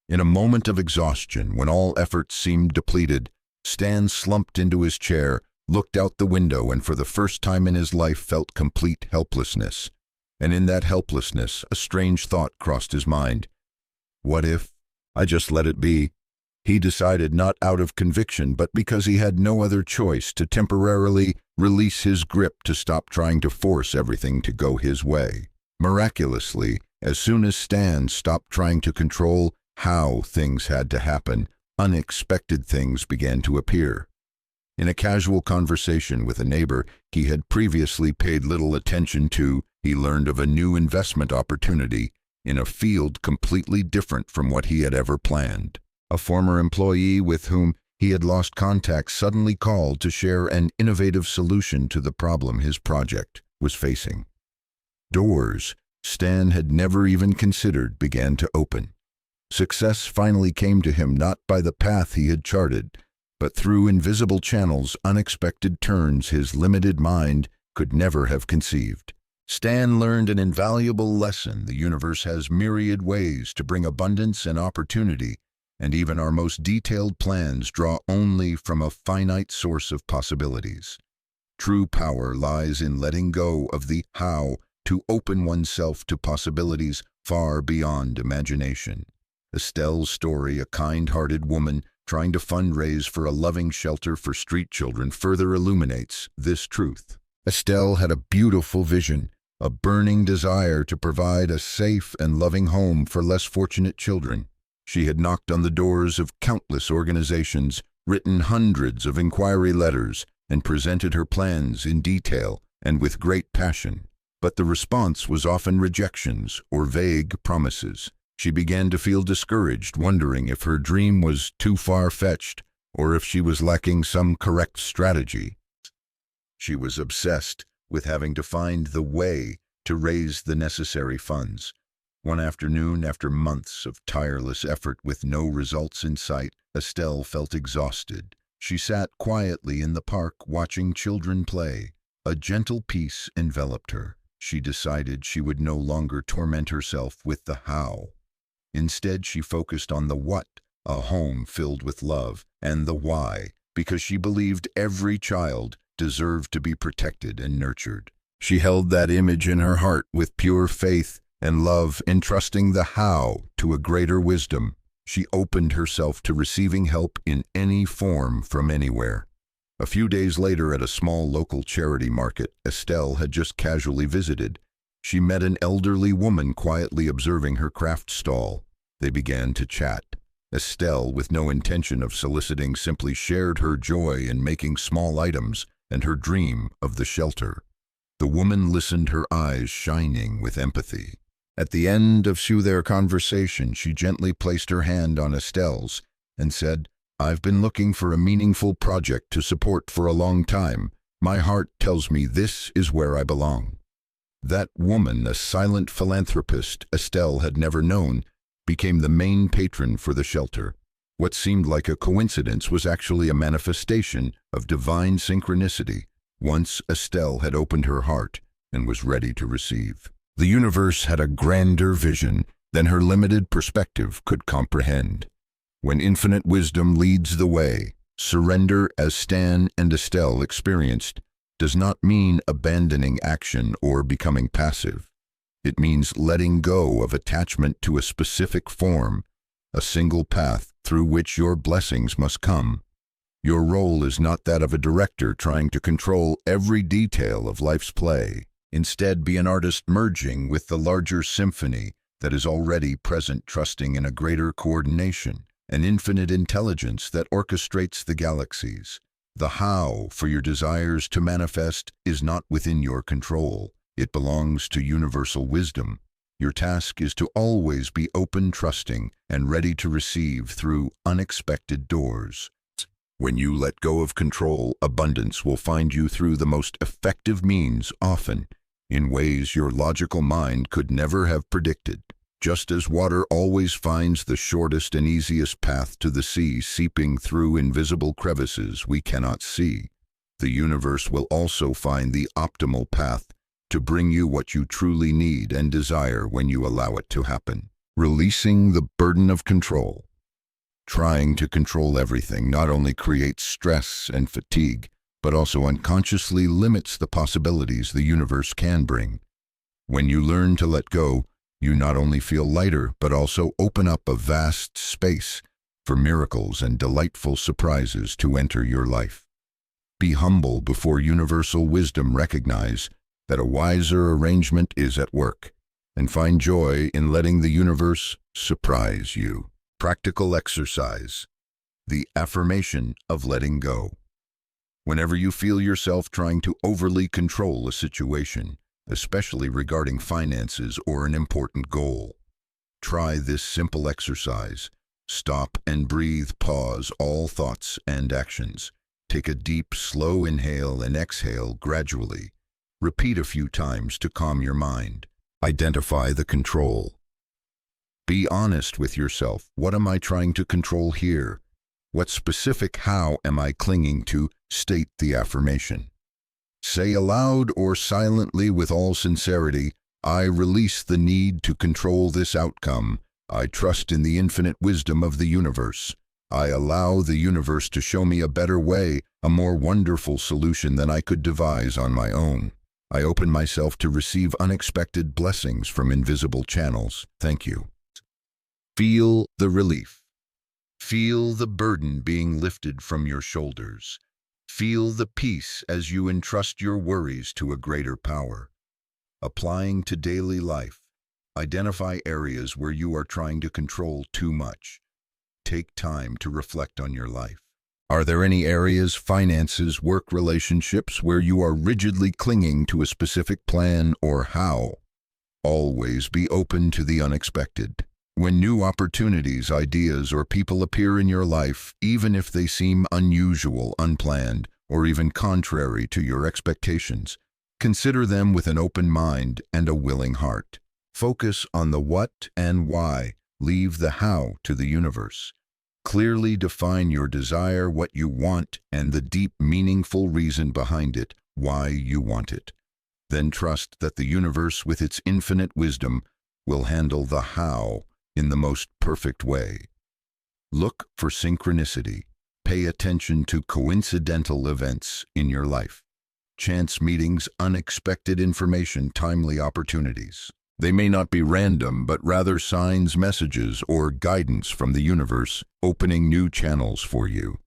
In a moment of exhaustion, when all efforts seemed depleted, Stan slumped into his chair, looked out the window, and for the first time in his life felt complete helplessness. And in that helplessness, a strange thought crossed his mind. What if I just let it be? He decided, not out of conviction, but because he had no other choice, to temporarily release his grip, to stop trying to force everything to go his way. Miraculously, as soon as Stan stopped trying to control how things had to happen, unexpected things began to appear. In a casual conversation with a neighbor he had previously paid little attention to, he learned of a new investment opportunity in a field completely different from what he had ever planned. A former employee with whom he had lost contact suddenly called to share an innovative solution to the problem his project was facing. Doors Stan had never even considered began to open. Success finally came to him, not by the path he had charted, but through invisible channels, unexpected turns his limited mind could never have conceived. Stan learned an invaluable lesson. The universe has myriad ways to bring abundance and opportunity, and even our most detailed plans draw only from a finite source of possibilities. True power lies in letting go of the how to open oneself to possibilities far beyond imagination. Estelle's story, a kind-hearted woman trying to fundraise for a loving shelter for street children, further illuminates this truth. Estelle had a beautiful vision, a burning desire to provide a safe and loving home for less fortunate children. She had knocked on the doors of countless organizations, written hundreds of inquiry letters, and presented her plans in detail and with great passion. But the response was often rejections or vague promises. She began to feel discouraged, wondering if her dream was too far-fetched or if she was lacking some correct strategy. She was obsessed with having to find the way to raise the necessary funds. One afternoon, after months of tireless effort with no results in sight, Estelle felt exhausted. She sat quietly in the park watching children play. A gentle peace enveloped her. She decided she would no longer torment herself with the how. Instead, she focused on the what, a home filled with love, and the why, because she believed every child deserved to be protected and nurtured. She held that image in her heart with pure faith and love, entrusting the how to a greater wisdom. She opened herself to receiving help in any form from anywhere. A few days later, at a small local charity market Estelle had just casually visited, she met an elderly woman quietly observing her craft stall. They began to chat. Estelle, with no intention of soliciting, simply shared her joy in making small items and her dream of the shelter. The woman listened, her eyes shining with empathy. At the end of their conversation, she gently placed her hand on Estelle's and said, "I've been looking for a meaningful project to support for a long time. My heart tells me this is where I belong." That woman, a silent philanthropist Estelle had never known, became the main patron for the shelter. What seemed like a coincidence was actually a manifestation of divine synchronicity. Once Estelle had opened her heart and was ready to receive. The universe had a grander vision than her limited perspective could comprehend. When infinite wisdom leads the way, surrender, as Stan and Estelle experienced, does not mean abandoning action or becoming passive. It means letting go of attachment to a specific form, a single path through which your blessings must come. Your role is not that of a director trying to control every detail of life's play. Instead, be an artist merging with the larger symphony that is already present, trusting in a greater coordination, an infinite intelligence that orchestrates the galaxies. The how for your desires to manifest is not within your control. It belongs to universal wisdom. Your task is to always be open, trusting, and ready to receive through unexpected doors. When you let go of control, abundance will find you through the most effective means, often in ways your logical mind could never have predicted. Just as water always finds the shortest and easiest path to the sea, seeping through invisible crevices we cannot see, the universe will also find the optimal path to bring you what you truly need and desire when you allow it to happen. Releasing the burden of control. Trying to control everything not only creates stress and fatigue, but also unconsciously limits the possibilities the universe can bring. When you learn to let go, you not only feel lighter, but also open up a vast space for miracles and delightful surprises to enter your life. Be humble before universal wisdom. Recognize that a wiser arrangement is at work, and find joy in letting the universe surprise you. Practical exercise. The affirmation of letting go. Whenever you feel yourself trying to overly control a situation, especially regarding finances or an important goal, try this simple exercise. Stop and breathe. Pause all thoughts and actions. Take a deep, slow inhale and exhale gradually. Repeat a few times to calm your mind. Identify the control. Be honest with yourself. What am I trying to control here? What specific how am I clinging to? State the affirmation. Say aloud or silently with all sincerity, "I release the need to control this outcome. I trust in the infinite wisdom of the universe. I allow the universe to show me a better way, a more wonderful solution than I could devise on my own. I open myself to receive unexpected blessings from invisible channels. Thank you." Feel the relief. Feel the burden being lifted from your shoulders. Feel the peace as you entrust your worries to a greater power. Applying to daily life. Identify areas where you are trying to control too much. Take time to reflect on your life. Are there any areas, finances, work relationships, where you are rigidly clinging to a specific plan or how? Always be open to the unexpected. When new opportunities, ideas, or people appear in your life, even if they seem unusual, unplanned, or even contrary to your expectations, consider them with an open mind and a willing heart. Focus on the what and why. Leave the how to the universe. Clearly define your desire, what you want, and the deep, meaningful reason behind it, why you want it. Then trust that the universe, with its infinite wisdom, will handle the how in the most perfect way. Look for synchronicity. Pay attention to coincidental events in your life. Chance meetings, unexpected information, timely opportunities. They may not be random, but rather signs, messages, or guidance from the universe, opening new channels for you.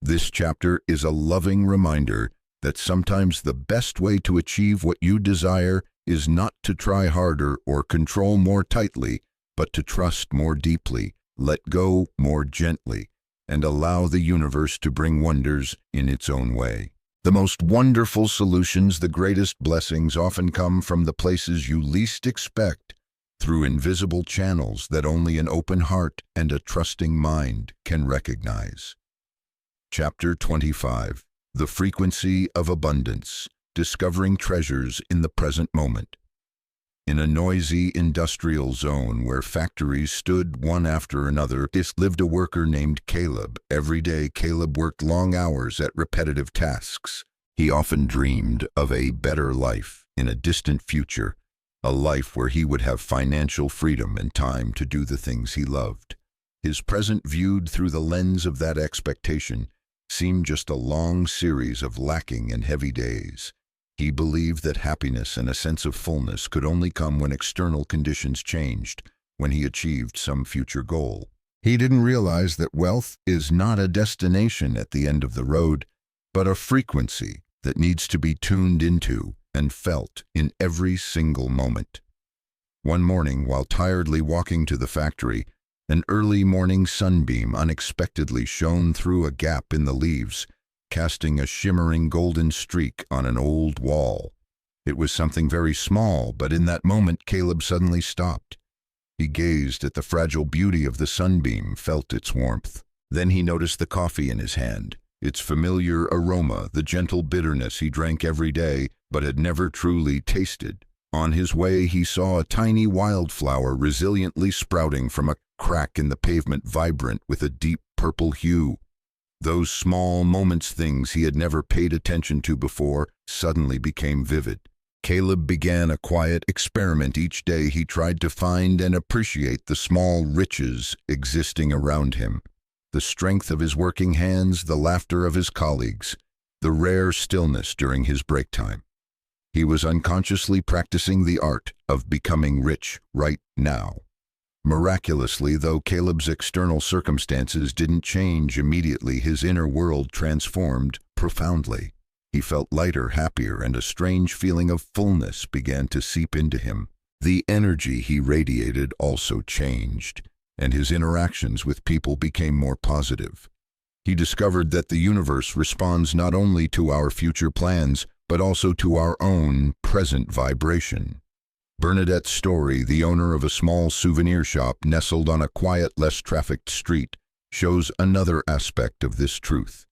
This chapter is a loving reminder that sometimes the best way to achieve what you desire is not to try harder or control more tightly, but to trust more deeply, let go more gently, and allow the universe to bring wonders in its own way. The most wonderful solutions, the greatest blessings, often come from the places you least expect. through invisible channels that only an open heart and a trusting mind can recognize. Chapter 25. The Frequency of Abundance. Discovering Treasures in the Present Moment. In a noisy industrial zone where factories stood one after another, lived a worker named Caleb. Every day, Caleb worked long hours at repetitive tasks. He often dreamed of a better life in a distant future, a life where he would have financial freedom and time to do the things he loved. His present, viewed through the lens of that expectation, seemed just a long series of lacking and heavy days. He believed that happiness and a sense of fullness could only come when external conditions changed, when he achieved some future goal. He didn't realize that wealth is not a destination at the end of the road, but a frequency that needs to be tuned into and felt in every single moment. One morning, while tiredly walking to the factory, an early morning sunbeam unexpectedly shone through a gap in the leaves, casting a shimmering golden streak on an old wall. It was something very small, but in that moment Caleb suddenly stopped. He gazed at the fragile beauty of the sunbeam, felt its warmth. Then he noticed the coffee in his hand, its familiar aroma, the gentle bitterness he drank every day but had never truly tasted. On his way, he saw a tiny wildflower resiliently sprouting from a crack in the pavement, vibrant with a deep purple hue. Those small moments, things he had never paid attention to before, suddenly became vivid. Caleb began a quiet experiment. Each day he tried to find and appreciate the small riches existing around him. The strength of his working hands, the laughter of his colleagues, the rare stillness during his break time. He was unconsciously practicing the art of becoming rich right now. Miraculously, though Caleb's external circumstances didn't change immediately, his inner world transformed profoundly. He felt lighter, happier, and a strange feeling of fullness began to seep into him. The energy he radiated also changed, and his interactions with people became more positive. He discovered that the universe responds not only to our future plans, but also to our own present vibration. Bernadette's story, the owner of a small souvenir shop nestled on a quiet, less trafficked street, shows another aspect of this truth.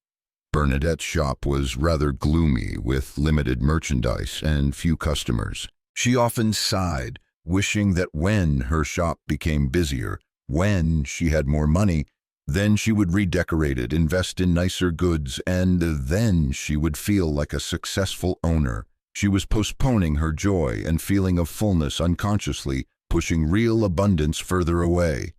Bernadette's shop was rather gloomy, with limited merchandise and few customers. She often sighed, wishing that when her shop became busier, when she had more money, then she would redecorate it, invest in nicer goods, and then she would feel like a successful owner. She was postponing her joy and feeling of fullness, unconsciously pushing real abundance further away.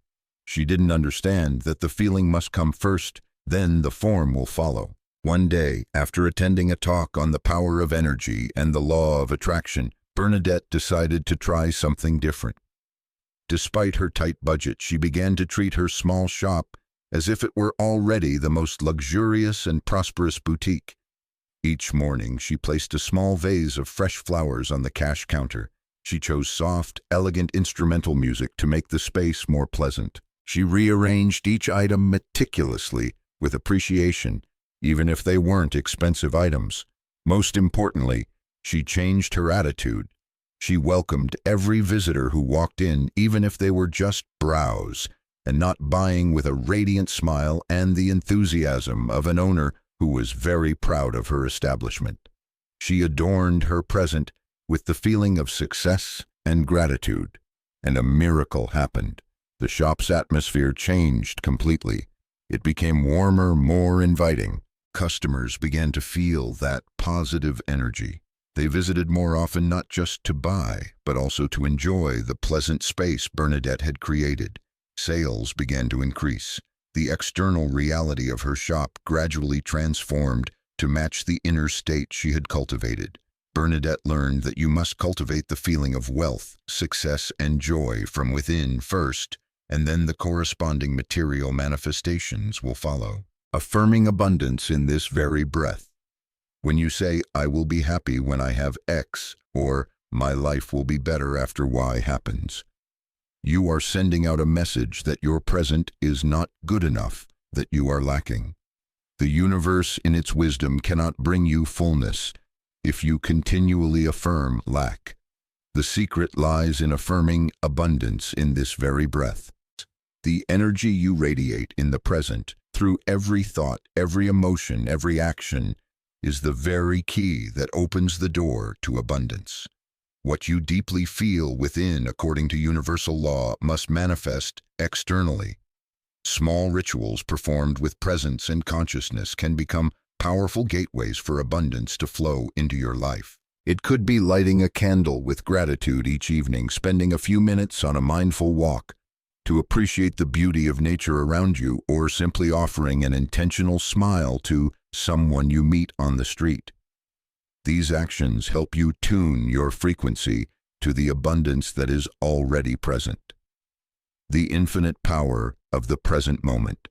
She didn't understand that the feeling must come first, then the form will follow. One day, after attending a talk on the power of energy and the law of attraction, Bernadette decided to try something different. Despite her tight budget, she began to treat her small shop as if it were already the most luxurious and prosperous boutique. Each morning, she placed a small vase of fresh flowers on the cash counter. She chose soft, elegant instrumental music to make the space more pleasant. She rearranged each item meticulously, with appreciation, even if they weren't expensive items. Most importantly, she changed her attitude. She welcomed every visitor who walked in, even if they were just browse, and not buying, with a radiant smile and the enthusiasm of an owner who was very proud of her establishment. She adorned her present with the feeling of success and gratitude, and a miracle happened. The shop's atmosphere changed completely. It became warmer, more inviting. Customers began to feel that positive energy. They visited more often, not just to buy, but also to enjoy the pleasant space Bernadette had created. Sales began to increase. The external reality of her shop gradually transformed to match the inner state she had cultivated. Bernadette learned that you must cultivate the feeling of wealth, success, and joy from within first, and then the corresponding material manifestations will follow. Affirming abundance in this very breath. When you say, "I will be happy when I have X," or "my life will be better after Y happens," you are sending out a message that your present is not good enough, that you are lacking. The universe, in its wisdom, cannot bring you fullness if you continually affirm lack. The secret lies in affirming abundance in this very breath. The energy you radiate in the present, through every thought, every emotion, every action, is the very key that opens the door to abundance. What you deeply feel within, according to universal law, must manifest externally. Small rituals performed with presence and consciousness can become powerful gateways for abundance to flow into your life. It could be lighting a candle with gratitude each evening, spending a few minutes on a mindful walk to appreciate the beauty of nature around you, or simply offering an intentional smile to someone you meet on the street. These actions help you tune your frequency to the abundance that is already present. The infinite power of the present moment.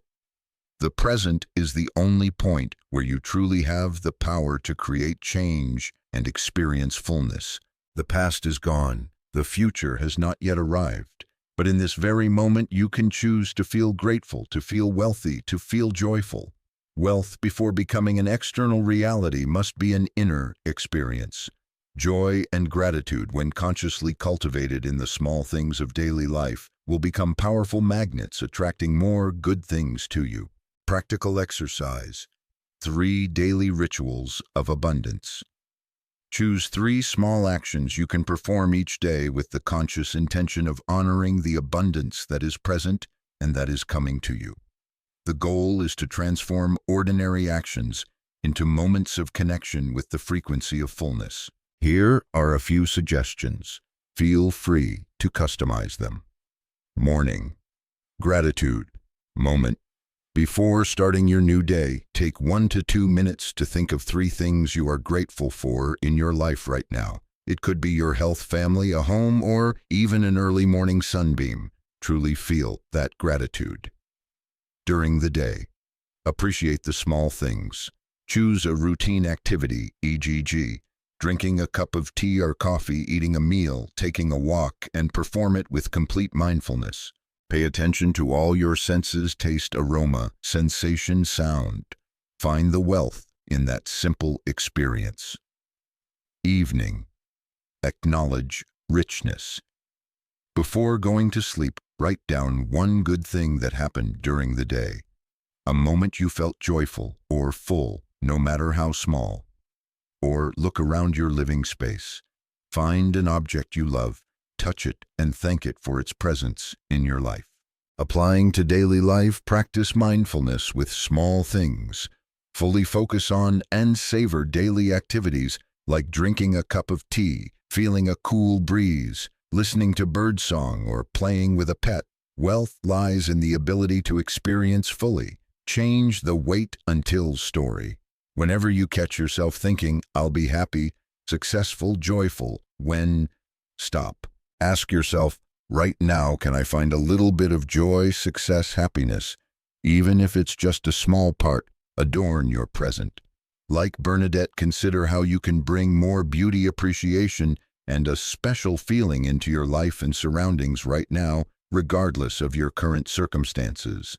The present is the only point where you truly have the power to create change and experience fullness. The past is gone. The future has not yet arrived. But in this very moment, you can choose to feel grateful, to feel wealthy, to feel joyful. Wealth, before becoming an external reality, must be an inner experience. Joy and gratitude, when consciously cultivated in the small things of daily life, will become powerful magnets, attracting more good things to you. Practical exercise. 3 daily rituals of abundance. Choose 3 small actions you can perform each day with the conscious intention of honoring the abundance that is present and that is coming to you. The goal is to transform ordinary actions into moments of connection with the frequency of fullness. Here are a few suggestions. Feel free to customize them. Morning. Gratitude moment. Before starting your new day, take 1 to 2 minutes to think of 3 things you are grateful for in your life right now. It could be your health, family, a home, or even an early morning sunbeam. Truly feel that gratitude. During the day, appreciate the small things. Choose a routine activity, e.g., drinking a cup of tea or coffee, eating a meal, taking a walk, and perform it with complete mindfulness. Pay attention to all your senses: taste, aroma, sensation, sound. Find the wealth in that simple experience. Evening. Acknowledge richness. Before going to sleep, write down 1 good thing that happened during the day. A moment you felt joyful or full, no matter how small. Or look around your living space. Find an object you love, touch it, and thank it for its presence in your life. Applying to daily life, practice mindfulness with small things. Fully focus on and savor daily activities like drinking a cup of tea, feeling a cool breeze, listening to birdsong, or playing with a pet. Wealth lies in the ability to experience fully. Change the wait until story. Whenever you catch yourself thinking, "I'll be happy, successful, joyful," stop. Ask yourself, right now, can I find a little bit of joy, success, happiness? Even if it's just a small part, adorn your present. Like Bernadette, consider how you can bring more beauty, appreciation, and a special feeling into your life and surroundings right now, regardless of your current circumstances.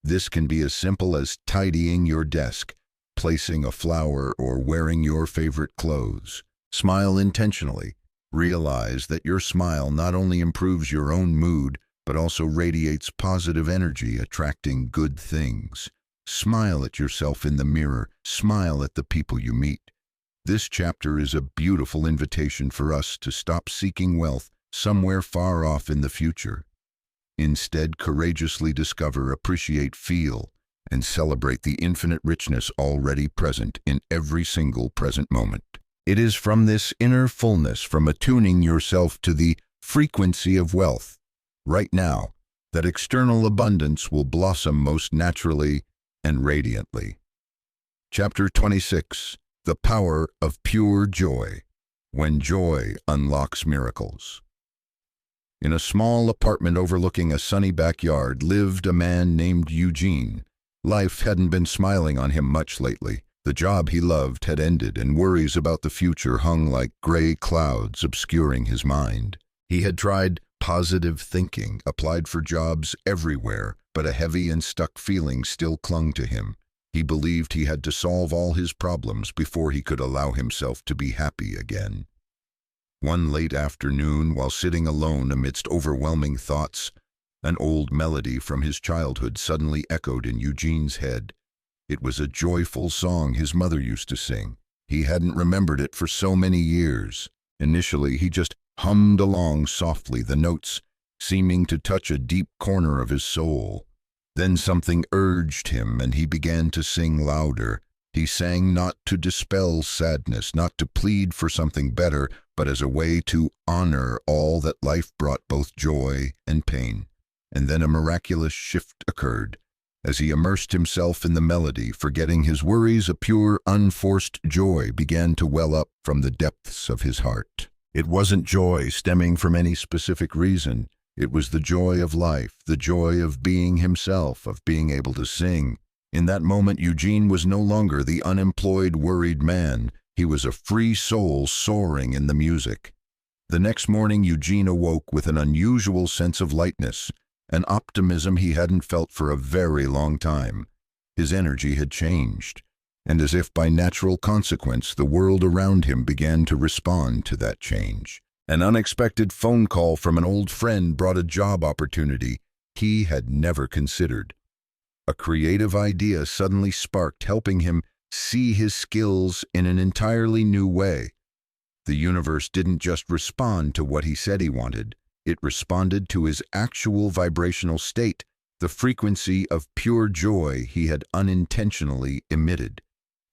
This can be as simple as tidying your desk, placing a flower, or wearing your favorite clothes. Smile intentionally. Realize that your smile not only improves your own mood, but also radiates positive energy, attracting good things. Smile at yourself in the mirror. Smile at the people you meet. This chapter is a beautiful invitation for us to stop seeking wealth somewhere far off in the future. Instead, courageously discover, appreciate, feel, and celebrate the infinite richness already present in every single present moment. It is from this inner fullness, from attuning yourself to the frequency of wealth right now, that external abundance will blossom most naturally and radiantly. Chapter 26. The Power of Pure Joy. When Joy Unlocks Miracles. In a small apartment overlooking a sunny backyard lived a man named Eugene. Life hadn't been smiling on him much lately. The job he loved had ended, and worries about the future hung like gray clouds obscuring his mind. He had tried positive thinking, applied for jobs everywhere, but a heavy and stuck feeling still clung to him. He believed he had to solve all his problems before he could allow himself to be happy again. One late afternoon, while sitting alone amidst overwhelming thoughts, an old melody from his childhood suddenly echoed in Eugene's head. It was a joyful song his mother used to sing. He hadn't remembered it for so many years. Initially, he just hummed along softly, the notes seeming to touch a deep corner of his soul. Then something urged him, and he began to sing louder. He sang not to dispel sadness, not to plead for something better, but as a way to honor all that life brought, both joy and pain. And then a miraculous shift occurred. As he immersed himself in the melody, forgetting his worries, a pure, unforced joy began to well up from the depths of his heart. It wasn't joy stemming from any specific reason. It was the joy of life, the joy of being himself, of being able to sing. In that moment, Eugene was no longer the unemployed, worried man. He was a free soul soaring in the music. The next morning, Eugene awoke with an unusual sense of lightness, an optimism he hadn't felt for a very long time. His energy had changed, and as if by natural consequence, the world around him began to respond to that change. An unexpected phone call from an old friend brought a job opportunity he had never considered. A creative idea suddenly sparked, helping him see his skills in an entirely new way. The universe didn't just respond to what he said he wanted. It responded to his actual vibrational state, the frequency of pure joy he had unintentionally emitted.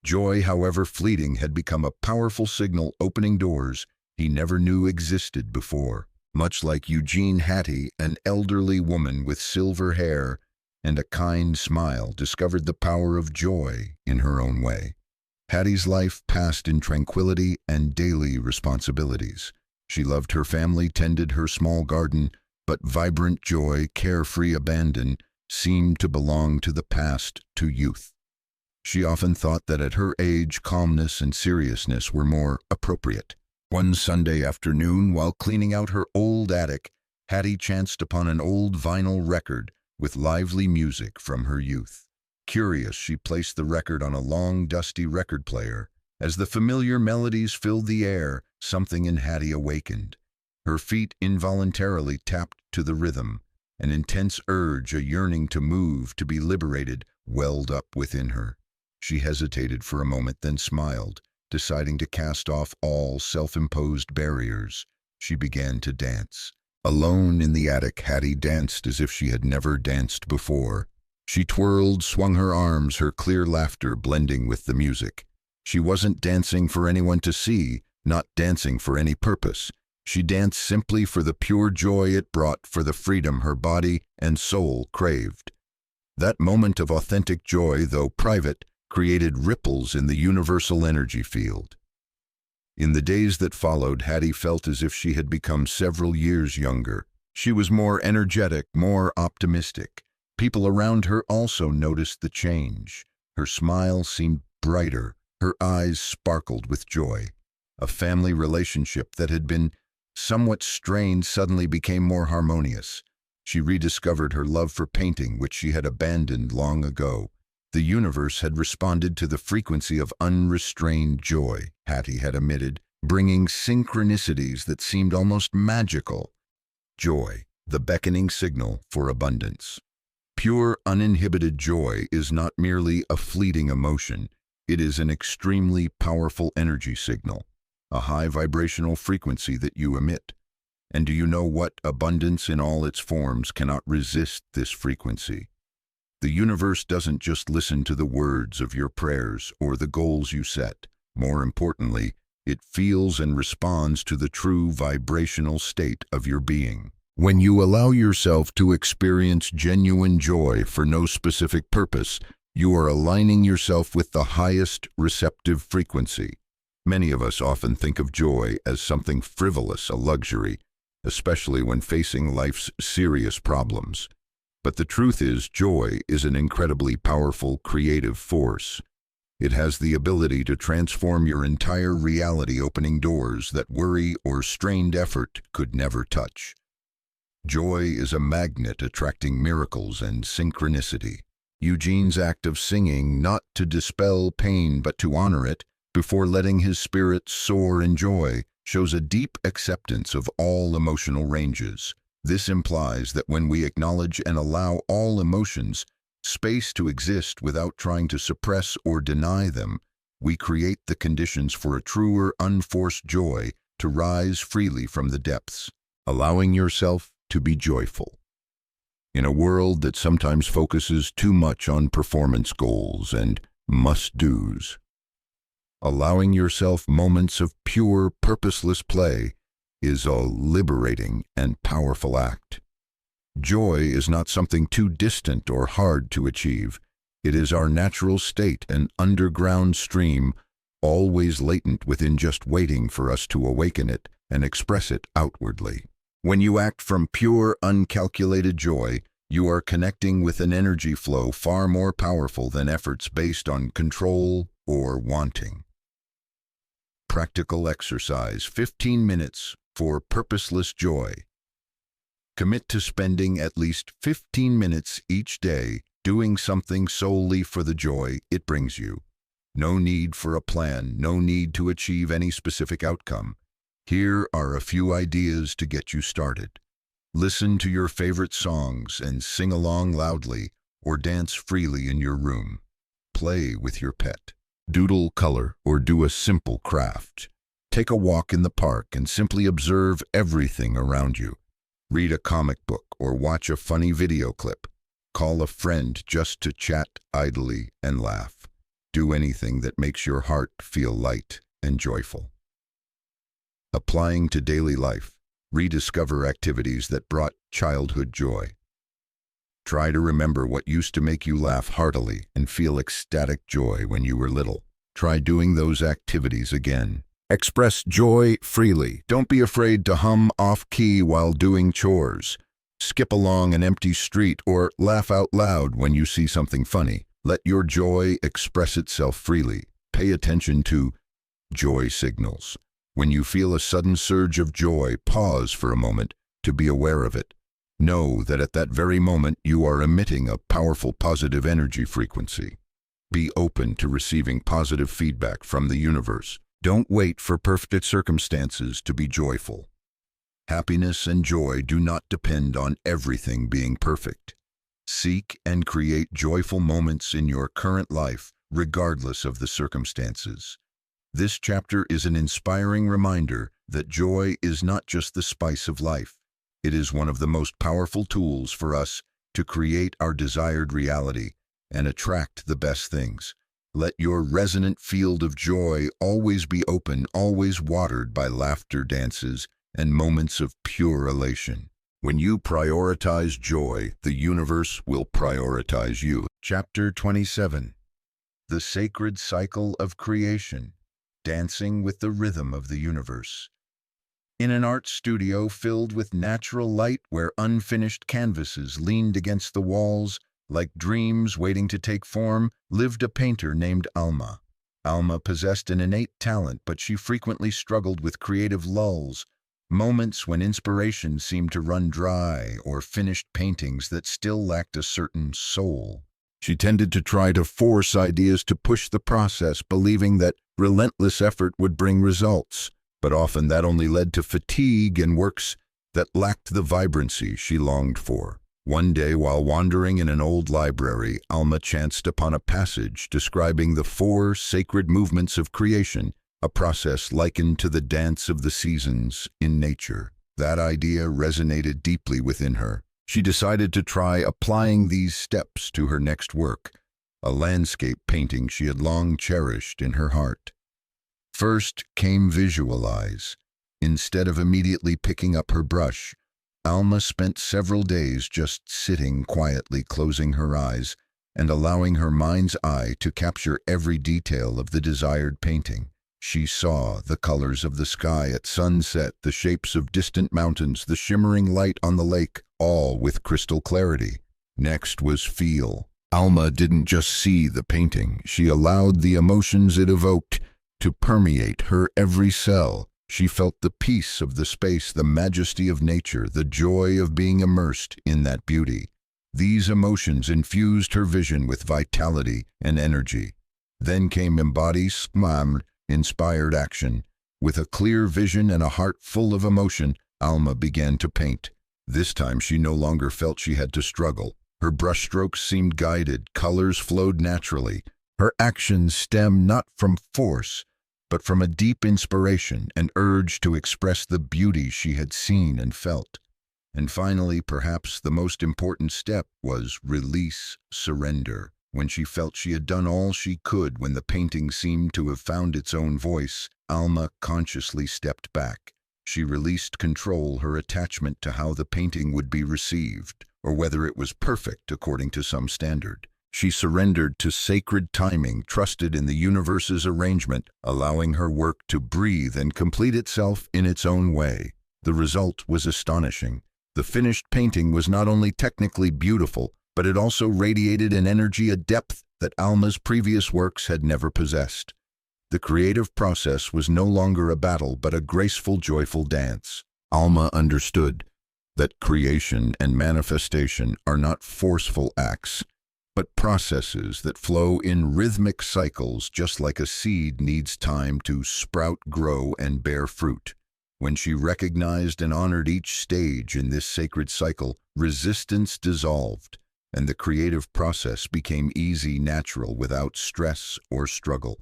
Joy, however fleeting, had become a powerful signal opening doors he never knew existed before. Much like Eugene Hattie, an elderly woman with silver hair and a kind smile discovered the power of joy in her own way. Hattie's life passed in tranquility and daily responsibilities. She loved her family, tended her small garden, but vibrant joy, carefree abandon, seemed to belong to the past, to youth. She often thought that at her age, calmness and seriousness were more appropriate. One Sunday afternoon, while cleaning out her old attic, Hattie chanced upon an old vinyl record with lively music from her youth. Curious, she placed the record on a long, dusty record player. As the familiar melodies filled the air, something in Hattie awakened. Her feet involuntarily tapped to the rhythm. An intense urge, a yearning to move, to be liberated, welled up within her. She hesitated for a moment, then smiled, deciding to cast off all self-imposed barriers. She began to dance. Alone in the attic, Hattie danced as if she had never danced before. She twirled, swung her arms, her clear laughter blending with the music. She wasn't dancing for anyone to see, not dancing for any purpose. She danced simply for the pure joy it brought, for the freedom her body and soul craved. That moment of authentic joy, though private, created ripples in the universal energy field. In the days that followed, Hattie felt as if she had become several years younger. She was more energetic, more optimistic. People around her also noticed the change. Her smile seemed brighter, her eyes sparkled with joy. A family relationship that had been somewhat strained suddenly became more harmonious. She rediscovered her love for painting, which she had abandoned long ago. The universe had responded to the frequency of unrestrained joy Hattie had emitted, bringing synchronicities that seemed almost magical. Joy, the beckoning signal for abundance. Pure, uninhibited joy is not merely a fleeting emotion. It is an extremely powerful energy signal, a high vibrational frequency that you emit. And do you know what? Abundance in all its forms cannot resist this frequency. The universe doesn't just listen to the words of your prayers or the goals you set. More importantly, it feels and responds to the true vibrational state of your being. When you allow yourself to experience genuine joy for no specific purpose, you are aligning yourself with the highest receptive frequency. Many of us often think of joy as something frivolous, a luxury, especially when facing life's serious problems. But the truth is, joy is an incredibly powerful creative force. It has the ability to transform your entire reality, opening doors that worry or strained effort could never touch. Joy is a magnet attracting miracles and synchronicity. Eugene's act of singing, not to dispel pain but to honor it, before letting his spirit soar in joy, shows a deep acceptance of all emotional ranges. This implies that when we acknowledge and allow all emotions space to exist without trying to suppress or deny them, we create the conditions for a truer, unforced joy to rise freely from the depths, allowing yourself to be joyful. In a world that sometimes focuses too much on performance goals and must-dos, allowing yourself moments of pure, purposeless play is a liberating and powerful act. Joy is not something too distant or hard to achieve. It is our natural state, an underground stream, always latent within, just waiting for us to awaken it and express it outwardly. When you act from pure, uncalculated joy, you are connecting with an energy flow far more powerful than efforts based on control or wanting. Practical exercise: 15 minutes for purposeless joy. Commit to spending at least 15 minutes each day doing something solely for the joy it brings you. No need for a plan, no need to achieve any specific outcome. Here are a few ideas to get you started. Listen to your favorite songs and sing along loudly, or dance freely in your room. Play with your pet. Doodle, color, or do a simple craft. Take a walk in the park and simply observe everything around you. Read a comic book or watch a funny video clip. Call a friend just to chat idly and laugh. Do anything that makes your heart feel light and joyful. Applying to daily life. Rediscover activities that brought childhood joy. Try to remember what used to make you laugh heartily and feel ecstatic joy when you were little. Try doing those activities again. Express joy freely. Don't be afraid to hum off-key while doing chores. Skip along an empty street or laugh out loud when you see something funny. Let your joy express itself freely. Pay attention to joy signals. When you feel a sudden surge of joy, pause for a moment to be aware of it. Know that at that very moment you are emitting a powerful positive energy frequency. Be open to receiving positive feedback from the universe. Don't wait for perfect circumstances to be joyful. Happiness and joy do not depend on everything being perfect. Seek and create joyful moments in your current life, regardless of the circumstances. This chapter is an inspiring reminder that joy is not just the spice of life. It is one of the most powerful tools for us to create our desired reality and attract the best things. Let your resonant field of joy always be open, always watered by laughter, dances, and moments of pure elation. When you prioritize joy, the universe will prioritize you. Chapter 27. The Sacred Cycle of Creation. Dancing with the Rhythm of the Universe. In an art studio filled with natural light where unfinished canvases leaned against the walls, like dreams waiting to take form, lived a painter named Alma. Alma possessed an innate talent, but she frequently struggled with creative lulls, moments when inspiration seemed to run dry, or finished paintings that still lacked a certain soul. She tended to try to force ideas to push the process, believing that relentless effort would bring results, but often that only led to fatigue and works that lacked the vibrancy she longed for. One day, while wandering in an old library, Alma chanced upon a passage describing the 4 sacred movements of creation, a process likened to the dance of the seasons in nature. That idea resonated deeply within her. She decided to try applying these steps to her next work, a landscape painting she had long cherished in her heart. First came visualize. Instead of immediately picking up her brush, Alma spent several days just sitting quietly, closing her eyes, and allowing her mind's eye to capture every detail of the desired painting. She saw the colors of the sky at sunset, the shapes of distant mountains, the shimmering light on the lake, all with crystal clarity. Next was feel. Alma didn't just see the painting, she allowed the emotions it evoked to permeate her every cell. She felt the peace of the space, the majesty of nature, the joy of being immersed in that beauty. These emotions infused her vision with vitality and energy. Then came embody, inspired action. With a clear vision and a heart full of emotion, Alma began to paint. This time she no longer felt she had to struggle. Her brushstrokes seemed guided, colors flowed naturally. Her actions stemmed not from force, but from a deep inspiration, an urge to express the beauty she had seen and felt. And finally, perhaps the most important step was release, surrender. When she felt she had done all she could, when the painting seemed to have found its own voice, Alma consciously stepped back. She released control, her attachment to how the painting would be received, or whether it was perfect according to some standard. She surrendered to sacred timing, trusted in the universe's arrangement, allowing her work to breathe and complete itself in its own way. The result was astonishing. The finished painting was not only technically beautiful, but it also radiated an energy, a depth that Alma's previous works had never possessed. The creative process was no longer a battle, but a graceful, joyful dance. Alma understood that creation and manifestation are not forceful acts, but processes that flow in rhythmic cycles, just like a seed needs time to sprout, grow, and bear fruit. When she recognized and honored each stage in this sacred cycle, resistance dissolved, and the creative process became easy, natural, without stress or struggle.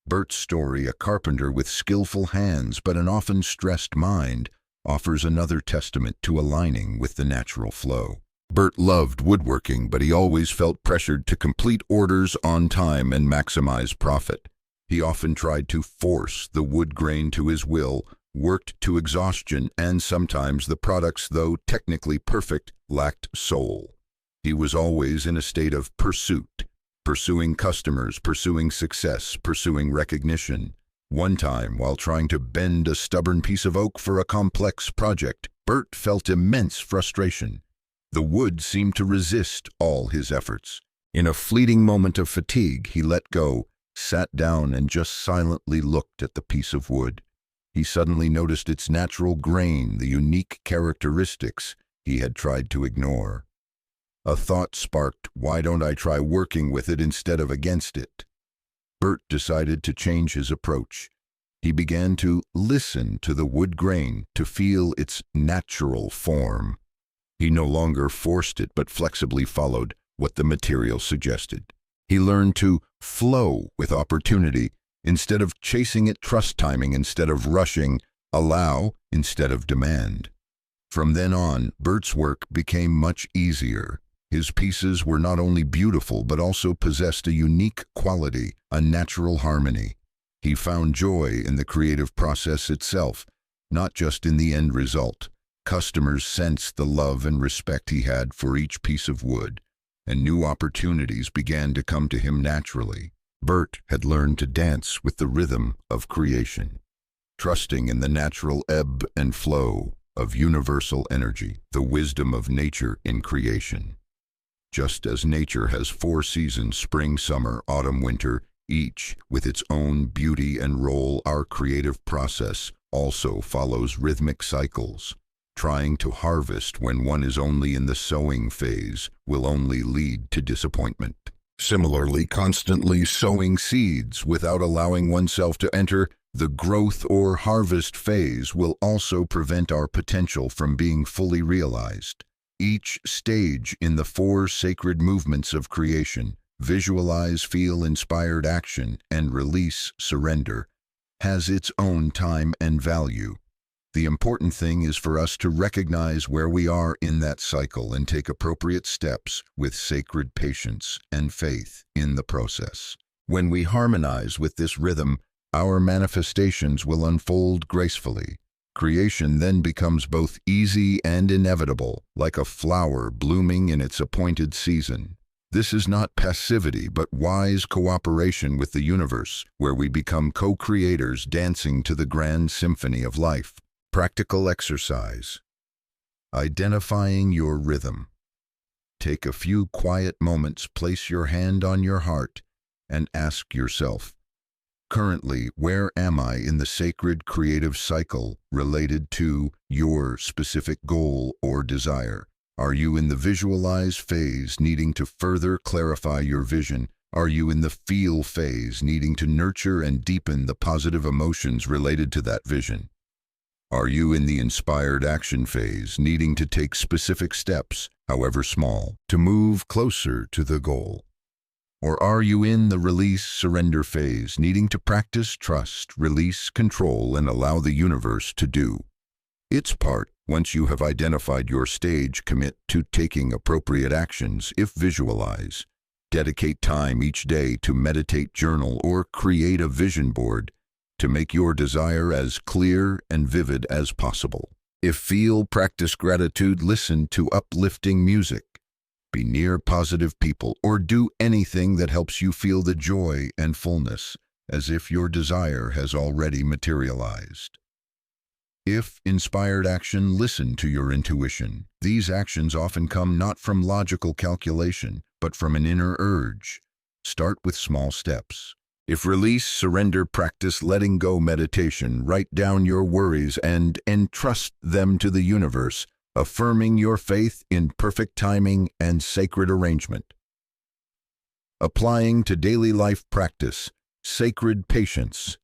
Bert's story, a carpenter with skillful hands but an often stressed mind, offers another testament to aligning with the natural flow. Bert loved woodworking, but he always felt pressured to complete orders on time and maximize profit. He often tried to force the wood grain to his will, worked to exhaustion, and sometimes the products, though technically perfect, lacked soul. He was always in a state of pursuit, pursuing customers, pursuing success, pursuing recognition. One time, while trying to bend a stubborn piece of oak for a complex project, Bert felt immense frustration. The wood seemed to resist all his efforts. In a fleeting moment of fatigue, he let go, sat down, and just silently looked at the piece of wood. He suddenly noticed its natural grain, the unique characteristics he had tried to ignore. A thought sparked, why don't I try working with it instead of against it? Bert decided to change his approach. He began to listen to the wood grain, to feel its natural form. He no longer forced it, but flexibly followed what the material suggested. He learned to flow with opportunity. Instead of chasing it, trust timing instead of rushing, allow instead of demand. From then on, Bert's work became much easier. His pieces were not only beautiful, but also possessed a unique quality, a natural harmony. He found joy in the creative process itself, not just in the end result. Customers sensed the love and respect he had for each piece of wood, and new opportunities began to come to him naturally. Bert had learned to dance with the rhythm of creation, trusting in the natural ebb and flow of universal energy, the wisdom of nature in creation. Just as nature has 4 seasons, spring, summer, autumn, winter, each with its own beauty and role, our creative process also follows rhythmic cycles. Trying to harvest when one is only in the sowing phase will only lead to disappointment. Similarly, constantly sowing seeds without allowing oneself to enter the growth or harvest phase will also prevent our potential from being fully realized. Each stage in the 4 sacred movements of creation, visualize, feel, inspired action, and release, surrender, has its own time and value. The important thing is for us to recognize where we are in that cycle and take appropriate steps with sacred patience and faith in the process. When we harmonize with this rhythm, our manifestations will unfold gracefully. Creation then becomes both easy and inevitable, like a flower blooming in its appointed season. This is not passivity, but wise cooperation with the universe, where we become co-creators dancing to the grand symphony of life. Practical exercise. Identifying your rhythm. Take a few quiet moments, place your hand on your heart, and ask yourself, currently, where am I in the sacred creative cycle related to your specific goal or desire? Are you in the visualize phase, needing to further clarify your vision, Are you in the feel phase, needing to nurture and deepen the positive emotions related to that vision? Are you in the inspired action phase, needing to take specific steps, however small, to move closer to the goal? Or are you in the release surrender phase, needing to practice trust, release control, and allow the universe to do its part? Once you have identified your stage, commit to taking appropriate actions. If visualize, dedicate time each day to meditate, journal, or create a vision board to make your desire as clear and vivid as possible. If feel, practice gratitude, listen to uplifting music, be near positive people, or do anything that helps you feel the joy and fullness, as if your desire has already materialized. If inspired action, listen to your intuition. These actions often come not from logical calculation, but from an inner urge. Start with small steps. If release, surrender, practice letting go meditation, write down your worries and entrust them to the universe, affirming your faith in perfect timing and sacred arrangement. Applying to daily life practice, sacred patience.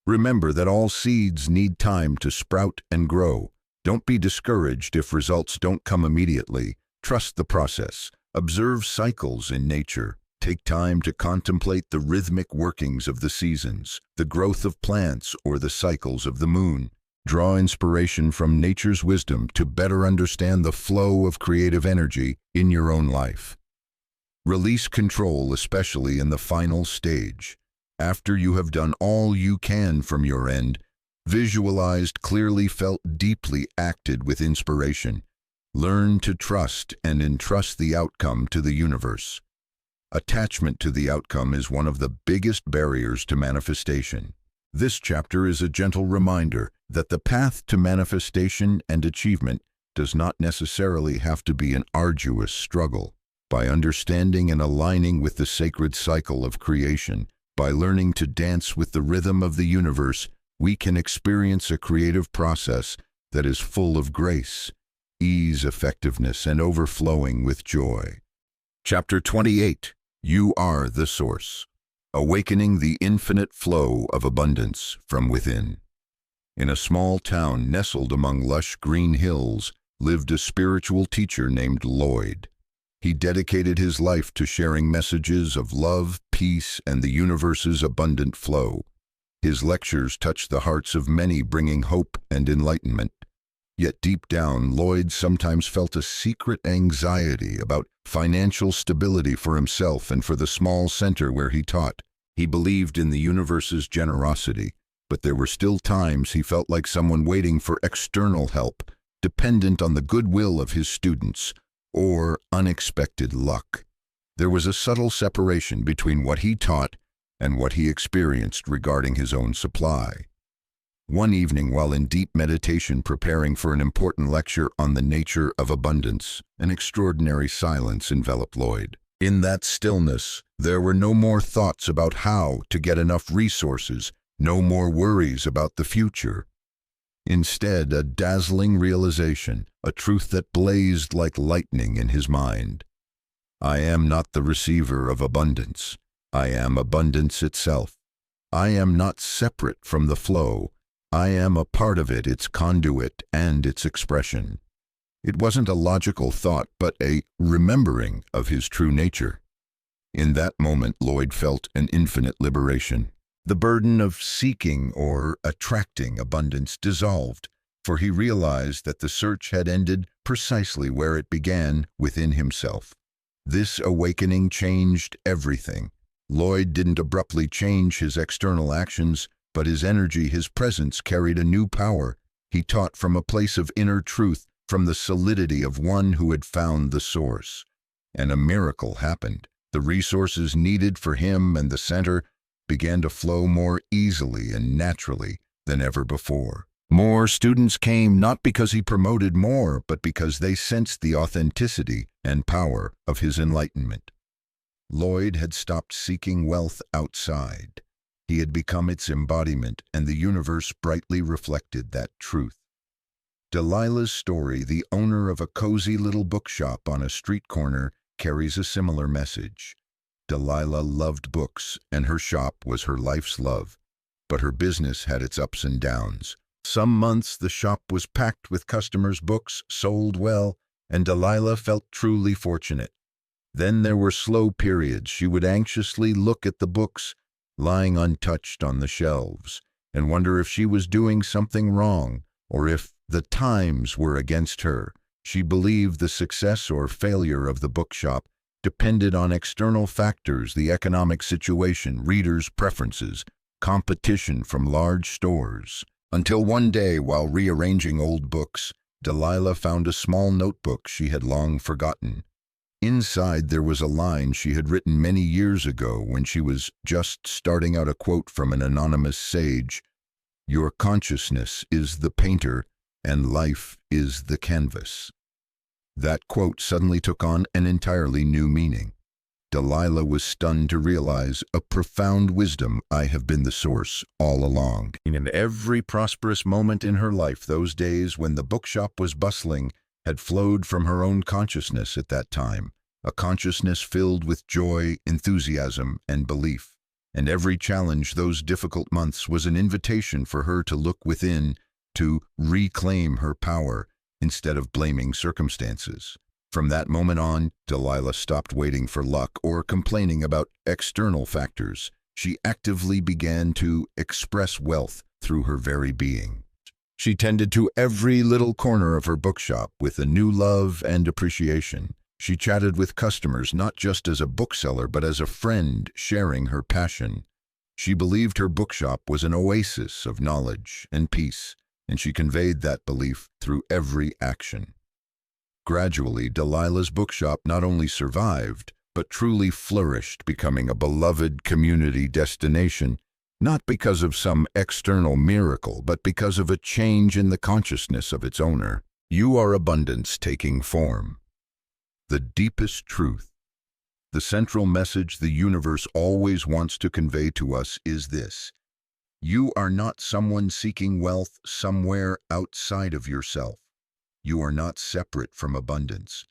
Remember that all seeds need time to sprout and grow. Don't be discouraged if results don't come immediately. Trust the process. Observe cycles in nature. Take time to contemplate the rhythmic workings of the seasons, the growth of plants, or the cycles of the moon. Draw inspiration from nature's wisdom to better understand the flow of creative energy in your own life. Release control, especially in the final stage. After you have done all you can from your end, visualized, clearly felt, deeply acted with inspiration, learn to trust and entrust the outcome to the universe. Attachment to the outcome is one of the biggest barriers to manifestation. This chapter is a gentle reminder that the path to manifestation and achievement does not necessarily have to be an arduous struggle. By understanding and aligning with the sacred cycle of creation, by learning to dance with the rhythm of the universe, we can experience a creative process that is full of grace, ease, effectiveness, and overflowing with joy. Chapter 28. You are the source. Awakening the infinite flow of abundance from within. In a small town nestled among lush green hills lived a spiritual teacher named Lloyd. He dedicated his life to sharing messages of love, peace, and the universe's abundant flow. His lectures touched the hearts of many, bringing hope and enlightenment. Yet deep down, Lloyd sometimes felt a secret anxiety about financial stability for himself and for the small center where he taught. He believed in the universe's generosity, but there were still times he felt like someone waiting for external help, dependent on the goodwill of his students, or unexpected luck. There was a subtle separation between what he taught and what he experienced regarding his own supply. One evening, while in deep meditation preparing for an important lecture on the nature of abundance, an extraordinary silence enveloped Lloyd. In that stillness, there were no more thoughts about how to get enough resources, no more worries about the future. Instead, a dazzling realization, a truth that blazed like lightning in his mind. I am not the receiver of abundance. I am abundance itself. I am not separate from the flow. I am a part of it, its conduit and its expression. It wasn't a logical thought, but a remembering of his true nature. In that moment, Lloyd felt an infinite liberation. The burden of seeking or attracting abundance dissolved, for he realized that the search had ended precisely where it began, within himself. This awakening changed everything. Lloyd didn't abruptly change his external actions, but his energy, his presence carried a new power. He taught from a place of inner truth, from the solidity of one who had found the source. And a miracle happened. The resources needed for him and the center began to flow more easily and naturally than ever before. More students came not because he promoted more, but because they sensed the authenticity and power of his enlightenment. Lloyd had stopped seeking wealth outside. He had become its embodiment, and the universe brightly reflected that truth. Delilah's story, the owner of a cozy little bookshop on a street corner, carries a similar message. Delilah loved books, and her shop was her life's love. But her business had its ups and downs. Some months the shop was packed with customers, books sold well, and Delilah felt truly fortunate. Then there were slow periods. She would anxiously look at the books lying untouched on the shelves and wonder if she was doing something wrong or if the times were against her. She believed the success or failure of the bookshop depended on external factors, the economic situation, readers' preferences, competition from large stores. Until one day, while rearranging old books, Delilah found a small notebook she had long forgotten. Inside there was a line she had written many years ago when she was just starting out, a quote from an anonymous sage: "Your consciousness is the painter, and life is the canvas." That quote suddenly took on an entirely new meaning. Delilah was stunned to realize a profound wisdom. I have been the source all along. In every prosperous moment in her life, those days when the bookshop was bustling had flowed from her own consciousness at that time, a consciousness filled with joy, enthusiasm, and belief. And every challenge, those difficult months, was an invitation for her to look within, to reclaim her power instead of blaming circumstances. From that moment on, Delilah stopped waiting for luck or complaining about external factors. She actively began to express wealth through her very being. She tended to every little corner of her bookshop with a new love and appreciation. She chatted with customers not just as a bookseller but as a friend sharing her passion. She believed her bookshop was an oasis of knowledge and peace, and she conveyed that belief through every action. Gradually, Delilah's bookshop not only survived, but truly flourished, becoming a beloved community destination, not because of some external miracle, but because of a change in the consciousness of its owner. You are abundance taking form. The deepest truth, the central message the universe always wants to convey to us is this: you are not someone seeking wealth somewhere outside of yourself. You are not separate from abundance.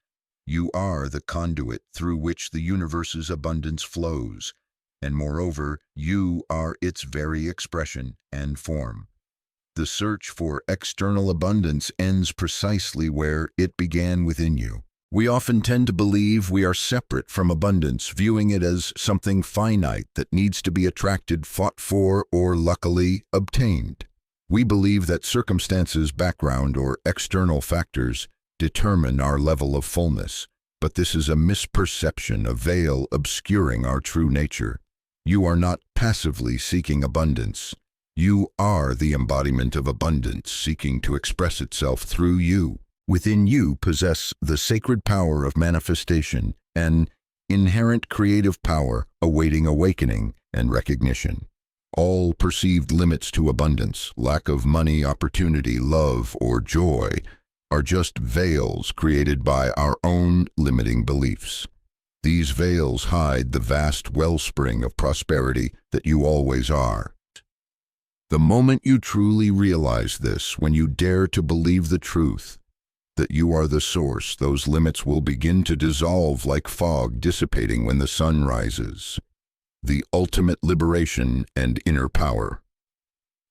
You are the conduit through which the universe's abundance flows, and moreover, you are its very expression and form. The search for external abundance ends precisely where it began within you. We often tend to believe we are separate from abundance, viewing it as something finite that needs to be attracted, fought for, or luckily obtained. We believe that circumstances, background, or external factors determine our level of fullness, but this is a misperception, a veil obscuring our true nature. You are not passively seeking abundance. You are the embodiment of abundance seeking to express itself through you. Within you possess the sacred power of manifestation, an inherent creative power awaiting awakening and recognition. All perceived limits to abundance, lack of money, opportunity, love, or joy, are just veils created by our own limiting beliefs. These veils hide the vast wellspring of prosperity that you always are. The moment you truly realize this, when you dare to believe the truth, that you are the source, those limits will begin to dissolve like fog dissipating when the sun rises. The ultimate liberation and inner power.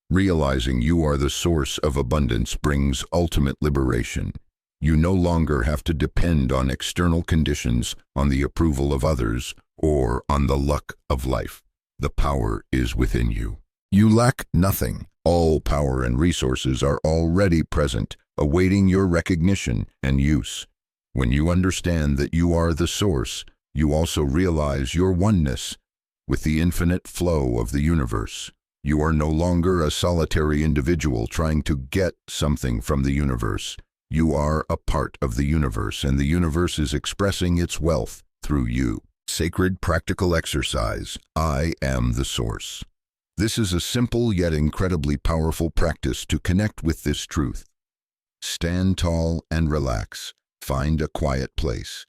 Realizing you are the source of abundance brings ultimate liberation. You no longer have to depend on external conditions, on the approval of others, or on the luck of life. The power is within you. You lack nothing. All power and resources are already present, awaiting your recognition and use. When you understand that you are the source, you also realize your oneness with the infinite flow of the universe. You are no longer a solitary individual trying to get something from the universe. You are a part of the universe, and the universe is expressing its wealth through you. Sacred practical exercise. I am the source. This is a simple yet incredibly powerful practice to connect with this truth. Stand tall and relax. Find a quiet place.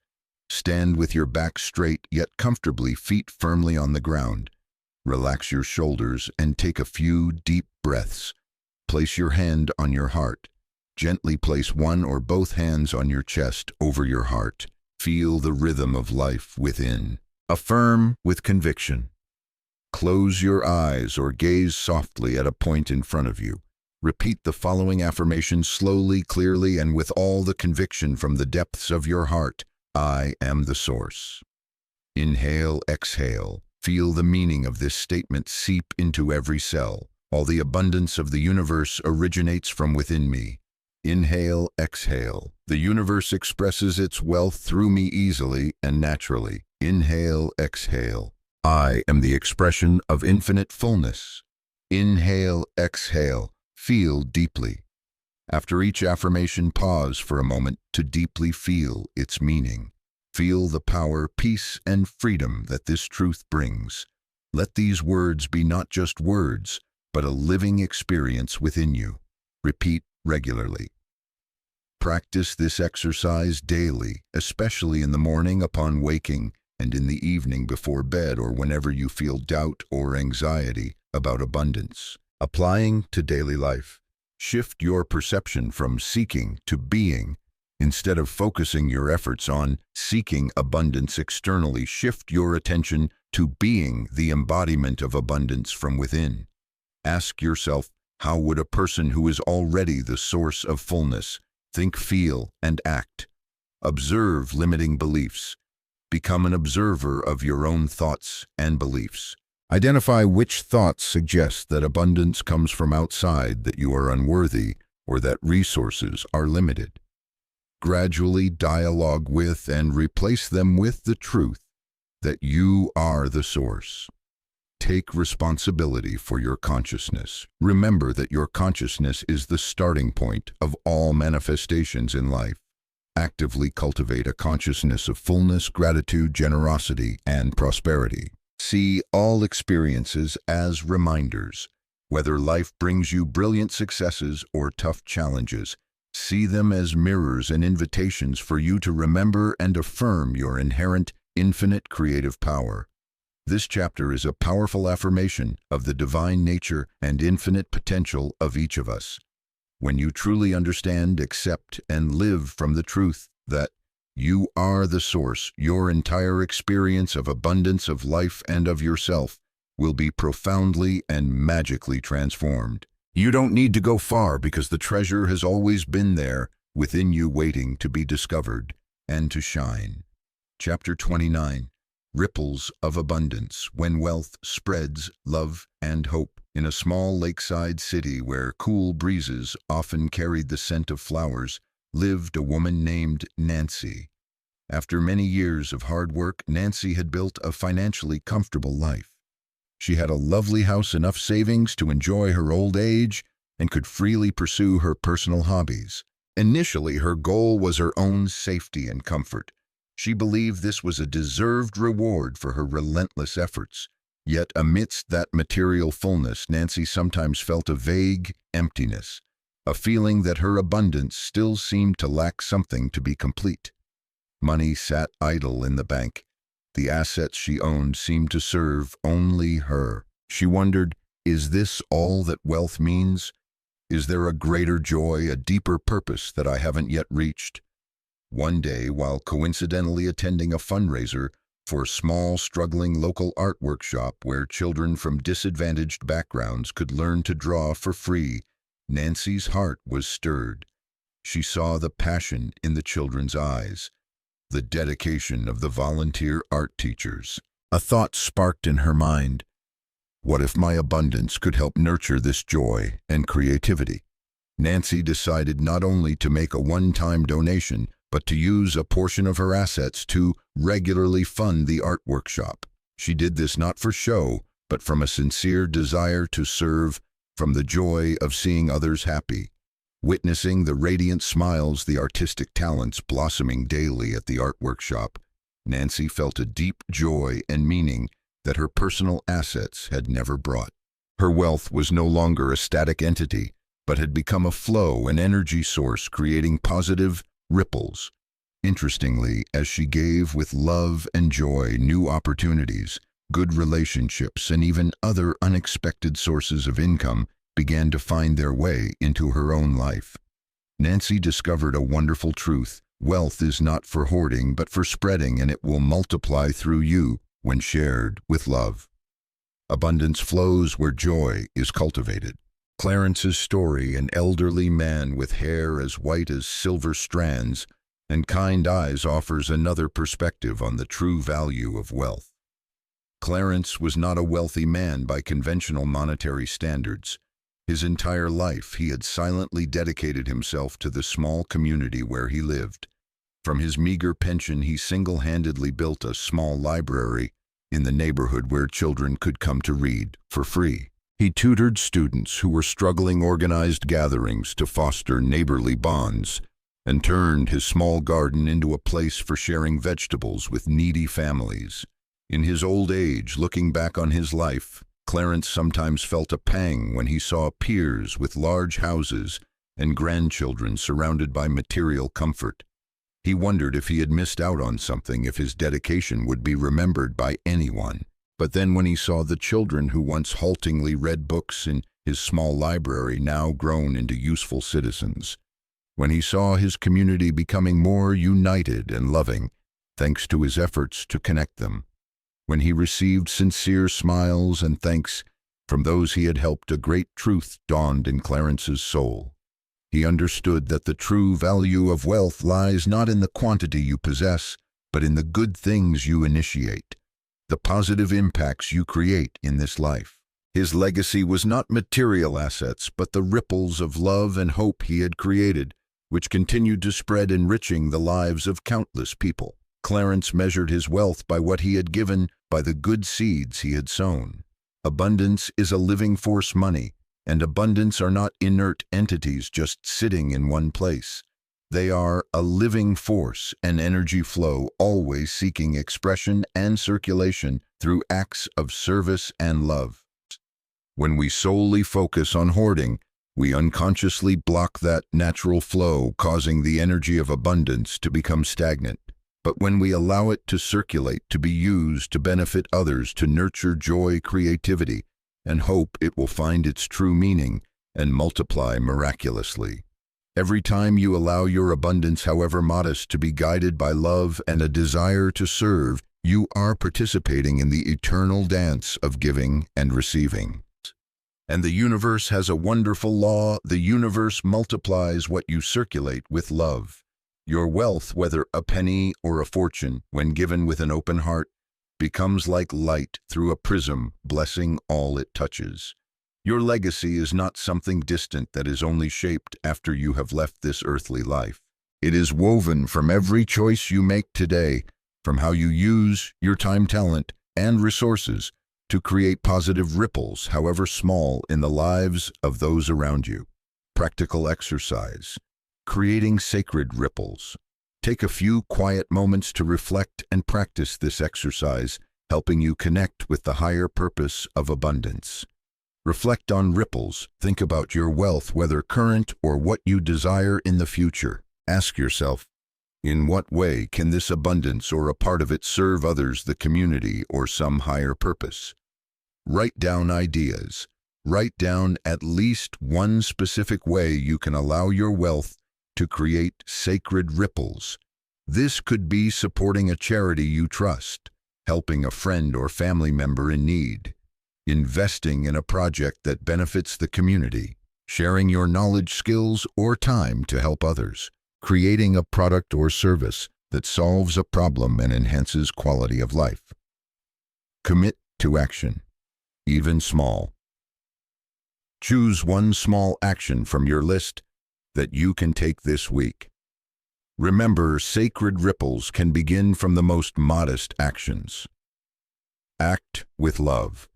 Stand with your back straight yet comfortably, feet firmly on the ground. Relax your shoulders and take a few deep breaths. Place your hand on your heart. Gently place one or both hands on your chest over your heart. Feel the rhythm of life within. Affirm with conviction. Close your eyes or gaze softly at a point in front of you. Repeat the following affirmation slowly, clearly, and with all the conviction from the depths of your heart. I am the source. Inhale, exhale. Feel the meaning of this statement seep into every cell. All the abundance of the universe originates from within me. Inhale, exhale. The universe expresses its wealth through me easily and naturally. Inhale, exhale. I am the expression of infinite fullness. Inhale, exhale. Feel deeply. After each affirmation, pause for a moment to deeply feel its meaning. Feel the power, peace, and freedom that this truth brings. Let these words be not just words, but a living experience within you. Repeat regularly. Practice this exercise daily, especially in the morning upon waking and in the evening before bed or whenever you feel doubt or anxiety about abundance. Applying to daily life. Shift your perception from seeking to being. Instead of focusing your efforts on seeking abundance externally, shift your attention to being the embodiment of abundance from within. Ask yourself, how would a person who is already the source of fullness think, feel, and act? Observe limiting beliefs. Become an observer of your own thoughts and beliefs. Identify which thoughts suggest that abundance comes from outside, that you are unworthy, or that resources are limited. Gradually dialogue with and replace them with the truth that you are the source. Take responsibility for your consciousness. Remember that your consciousness is the starting point of all manifestations in life. Actively cultivate a consciousness of fullness, gratitude, generosity, and prosperity. See all experiences as reminders. Whether life brings you brilliant successes or tough challenges, see them as mirrors and invitations for you to remember and affirm your inherent, infinite creative power. This chapter is a powerful affirmation of the divine nature and infinite potential of each of us. When you truly understand, accept, and live from the truth that you are the source, your entire experience of abundance of life and of yourself will be profoundly and magically transformed. You don't need to go far because the treasure has always been there within you, waiting to be discovered and to shine. Chapter 29. Ripples of Abundance. When wealth spreads love and hope. In a small lakeside city where cool breezes often carried the scent of flowers, lived a woman named Nancy. After many years of hard work, Nancy had built a financially comfortable life. She had a lovely house, enough savings to enjoy her old age, and could freely pursue her personal hobbies. Initially, her goal was her own safety and comfort. She believed this was a deserved reward for her relentless efforts. Yet amidst that material fullness, Nancy sometimes felt a vague emptiness, a feeling that her abundance still seemed to lack something to be complete. Money sat idle in the bank. The assets she owned seemed to serve only her. She wondered, is this all that wealth means? Is there a greater joy, a deeper purpose that I haven't yet reached? One day, while coincidentally attending a fundraiser for a small, struggling local art workshop where children from disadvantaged backgrounds could learn to draw for free, Nancy's heart was stirred. She saw the passion in the children's eyes, the dedication of the volunteer art teachers. A thought sparked in her mind. What if my abundance could help nurture this joy and creativity? Nancy decided not only to make a one-time donation, but to use a portion of her assets to regularly fund the art workshop. She did this not for show, but from a sincere desire to serve, from the joy of seeing others happy. Witnessing the radiant smiles, the artistic talents blossoming daily at the art workshop, Nancy felt a deep joy and meaning that her personal assets had never brought. Her wealth was no longer a static entity, but had become a flow, an energy source, creating positive ripples. Interestingly, as she gave with love and joy, new opportunities, good relationships, and even other unexpected sources of income began to find their way into her own life. Nancy discovered a wonderful truth. Wealth is not for hoarding, but for spreading, and it will multiply through you. when shared with love. Abundance flows where joy is cultivated. Clarence's story, an elderly man with hair as white as silver strands and kind eyes, offers another perspective on the true value of wealth. Clarence was not a wealthy man by conventional monetary standards. His entire life he had silently dedicated himself to the small community where he lived. From his meager pension, he single-handedly built a small library in the neighborhood where children could come to read for free. He tutored students who were struggling, organized gatherings to foster neighborly bonds, and turned his small garden into a place for sharing vegetables with needy families. In his old age, looking back on his life, Clarence sometimes felt a pang when he saw peers with large houses and grandchildren surrounded by material comfort. He wondered if he had missed out on something, if his dedication would be remembered by anyone. But then when he saw the children who once haltingly read books in his small library now grown into useful citizens, when he saw his community becoming more united and loving, thanks to his efforts to connect them, when he received sincere smiles and thanks from those he had helped, a great truth dawned in Clarence's soul. He understood that the true value of wealth lies not in the quantity you possess, but in the good things you initiate, the positive impacts you create in this life. His legacy was not material assets, but the ripples of love and hope he had created, which continued to spread, enriching the lives of countless people. Clarence measured his wealth by what he had given, by the good seeds he had sown. Abundance is a living force. Money and abundance are not inert entities just sitting in one place. They are a living force, an energy flow, always seeking expression and circulation through acts of service and love. When we solely focus on hoarding, we unconsciously block that natural flow, causing the energy of abundance to become stagnant. But when we allow it to circulate, to be used to benefit others, to nurture joy, creativity, and hope, it will find its true meaning and multiply miraculously. Every time you allow your abundance, however modest, to be guided by love and a desire to serve, you are participating in the eternal dance of giving and receiving. And the universe has a wonderful law. The universe multiplies what you circulate with love. Your wealth, whether a penny or a fortune, when given with an open heart, becomes like light through a prism, blessing all it touches. Your legacy is not something distant that is only shaped after you have left this earthly life. It is woven from every choice you make today, from how you use your time, talent, and resources to create positive ripples, however small, in the lives of those around you. Practical exercise. Creating sacred ripples. Take a few quiet moments to reflect and practice this exercise, helping you connect with the higher purpose of abundance. Reflect on ripples. Think about your wealth, whether current or what you desire in the future. Ask yourself, in what way can this abundance or a part of it serve others, the community, or some higher purpose? Write down ideas. Write down at least one specific way you can allow your wealth to create sacred ripples. This could be supporting a charity you trust, helping a friend or family member in need, investing in a project that benefits the community, sharing your knowledge, skills, or time to help others, creating a product or service that solves a problem and enhances quality of life. Commit to action, even small. Choose one small action from your list that you can take this week. Remember, sacred ripples can begin from the most modest actions. Act with love.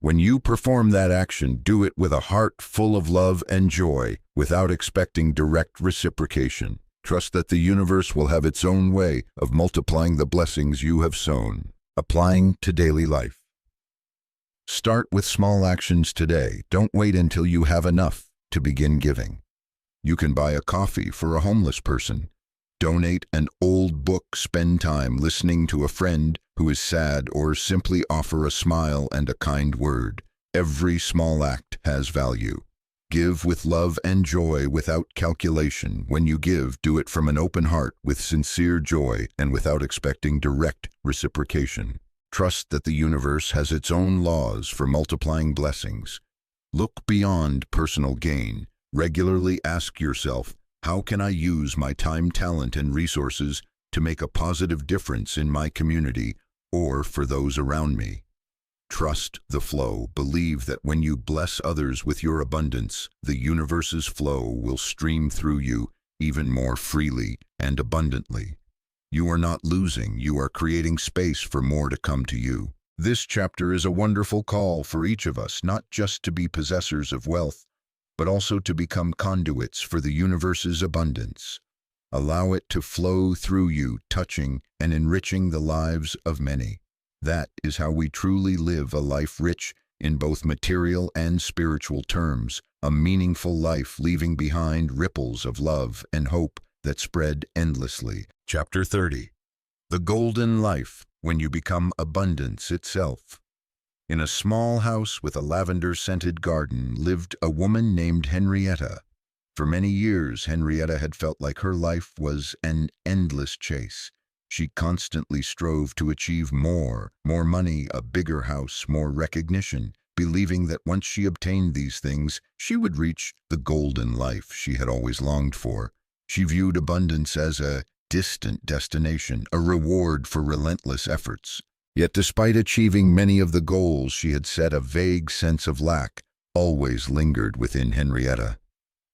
When you perform that action, do it with a heart full of love and joy, without expecting direct reciprocation. Trust that the universe will have its own way of multiplying the blessings you have sown. Applying to daily life. Start with small actions today. Don't wait until you have enough to begin giving. You can buy a coffee for a homeless person, donate an old book, spend time listening to a friend who is sad, or simply offer a smile and a kind word. Every small act has value. Give with love and joy without calculation. When you give, do it from an open heart with sincere joy and without expecting direct reciprocation. Trust that the universe has its own laws for multiplying blessings. Look beyond personal gain. Regularly ask yourself, how can I use my time, talent, and resources to make a positive difference in my community or for those around me? Trust the flow. Believe that when you bless others with your abundance, the universe's flow will stream through you even more freely and abundantly. You are not losing, you are creating space for more to come to you. This chapter is a wonderful call for each of us, not just to be possessors of wealth, but also to become conduits for the universe's abundance. Allow it to flow through you, touching and enriching the lives of many. That is how we truly live a life rich in both material and spiritual terms, a meaningful life leaving behind ripples of love and hope that spread endlessly. Chapter 30. The Golden Life, when you become abundance itself. In a small house with a lavender-scented garden lived a woman named Henrietta. For many years, Henrietta had felt like her life was an endless chase. She constantly strove to achieve more money, a bigger house, more recognition, believing that once she obtained these things, she would reach the golden life she had always longed for. She viewed abundance as a distant destination, a reward for relentless efforts. Yet despite achieving many of the goals she had set, a vague sense of lack always lingered within Henrietta.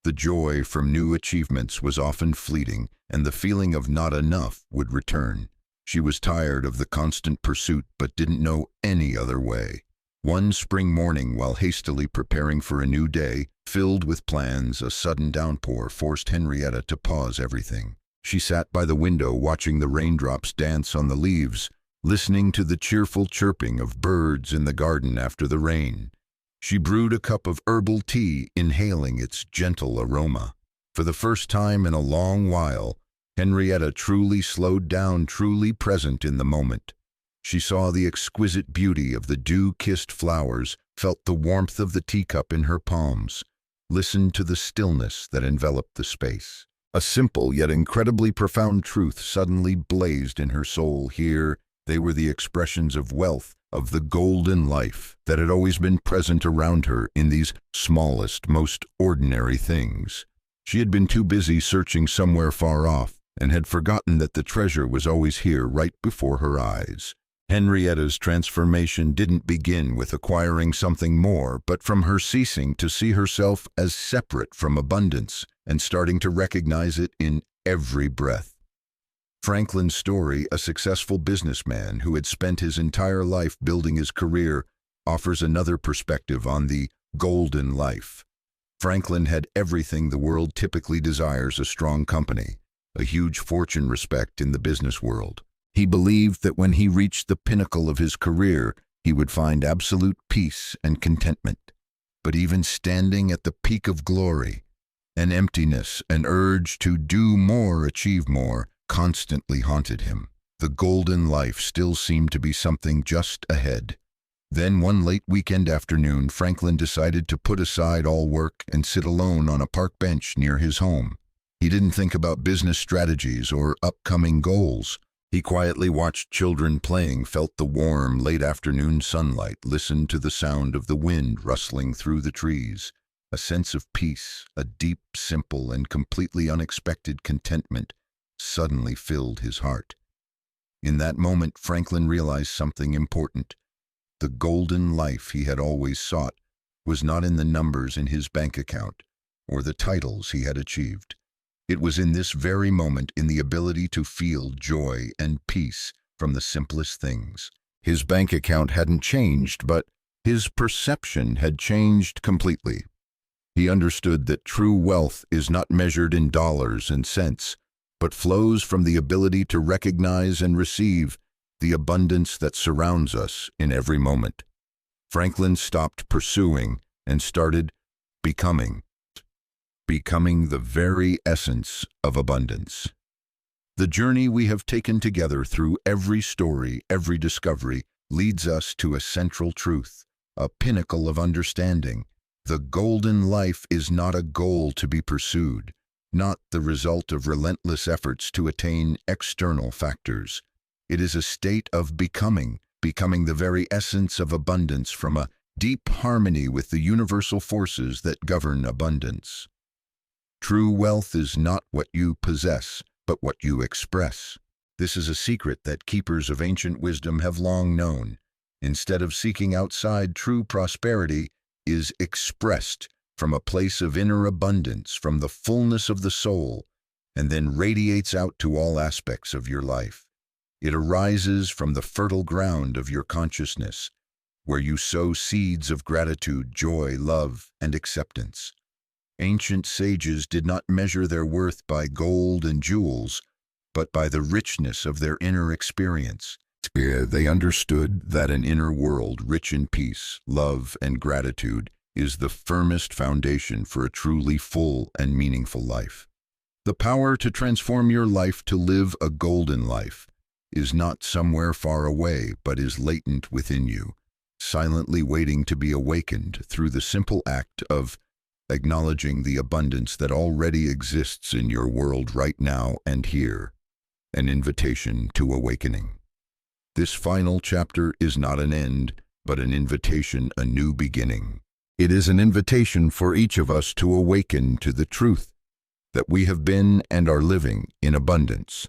The joy from new achievements was often fleeting, and the feeling of not enough would return. She was tired of the constant pursuit, but didn't know any other way. One spring morning, while hastily preparing for a new day, filled with plans, a sudden downpour forced Henrietta to pause everything. She sat by the window watching the raindrops dance on the leaves, listening to the cheerful chirping of birds in the garden after the rain. She brewed a cup of herbal tea, inhaling its gentle aroma. For the first time in a long while, Henrietta truly slowed down, truly present in the moment. She saw the exquisite beauty of the dew-kissed flowers, felt the warmth of the teacup in her palms, listened to the stillness that enveloped the space. A simple yet incredibly profound truth suddenly blazed in her soul. Here, they were the expressions of wealth, of the golden life that had always been present around her in these smallest, most ordinary things. She had been too busy searching somewhere far off and had forgotten that the treasure was always here, right before her eyes. Henrietta's transformation didn't begin with acquiring something more, but from her ceasing to see herself as separate from abundance and starting to recognize it in every breath. Franklin's story, a successful businessman who had spent his entire life building his career, offers another perspective on the golden life. Franklin had everything the world typically desires: a strong company, a huge fortune, respect in the business world. He believed that when he reached the pinnacle of his career, he would find absolute peace and contentment. But even standing at the peak of glory, an emptiness, an urge to do more, achieve more, constantly haunted him. The golden life still seemed to be something just ahead. Then one late weekend afternoon, Franklin decided to put aside all work and sit alone on a park bench near his home. He didn't think about business strategies or upcoming goals. He quietly watched children playing, felt the warm, late afternoon sunlight, listened to the sound of the wind rustling through the trees. A sense of peace, a deep, simple, and completely unexpected contentment suddenly filled his heart. In that moment, Franklin realized something important. The golden life he had always sought was not in the numbers in his bank account or the titles he had achieved. It was in this very moment, in the ability to feel joy and peace from the simplest things. His bank account hadn't changed, but his perception had changed completely. He understood that true wealth is not measured in dollars and cents, but flows from the ability to recognize and receive the abundance that surrounds us in every moment. Franklin stopped pursuing and started becoming the very essence of abundance. The journey we have taken together through every story, every discovery, leads us to a central truth, a pinnacle of understanding. The golden life is not a goal to be pursued, not the result of relentless efforts to attain external factors. It is a state of becoming the very essence of abundance from a deep harmony with the universal forces that govern abundance. True wealth is not what you possess, but what you express. This is a secret that keepers of ancient wisdom have long known. Instead of seeking outside, true prosperity is expressed from a place of inner abundance, from the fullness of the soul, and then radiates out to all aspects of your life. It arises from the fertile ground of your consciousness, where you sow seeds of gratitude, joy, love, and acceptance. Ancient sages did not measure their worth by gold and jewels, but by the richness of their inner experience. They understood that an inner world rich in peace, love, and gratitude is the firmest foundation for a truly full and meaningful life. The power to transform your life to live a golden life is not somewhere far away, but is latent within you, silently waiting to be awakened through the simple act of acknowledging the abundance that already exists in your world right now and here, an invitation to awakening. This final chapter is not an end, but an invitation, a new beginning. It is an invitation for each of us to awaken to the truth that we have been and are living in abundance,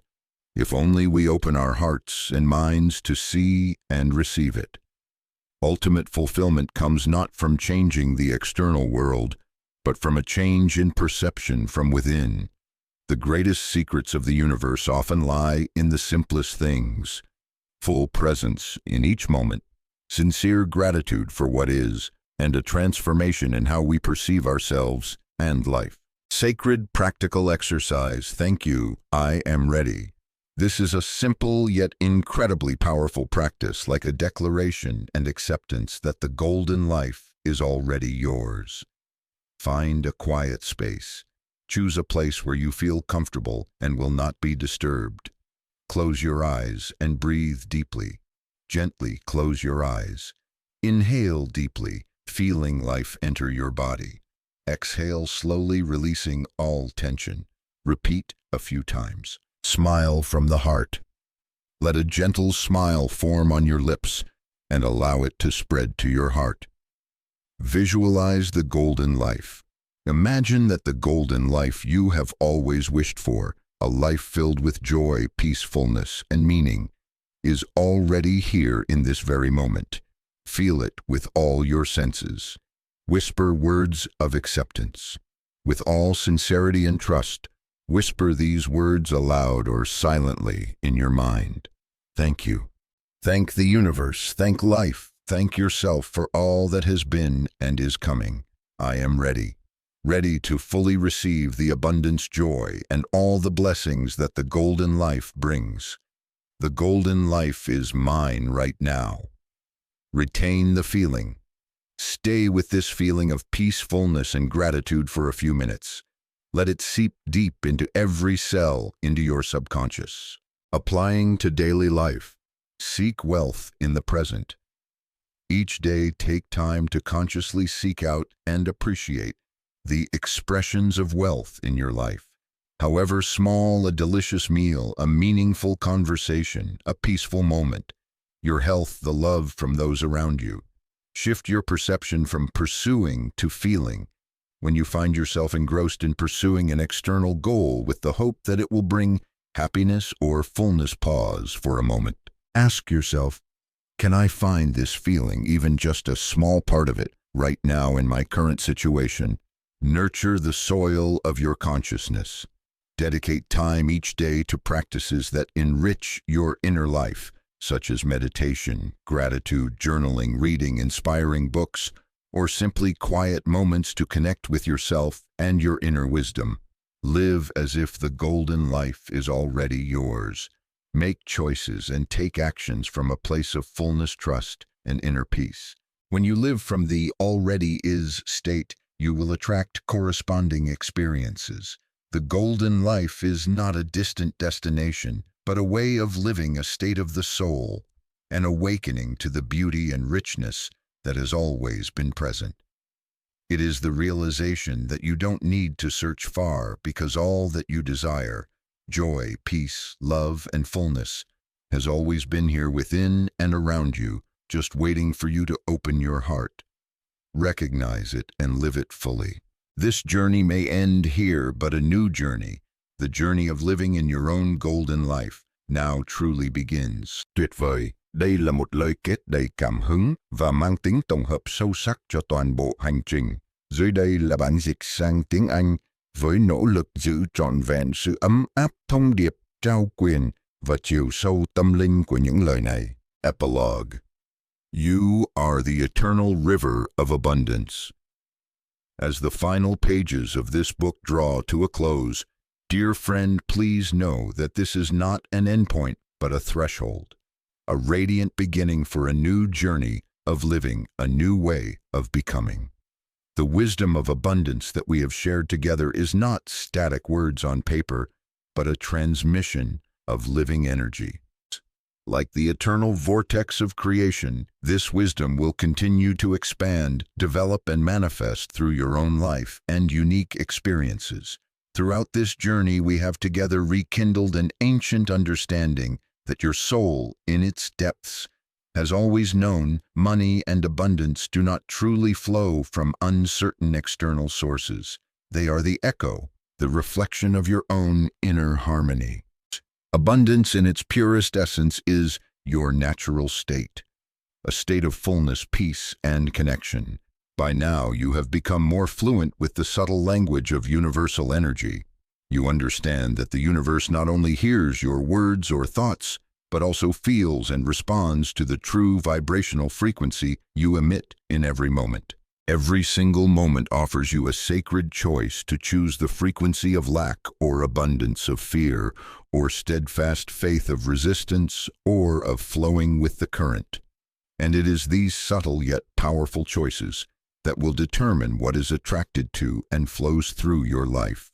if only we open our hearts and minds to see and receive it. Ultimate fulfillment comes not from changing the external world, but from a change in perception from within. The greatest secrets of the universe often lie in the simplest things: full presence in each moment, sincere gratitude for what is, and a transformation in how we perceive ourselves and life. Sacred practical exercise. Thank you, I am ready. This is a simple yet incredibly powerful practice, like a declaration and acceptance that the golden life is already yours. Find a quiet space. Choose a place where you feel comfortable and will not be disturbed. Close your eyes and breathe deeply. Gently close your eyes. Inhale deeply, feeling life enter your body. Exhale slowly, releasing all tension. Repeat a few times. Smile from the heart. Let a gentle smile form on your lips and allow it to spread to your heart. Visualize the golden life. Imagine that the golden life you have always wished for, a life filled with joy, peacefulness, and meaning, is already here in this very moment. Feel it with all your senses. Whisper words of acceptance. With all sincerity and trust, whisper these words aloud or silently in your mind. Thank you. Thank the universe, thank life, thank yourself for all that has been and is coming. I am ready. Ready to fully receive the abundance, joy, and all the blessings that the golden life brings. The golden life is mine right now. Retain the feeling. Stay with this feeling of peacefulness and gratitude for a few minutes. Let it seep deep into every cell, into your subconscious. Applying to daily life. Seek wealth in the present. Each day, take time to consciously seek out and appreciate the expressions of wealth in your life. However small, a delicious meal, a meaningful conversation, a peaceful moment, your health, the love from those around you. Shift your perception from pursuing to feeling. When you find yourself engrossed in pursuing an external goal with the hope that it will bring happiness or fullness, pause for a moment. Ask yourself, can I find this feeling, even just a small part of it, right now in my current situation? Nurture the soil of your consciousness. Dedicate time each day to practices that enrich your inner life, such as meditation, gratitude, journaling, reading inspiring books, or simply quiet moments to connect with yourself and your inner wisdom. Live as if the golden life is already yours. Make choices and take actions from a place of fullness, trust, and inner peace. When you live from the already is state, you will attract corresponding experiences. The golden life is not a distant destination, but a way of living, a state of the soul, an awakening to the beauty and richness that has always been present. It is the realization that you don't need to search far because all that you desire, joy, peace, love, and fullness, has always been here within and around you, just waiting for you to open your heart. Recognize it and live it fully. This journey may end here, but a new journey, the journey of living in your own golden life, now truly begins. Tuyệt vời, đây là một lời kết đầy cảm hứng và mang tính tổng hợp sâu sắc cho toàn bộ hành trình. Dưới đây là bản dịch sang tiếng Anh với nỗ lực giữ trọn vẹn sự ấm áp thông điệp, trao quyền và chiều sâu tâm linh của những lời này. Epilogue. You are the eternal river of abundance. As the final pages of this book draw to a close, dear friend, please know that this is not an endpoint, but a threshold, a radiant beginning for a new journey of living, a new way of becoming. The wisdom of abundance that we have shared together is not static words on paper, but a transmission of living energy. Like the eternal vortex of creation, this wisdom will continue to expand, develop, and manifest through your own life and unique experiences. Throughout this journey, we have together rekindled an ancient understanding that your soul, in its depths, has always known money and abundance do not truly flow from uncertain external sources. They are the echo, the reflection of your own inner harmony. Abundance in its purest essence is your natural state, a state of fullness, peace, and connection. By now, you have become more fluent with the subtle language of universal energy. You understand that the universe not only hears your words or thoughts, but also feels and responds to the true vibrational frequency you emit in every moment. Every single moment offers you a sacred choice to choose the frequency of lack or abundance, of fear or steadfast faith, of resistance or of flowing with the current. And it is these subtle yet powerful choices that will determine what is attracted to and flows through your life.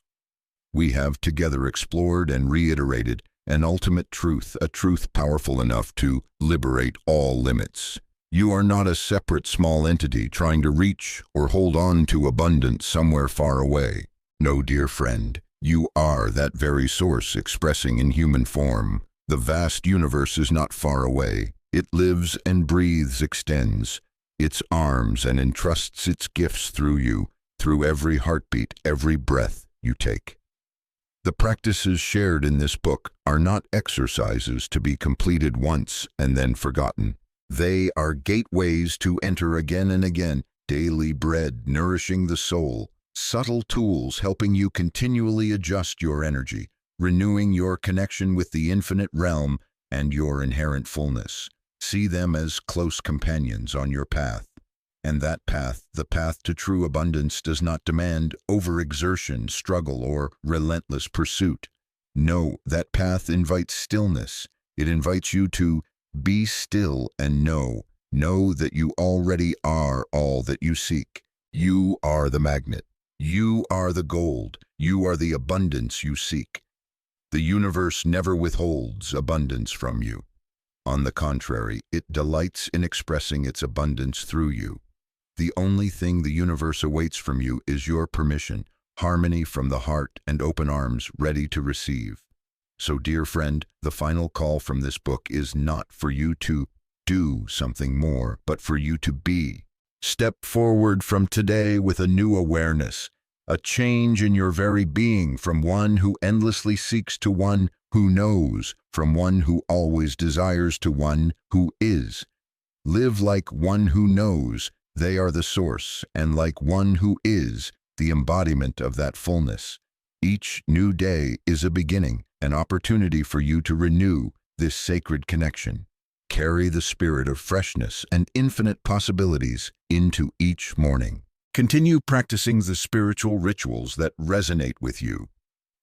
We have together explored and reiterated an ultimate truth, a truth powerful enough to liberate all limits. You are not a separate small entity trying to reach or hold on to abundance somewhere far away. No, dear friend, you are that very source expressing in human form. The vast universe is not far away. It lives and breathes, extends its arms, and entrusts its gifts through you, through every heartbeat, every breath you take. The practices shared in this book are not exercises to be completed once and then forgotten. They are gateways to enter again and again, daily bread nourishing the soul, subtle tools helping you continually adjust your energy, renewing your connection with the infinite realm and your inherent fullness. See them as close companions on your path. And that path, the path to true abundance, does not demand overexertion, struggle, or relentless pursuit. No, that path invites stillness. It invites you to be still and know that you already are all that you seek. You are the magnet. You are the gold. You are the abundance you seek. The universe never withholds abundance from you. On the contrary, it delights in expressing its abundance through you. The only thing the universe awaits from you is your permission, harmony from the heart, and open arms ready to receive. So, dear friend, the final call from this book is not for you to do something more, but for you to be. Step forward from today with a new awareness, a change in your very being, from one who endlessly seeks to one who knows, from one who always desires to one who is. Live like one who knows they are the source, and like one who is the embodiment of that fullness. Each new day is a beginning, an opportunity for you to renew this sacred connection. Carry the spirit of freshness and infinite possibilities into each morning. Continue practicing the spiritual rituals that resonate with you,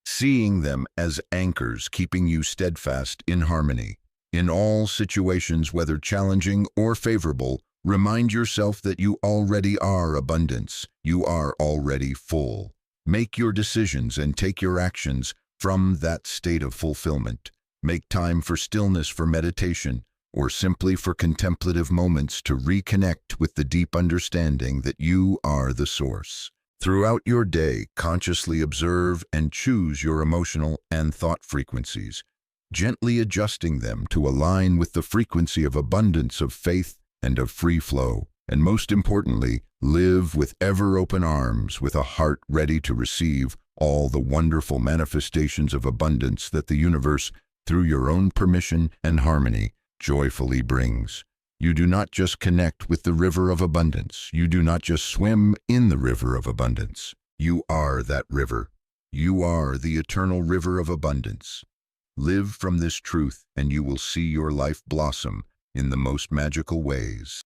seeing them as anchors keeping you steadfast in harmony. In all situations, whether challenging or favorable, remind yourself that you already are abundance. You are already full. Make your decisions and take your actions from that state of fulfillment. Make time for stillness, for meditation, or simply for contemplative moments to reconnect with the deep understanding that you are the source. Throughout your day, consciously observe and choose your emotional and thought frequencies, gently adjusting them to align with the frequency of abundance, of faith, and of free flow. And most importantly, live with ever-open arms, with a heart ready to receive all the wonderful manifestations of abundance that the universe, through your own permission and harmony, joyfully brings. You do not just connect with the river of abundance. You do not just swim in the river of abundance. You are that river. You are the eternal river of abundance. Live from this truth, and you will see your life blossom in the most magical ways.